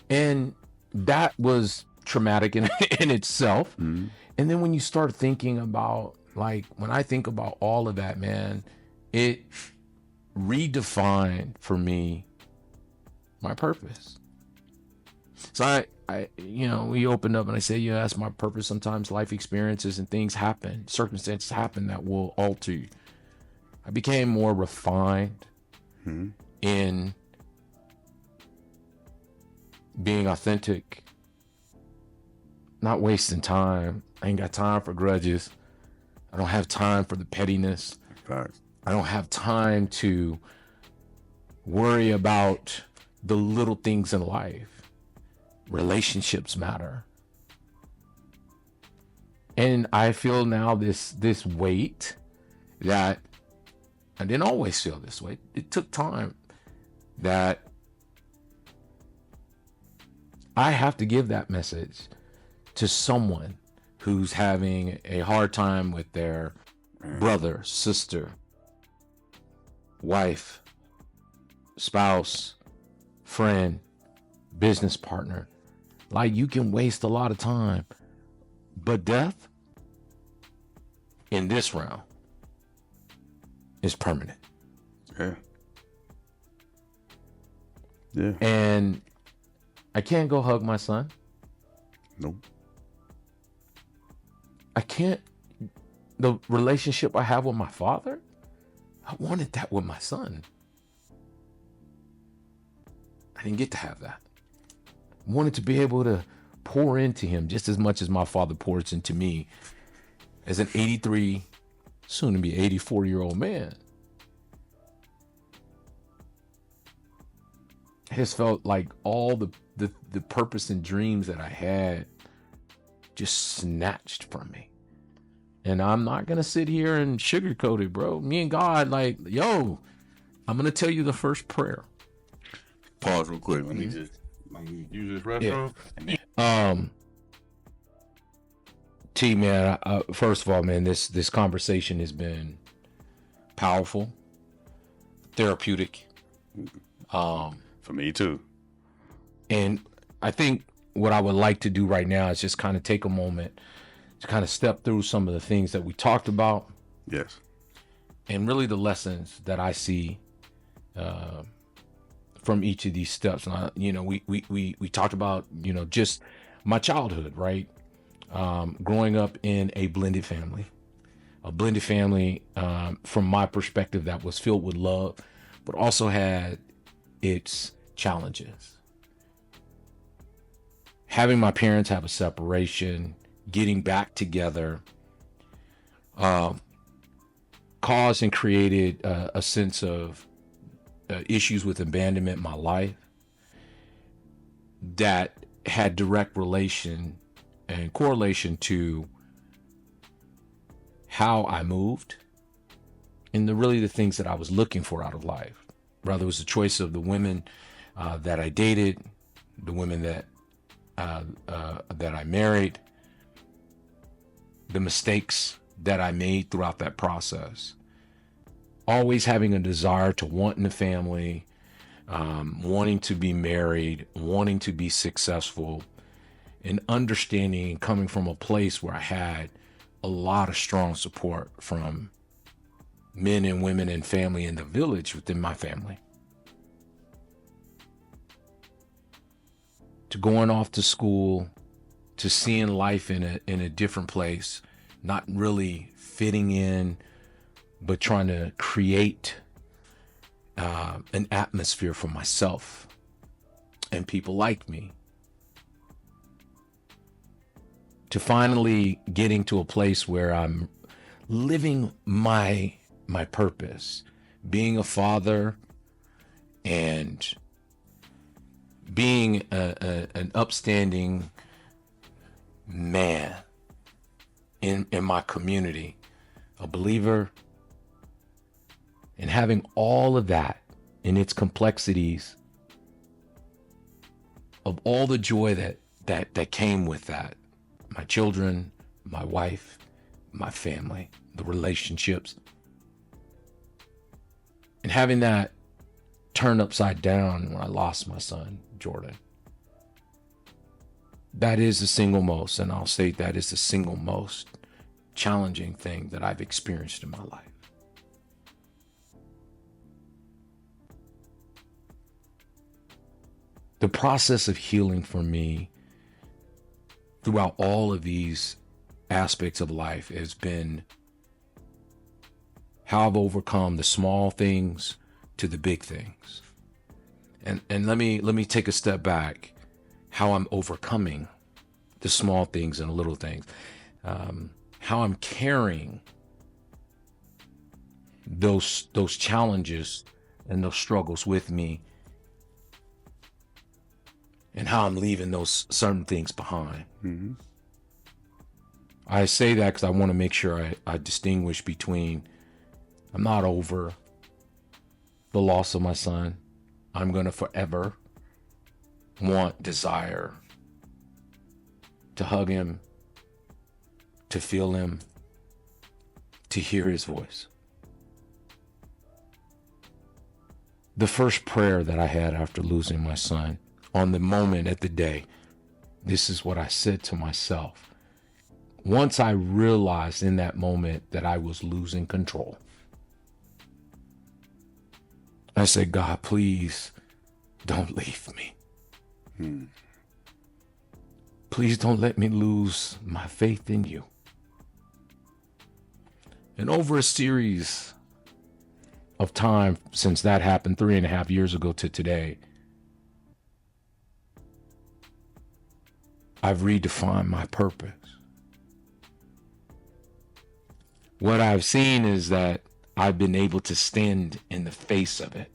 And that was traumatic in itself. Mm-hmm. And then when you start thinking about, like, when I think about all of that, man, it redefined for me my purpose. So we opened up and I said, that's my purpose. Sometimes life experiences and things happen, circumstances happen that will alter you. I became more refined in being authentic, not wasting time. I ain't got time for grudges. I don't have time for the pettiness. Right. I don't have time to worry about the little things in life. Relationships matter. And I feel now this weight that I didn't always feel this way. It took time that I have to give that message to someone who's having a hard time with their brother, sister, wife, spouse, friend, business partner. Like, you can waste a lot of time, but death in this realm is permanent. Yeah. And I can't go hug my son. Nope. I can't. The relationship I have with my father, I wanted that with my son. I didn't get to have that. I wanted to be able to pour into him just as much as my father pours into me. as an 83, soon to be 84-year-old man, has felt like all the purpose and dreams that I had just snatched from me. And I'm not going to sit here and sugarcoat it, bro. Me and God, like, yo, I'm going to tell you the first prayer. Pause real quick. Let me just use this restroom. Yeah. T, man, first of all, man, this conversation has been powerful, therapeutic. For me too. And I think what I would like to do right now is just kind of take a moment to kind of step through some of the things that we talked about. Yes. And really the lessons that I see from each of these steps. And we talked about, just my childhood, right? Growing up in a blended family from my perspective that was filled with love, but also had its challenges. Having my parents have a separation, getting back together, caused and created a sense of issues with abandonment in my life that had direct relation and correlation to how I moved and the things that I was looking for out of life. Whether it was the choice of the women that I dated, the women that I married, the mistakes that I made throughout that process. Always having a desire to want in a family, wanting to be married, wanting to be successful, and understanding and coming from a place where I had a lot of strong support from men and women and family in the village within my family. To going off to school, to seeing life in a different place, not really fitting in, but trying to create an atmosphere for myself and people like me. To finally getting to a place where I'm living my purpose, being a father and being an upstanding man in my community, a believer, and having all of that in its complexities of all the joy that came with that. My children, my wife, my family, the relationships. And having that turned upside down when I lost my son, Jordan. That is the single most, and I'll state that is the single most challenging thing that I've experienced in my life. The process of healing for me throughout all of these aspects of life has been how I've overcome the small things to the big things. And let me take a step back, how I'm overcoming the small things and the little things, how I'm carrying those challenges and those struggles with me, and how I'm leaving those certain things behind. Mm-hmm. I say that because I want to make sure I distinguish between, I'm not over the loss of my son. I'm going to forever desire to hug him, to feel him, to hear his voice. The first prayer that I had after losing my son, on the moment at the day, this is what I said to myself. Once I realized in that moment that I was losing control, I said, God, please don't leave me. Please don't let me lose my faith in you. And over a series of time since that happened 3.5 years ago to today, I've redefined my purpose. What I've seen is that I've been able to stand in the face of it.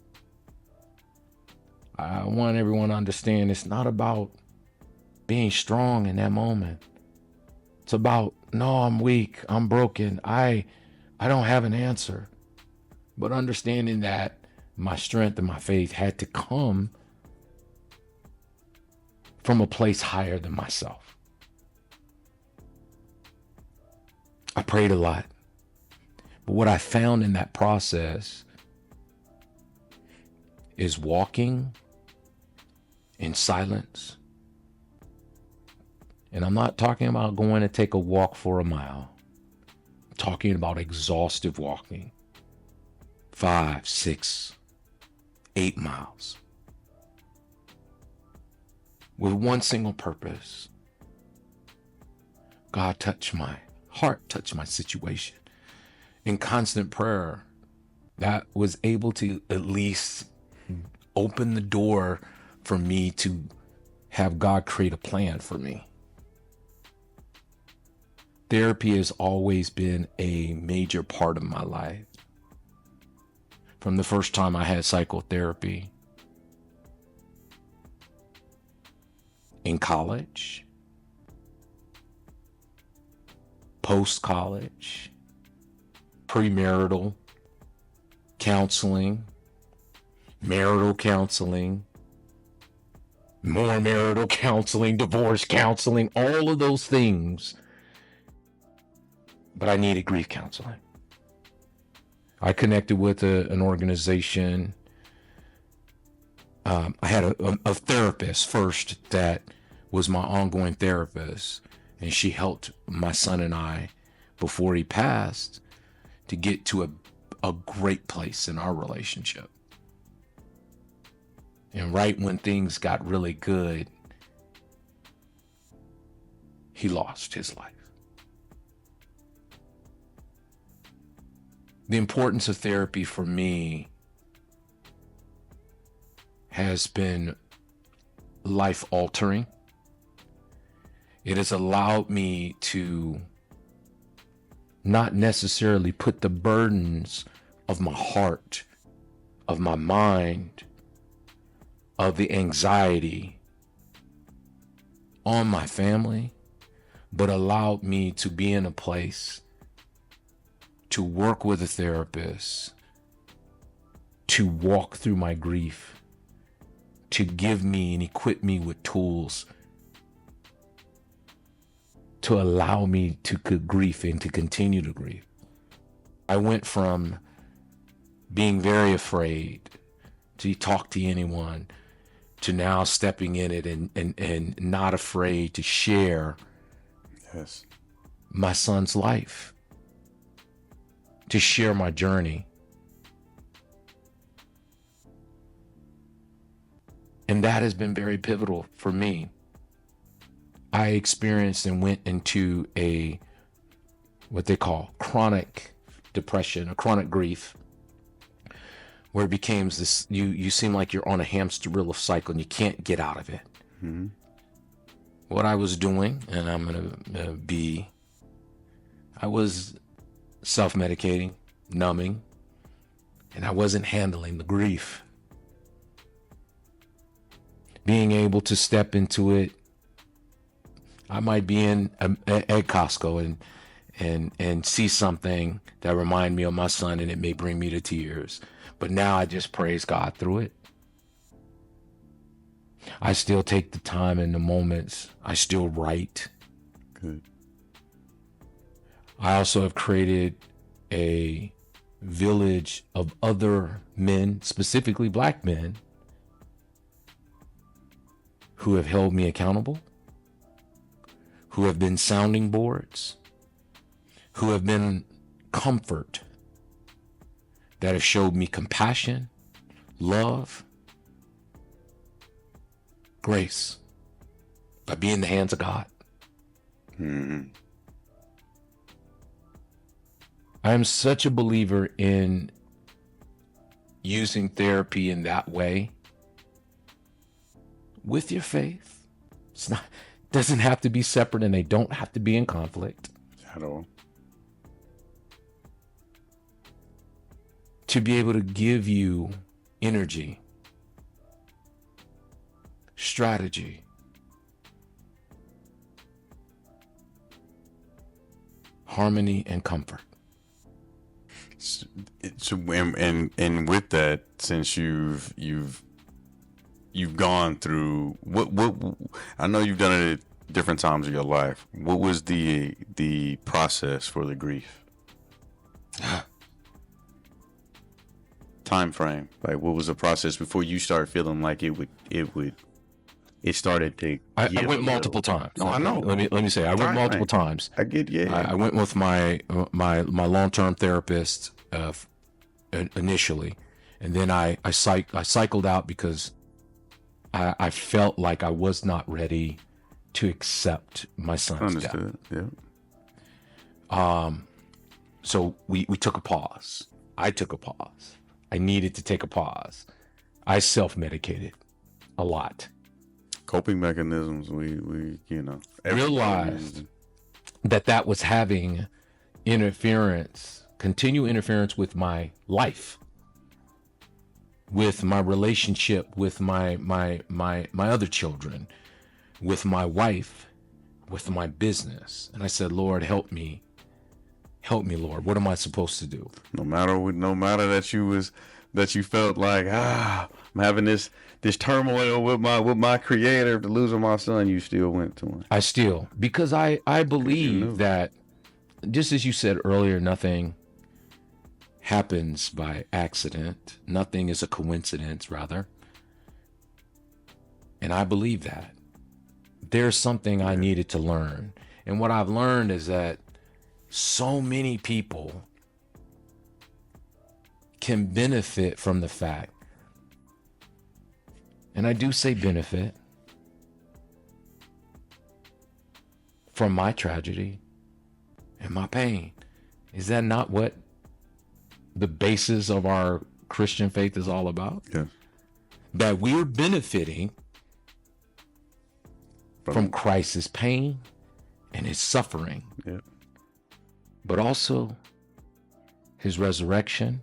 I want everyone to understand it's not about being strong in that moment. It's about, no, I'm weak, I'm broken, I don't have an answer. But understanding that my strength and my faith had to come from a place higher than myself. I prayed a lot. But what I found in that process is walking in silence. And I'm not talking about going to take a walk for a mile. I'm talking about exhaustive walking. 5, 6, 8 miles. With one single purpose. God, touch my heart, touch my situation. In constant prayer, that was able to at least open the door for me to have God create a plan for me. Therapy has always been a major part of my life. From the first time I had psychotherapy in college, post-college, premarital counseling, marital counseling, more marital counseling, divorce counseling, all of those things. But I needed grief counseling. I connected with an organization. I had a therapist first that was my ongoing therapist, and she helped my son and I, before he passed, to get to a great place in our relationship. And right when things got really good, he lost his life. The importance of therapy for me has been life altering. It has allowed me to not necessarily put the burdens of my heart, of my mind, of the anxiety on my family, but allowed me to be in a place to work with a therapist, to walk through my grief, to give me and equip me with tools to allow me to grieve and to continue to grieve. I went from being very afraid to talk to anyone to now stepping in it and not afraid to share my son's life, to share my journey. And that has been very pivotal for me. I experienced and went into what they call chronic depression, a chronic grief, where it became this, you seem like you're on a hamster wheel of cycle and you can't get out of it. Mm-hmm. What I was doing, and I'm going to I was self-medicating, numbing, and I wasn't handling the grief. Being able to step into it, I might be at Costco and see something that remind me of my son, and it may bring me to tears. But now I just praise God through it. I still take the time in the moments. I still write. Good. I also have created a village of other men, specifically black men, who have held me accountable, who have been sounding boards, who have been comfort, that have showed me compassion, love, grace, by being in the hands of God. Mm-hmm. I am such a believer in using therapy in that way with your faith. Doesn't have to be separate, and they don't have to be in conflict at all. to be able to give you energy, strategy, harmony, and comfort. So, and with that, since you've gone through what I know you've done it at different times of your life. What was the process for the grief? Time frame. Like, what was the process before you started feeling like it started to? I went multiple times. No, I know. Let me say, I went multiple times. I get, yeah. I went with my long-term therapist initially, and then I cycled out because I felt like I was not ready to accept my son's death. Understood. Yeah. So we took a pause. I took a pause. I needed to take a pause. I self-medicated a lot. Coping mechanisms. We Realized that was having continual interference with my life, with my relationship with my other children, with my wife, with my business. And I said, Lord, help me, Lord. What am I supposed to do? No matter that you felt like, I'm having this turmoil with my creator after losing my son, you still went to him. Because I believe that, just as you said earlier, nothing happens by accident. Nothing is a coincidence, rather. And I believe that. There's something I needed to learn. And what I've learned is that so many people can benefit from the fact, and I do say benefit, from my tragedy and my pain. Is that not what the basis of our Christian faith is all about? Yeah. That we're benefiting from Christ's pain and his suffering. Yeah. But also his resurrection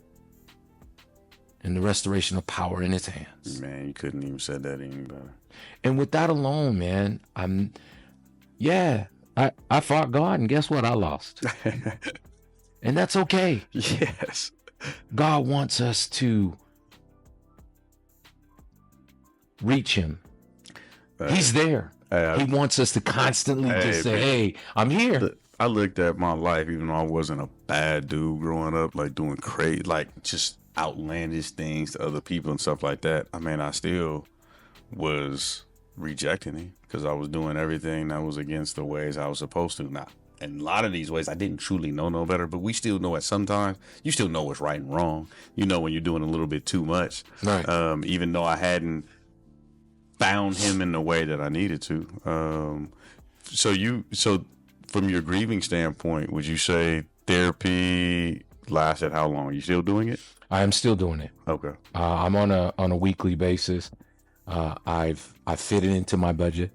and the restoration of power in his hands. Man, you couldn't even say that any better. And with that alone, man, I fought God, and guess what? I lost. And that's okay. Yes. God wants us to reach him. He's there. He wants us to constantly just say, hey, I'm here. I looked at my life, even though I wasn't a bad dude growing up, like doing crazy, like just outlandish things to other people and stuff like that. I mean, I still was rejecting him because I was doing everything that was against the ways I was supposed to. Now, in a lot of these ways, I didn't truly know no better, but we still know it sometimes. You still know what's right and wrong. You know when you're doing a little bit too much. Right. Even though I hadn't found him in the way that I needed to. So from your grieving standpoint, would you say therapy lasted how long? You still doing it? I am still doing it. Okay. I'm on a weekly basis. I've fit it into my budget.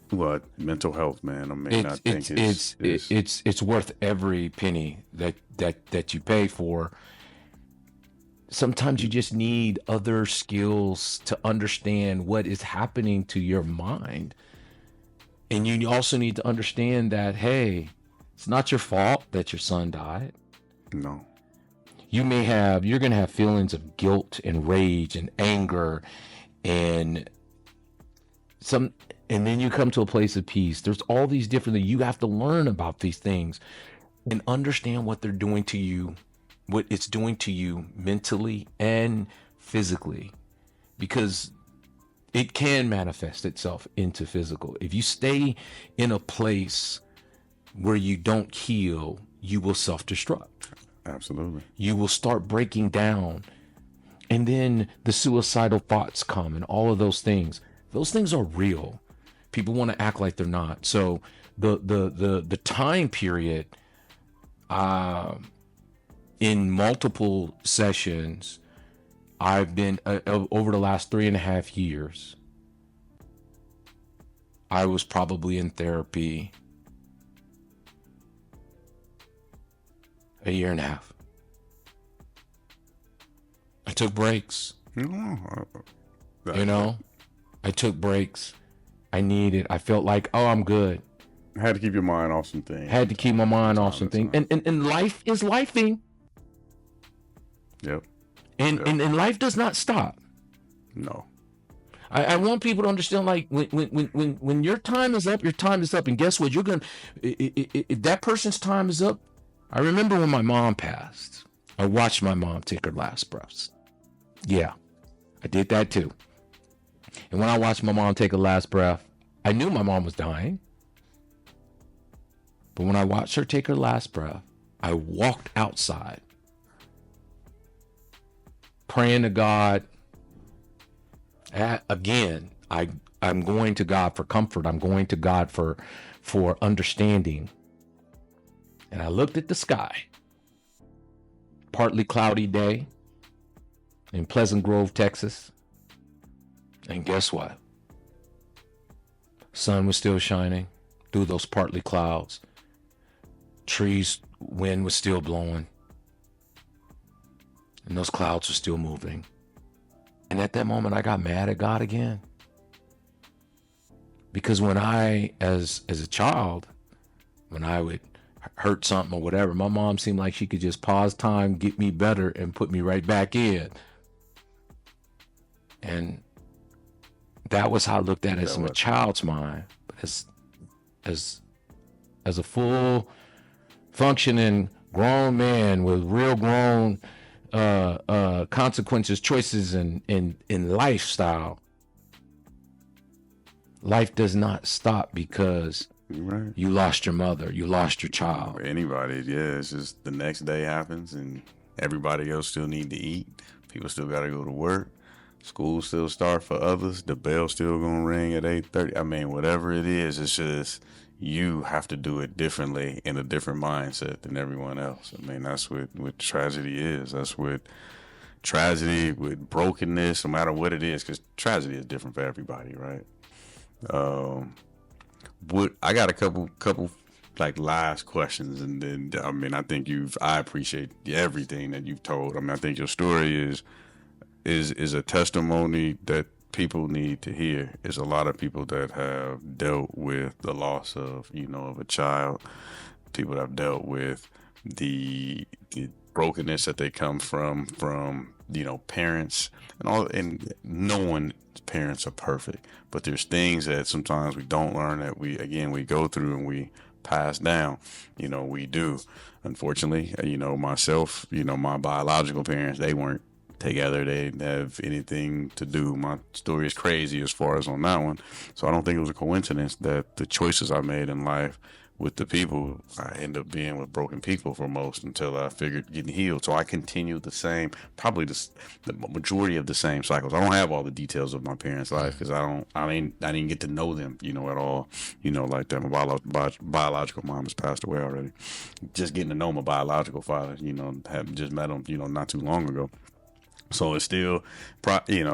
What mental health, man? I mean, I think it's worth every penny that you pay for. Sometimes you just need other skills to understand what is happening to your mind. And you also need to understand that, hey, it's not your fault that your son died. No. You're going to have feelings of guilt and rage and anger and then you come to a place of peace. There's all these different things. You have to learn about these things and understand what they're doing to you, what it's doing to you mentally and physically, because it can manifest itself into physical. If you stay in a place where you don't heal, you will self-destruct. Absolutely. You will start breaking down, and then the suicidal thoughts come and all of those things. Those things are real. People want to act like they're not. So the time period, in multiple sessions, I've been over the last 3.5 years. I was probably in therapy a year and a half. I took breaks. I took breaks. I felt like, I'm good. Had to keep your mind off some things. Had to keep my mind off some things. And life is lifing. Yep. And life does not stop. No. I want people to understand, like, when your time is up, your time is up. And guess what? If that person's time is up. I remember when my mom passed, I watched my mom take her last breaths. Yeah, I did that too. And when I watched my mom take her last breath, I knew my mom was dying. But when I watched her take her last breath, I walked outside, praying to God. Again, I'm going to God for comfort. I'm going to God for understanding. And I looked at the sky. Partly cloudy day in Pleasant Grove, Texas. And guess what? Sun was still shining through those partly clouds. Trees, wind was still blowing. And those clouds were still moving. And at that moment, I got mad at God again. Because when I, as a child, when I would hurt something or whatever, my mom seemed like she could just pause time, get me better, and put me right back in. And that was how I looked at it from a child's mind. But as a full functioning grown man with real grown consequences, choices, in lifestyle, life does not stop because you lost your mother, you lost your child. Anybody, it's just the next day happens and everybody else still need to eat. People still got to go to work. School still start for others. The bell still gonna ring at 8:30. I mean, whatever it is, it's just you have to do it differently in a different mindset than everyone else. I mean, that's what tragedy is. That's what tragedy with brokenness, no matter what it is, because tragedy is different for everybody, right? I got a couple like last questions, and then I think I appreciate everything that you've told. I think your story is a testimony that people need to hear. Is a lot of people that have dealt with the loss of a child, people that have dealt with the brokenness that they come from parents and all, and no one's parents are perfect, but there's things that sometimes we don't learn that we go through and we pass down. We do. Unfortunately, myself, my biological parents, they weren't together. They didn't have anything to do. My story is crazy as far as on that one. So I don't think it was a coincidence that the choices I made in life with the people, I end up being with broken people for most until I figured getting healed. So I continued the same, probably the majority of the same cycles. I don't have all the details of my parents' life because I didn't get to know them, at all, like that. My biological mom has passed away already. Just getting to know my biological father, have just met him, not too long ago. So it's still,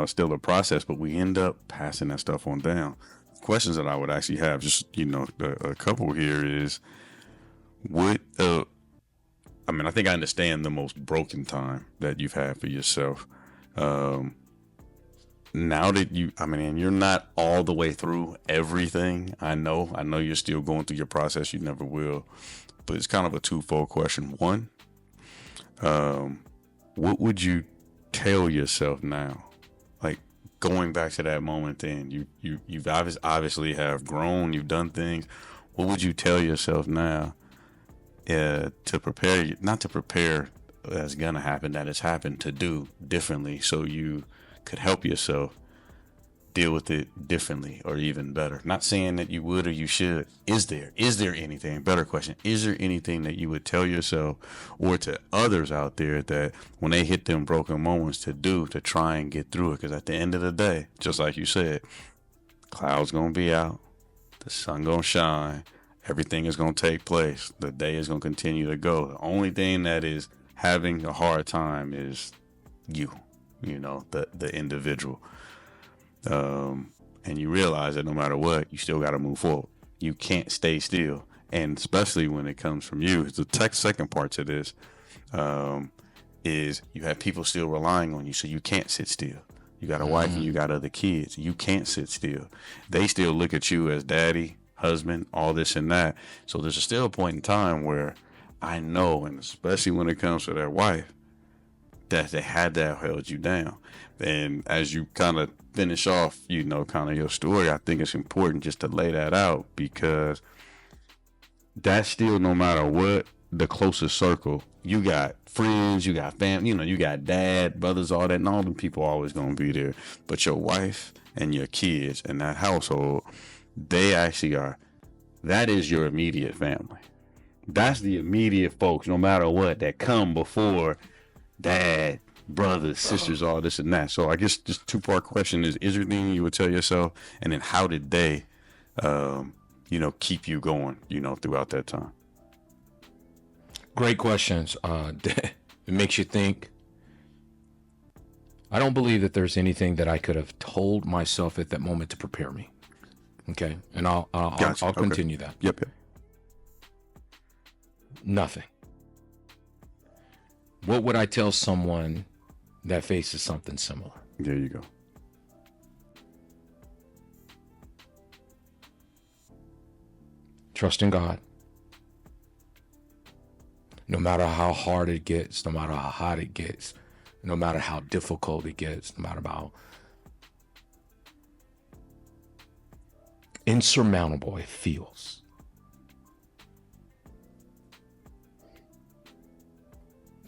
still a process, but we end up passing that stuff on down. Questions that I would actually have, just, a couple here is, what, I think I understand the most broken time that you've had for yourself. Now that and you're not all the way through everything. I know you're still going through your process. You never will, but it's kind of a twofold question. One, what would you tell yourself now? Like, going back to that moment then, you've obviously have grown, you've done things. What would you tell yourself now to prepare, not to prepare that's gonna happen, that has happened, to do differently so you could help yourself deal with it differently or even better? Not saying that you would or you should. Is there anything, better question, is there anything that you would tell yourself or to others out there that when they hit them broken moments to do to try and get through it? Because at the end of the day, just like you said, clouds gonna be out, the sun gonna shine, everything is gonna take place, the day is gonna continue to go. The only thing that is having a hard time is you, the individual. And you realize that no matter what, you still got to move forward. You can't stay still. And especially when it comes from you. The second part to this, is you have people still relying on you, so you can't sit still. You got a wife and you got other kids. You can't sit still. They still look at you as daddy, husband, all this and that. So there's still a point in time where I know, and especially when it comes to their wife, that they had that held you down. And as you kind of finish off, kind of your story, I think it's important just to lay that out, because that's still, no matter what, the closest circle. You got friends, you got family, you got dad, brothers, all that, and all them people are always going to be there. But your wife and your kids and that household, they actually are, that is your immediate family. That's the immediate folks, no matter what, that come before dad, brothers, sisters, all this and that. So I guess just two-part question is there anything you would tell yourself? And then how did they, keep you going, throughout that time? Great questions. It makes you think. I don't believe that there's anything that I could have told myself at that moment to prepare me. Okay, and I'll continue that. Yep. Nothing. What would I tell someone that faces something similar? There you go. Trust in God. No matter how hard it gets, no matter how hot it gets, no matter how difficult it gets, no matter how insurmountable it feels,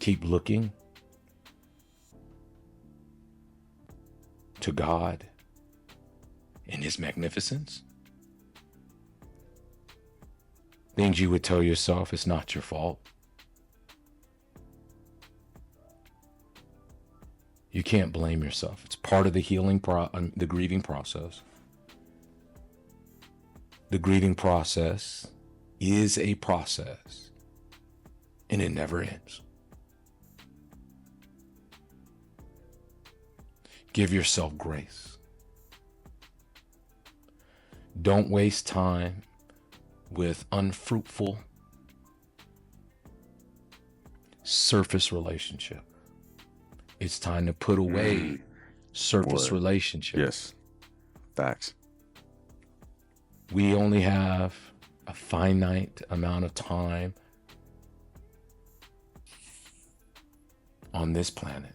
keep looking to God in His magnificence. Things you would tell yourself, it's not your fault. You can't blame yourself. It's part of the healing, the grieving process. The grieving process is a process, and it never ends. Give yourself grace. Don't waste time with unfruitful surface relationship. It's time to put away surface relationships. Yes. Facts. We only have a finite amount of time on this planet,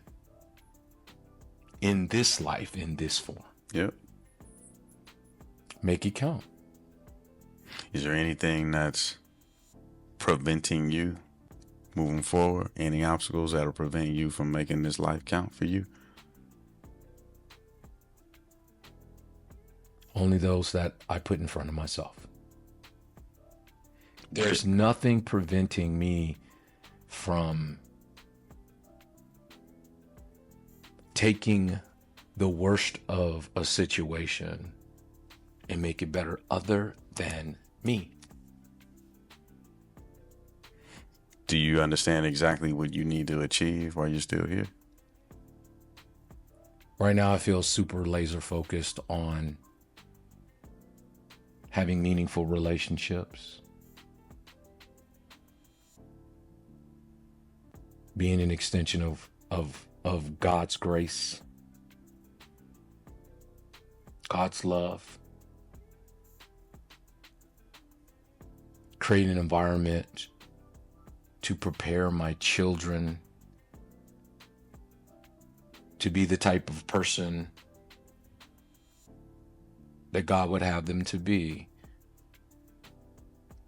in this life, in this form. Yep. Make it count. Is there anything that's preventing you moving forward? Any obstacles that are preventing you from making this life count for you? Only those that I put in front of myself. There's nothing preventing me from taking the worst of a situation and make it better other than me. Do you understand exactly what you need to achieve while you're still here? Right now, I feel super laser focused on having meaningful relationships, being an extension of God's grace, God's love, create an environment to prepare my children to be the type of person that God would have them to be.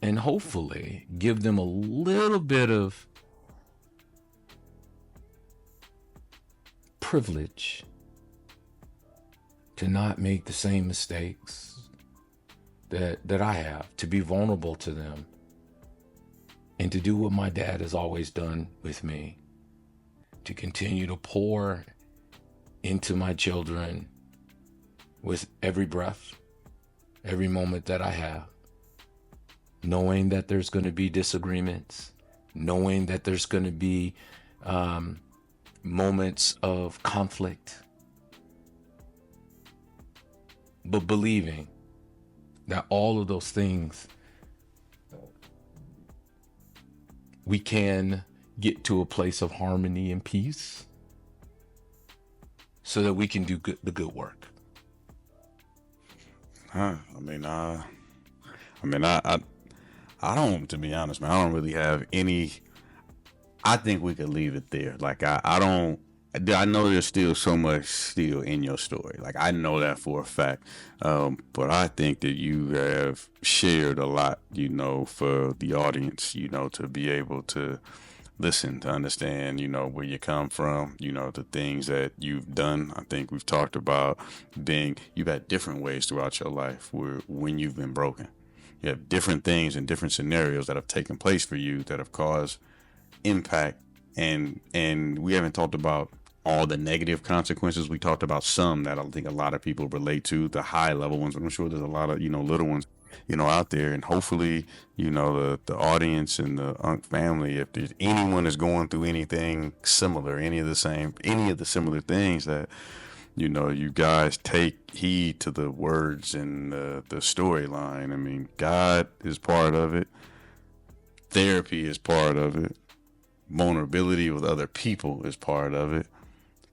And hopefully give them a little bit of privilege to not make the same mistakes that I have, to be vulnerable to them, and to do what my dad has always done with me, to continue to pour into my children with every breath, every moment that I have, knowing that there's going to be disagreements, knowing that there's going to be moments of conflict, but believing that all of those things we can get to a place of harmony and peace so that we can do the good work. I don't, to be honest, man, I don't really have any. I think we could leave it there. Like, I know there's still so much still in your story. Like, I know that for a fact. But I think that you have shared a lot, for the audience, to be able to listen, to understand, where you come from, the things that you've done. I think we've talked about you've had different ways throughout your life when you've been broken. You have different things and different scenarios that have taken place for you that have caused impact. And we haven't talked about all the negative consequences. We talked about some that I think a lot of people relate to, the high level ones, but I'm sure there's a lot of, little ones, out there. And hopefully, the audience and the UNC family, if there's anyone that's going through anything similar, any of the similar things, that, you guys take heed to the words and the storyline. I mean, God is part of it. Therapy is part of it. Vulnerability with other people is part of it.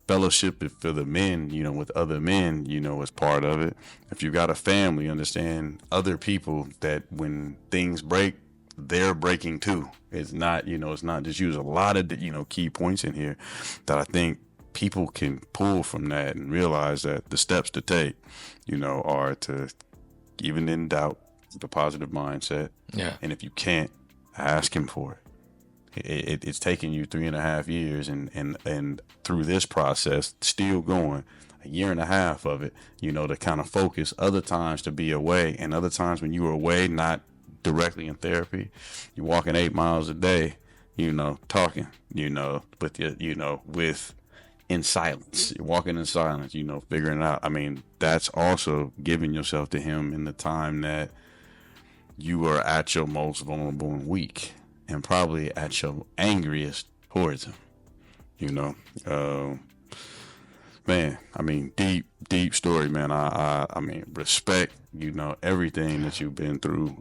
Fellowship for the men, with other men, is part of it. If you got a family, understand other people that when things break, they're breaking too. It's not, it's not just you. There's a lot of, key points in here that I think people can pull from that and realize that the steps to take, are to, even in doubt, the positive mindset. Yeah. And if you can't, ask him for it. It's taken you 3.5 years and through this process, still going, 1.5 years of it, to kind of focus, other times to be away, and other times when you were away, not directly in therapy, you're walking 8 miles a day, talking, with in silence. You're walking in silence, figuring it out. I mean, that's also giving yourself to him in the time that you are at your most vulnerable and weak, and probably at your angriest towards him, man. I mean, deep story, man. I mean, respect, everything that you've been through.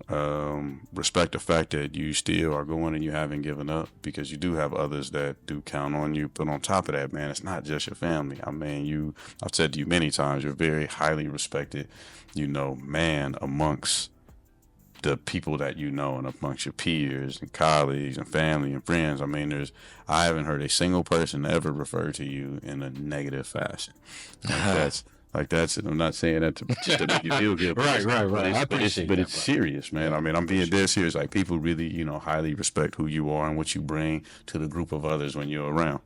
Respect the fact that you still are going and you haven't given up, because you do have others that do count on you. But on top of that, man, it's not just your family. I mean, I've said to you many times, you're very highly respected, man amongst the people that and amongst your peers and colleagues and family and friends. I mean, I haven't heard a single person ever refer to you in a negative fashion. Like that's and I'm not saying that just to make you feel good. Right. I appreciate but that, it's serious, man. I mean, I'm being dead serious. Like, people really, highly respect who you are and what you bring to the group of others when you're around.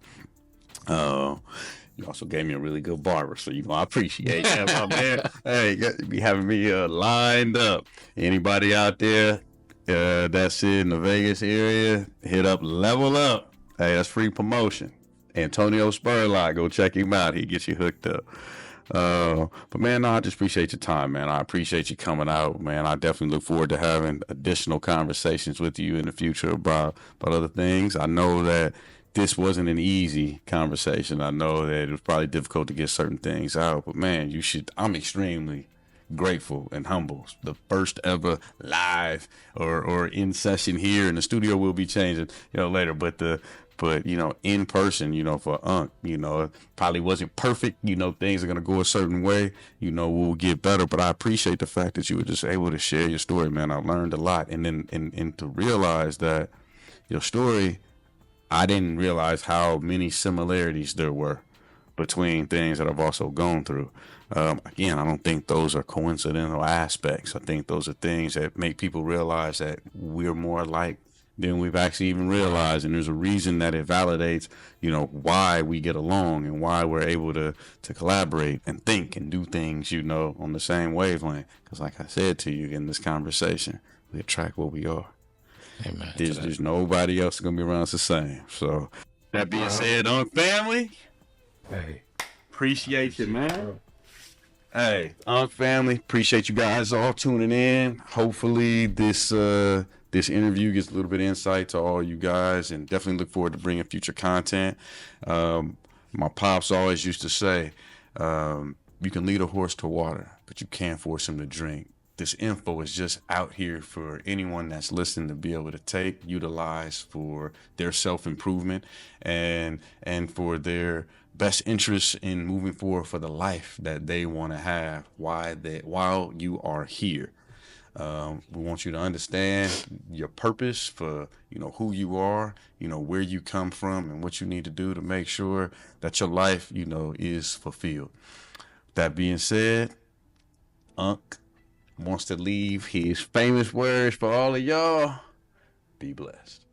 You also gave me a really good barber, so I appreciate that, my man. Hey, you be having me lined up. Anybody out there that's in the Vegas area, hit up Level Up. Hey, that's free promotion. Antonio Spurlock, go check him out. He gets you hooked up. But man, no, I just appreciate your time, man. I appreciate you coming out, man. I definitely look forward to having additional conversations with you in the future about other things. I know that this wasn't an easy conversation. I know that it was probably difficult to get certain things out, but man, I'm extremely grateful and humble. The first ever live or in session here in the studio will be changing, later, but in person, for UNC, it probably wasn't perfect. Things are going to go a certain way, we'll get better, but I appreciate the fact that you were just able to share your story, man. I learned a lot. And then, and to realize that your story, I didn't realize how many similarities there were between things that I've also gone through. Again, I don't think those are coincidental aspects. I think those are things that make people realize that we're more alike than we've actually even realized. And there's a reason that it validates, why we get along and why we're able to collaborate and think and do things, on the same wavelength. Because like I said to you in this conversation, we attract what we are. Amen. There's nobody else going to be around us the same. So that being said, UNC family, Hey, appreciate you, man. Hey, UNC family, appreciate you guys all tuning in. Hopefully this interview gives a little bit of insight to all you guys, and definitely look forward to bringing future content. My pops always used to say, you can lead a horse to water, but you can't force him to drink. this info is just out here for anyone that's listening to be able to take, utilize for their self-improvement and for their best interests in moving forward for the life that they want to have while you are here. We want you to understand your purpose for, who you are, where you come from and what you need to do to make sure that your life, is fulfilled. That being said, Unc wants to leave his famous words for all of y'all. Be blessed.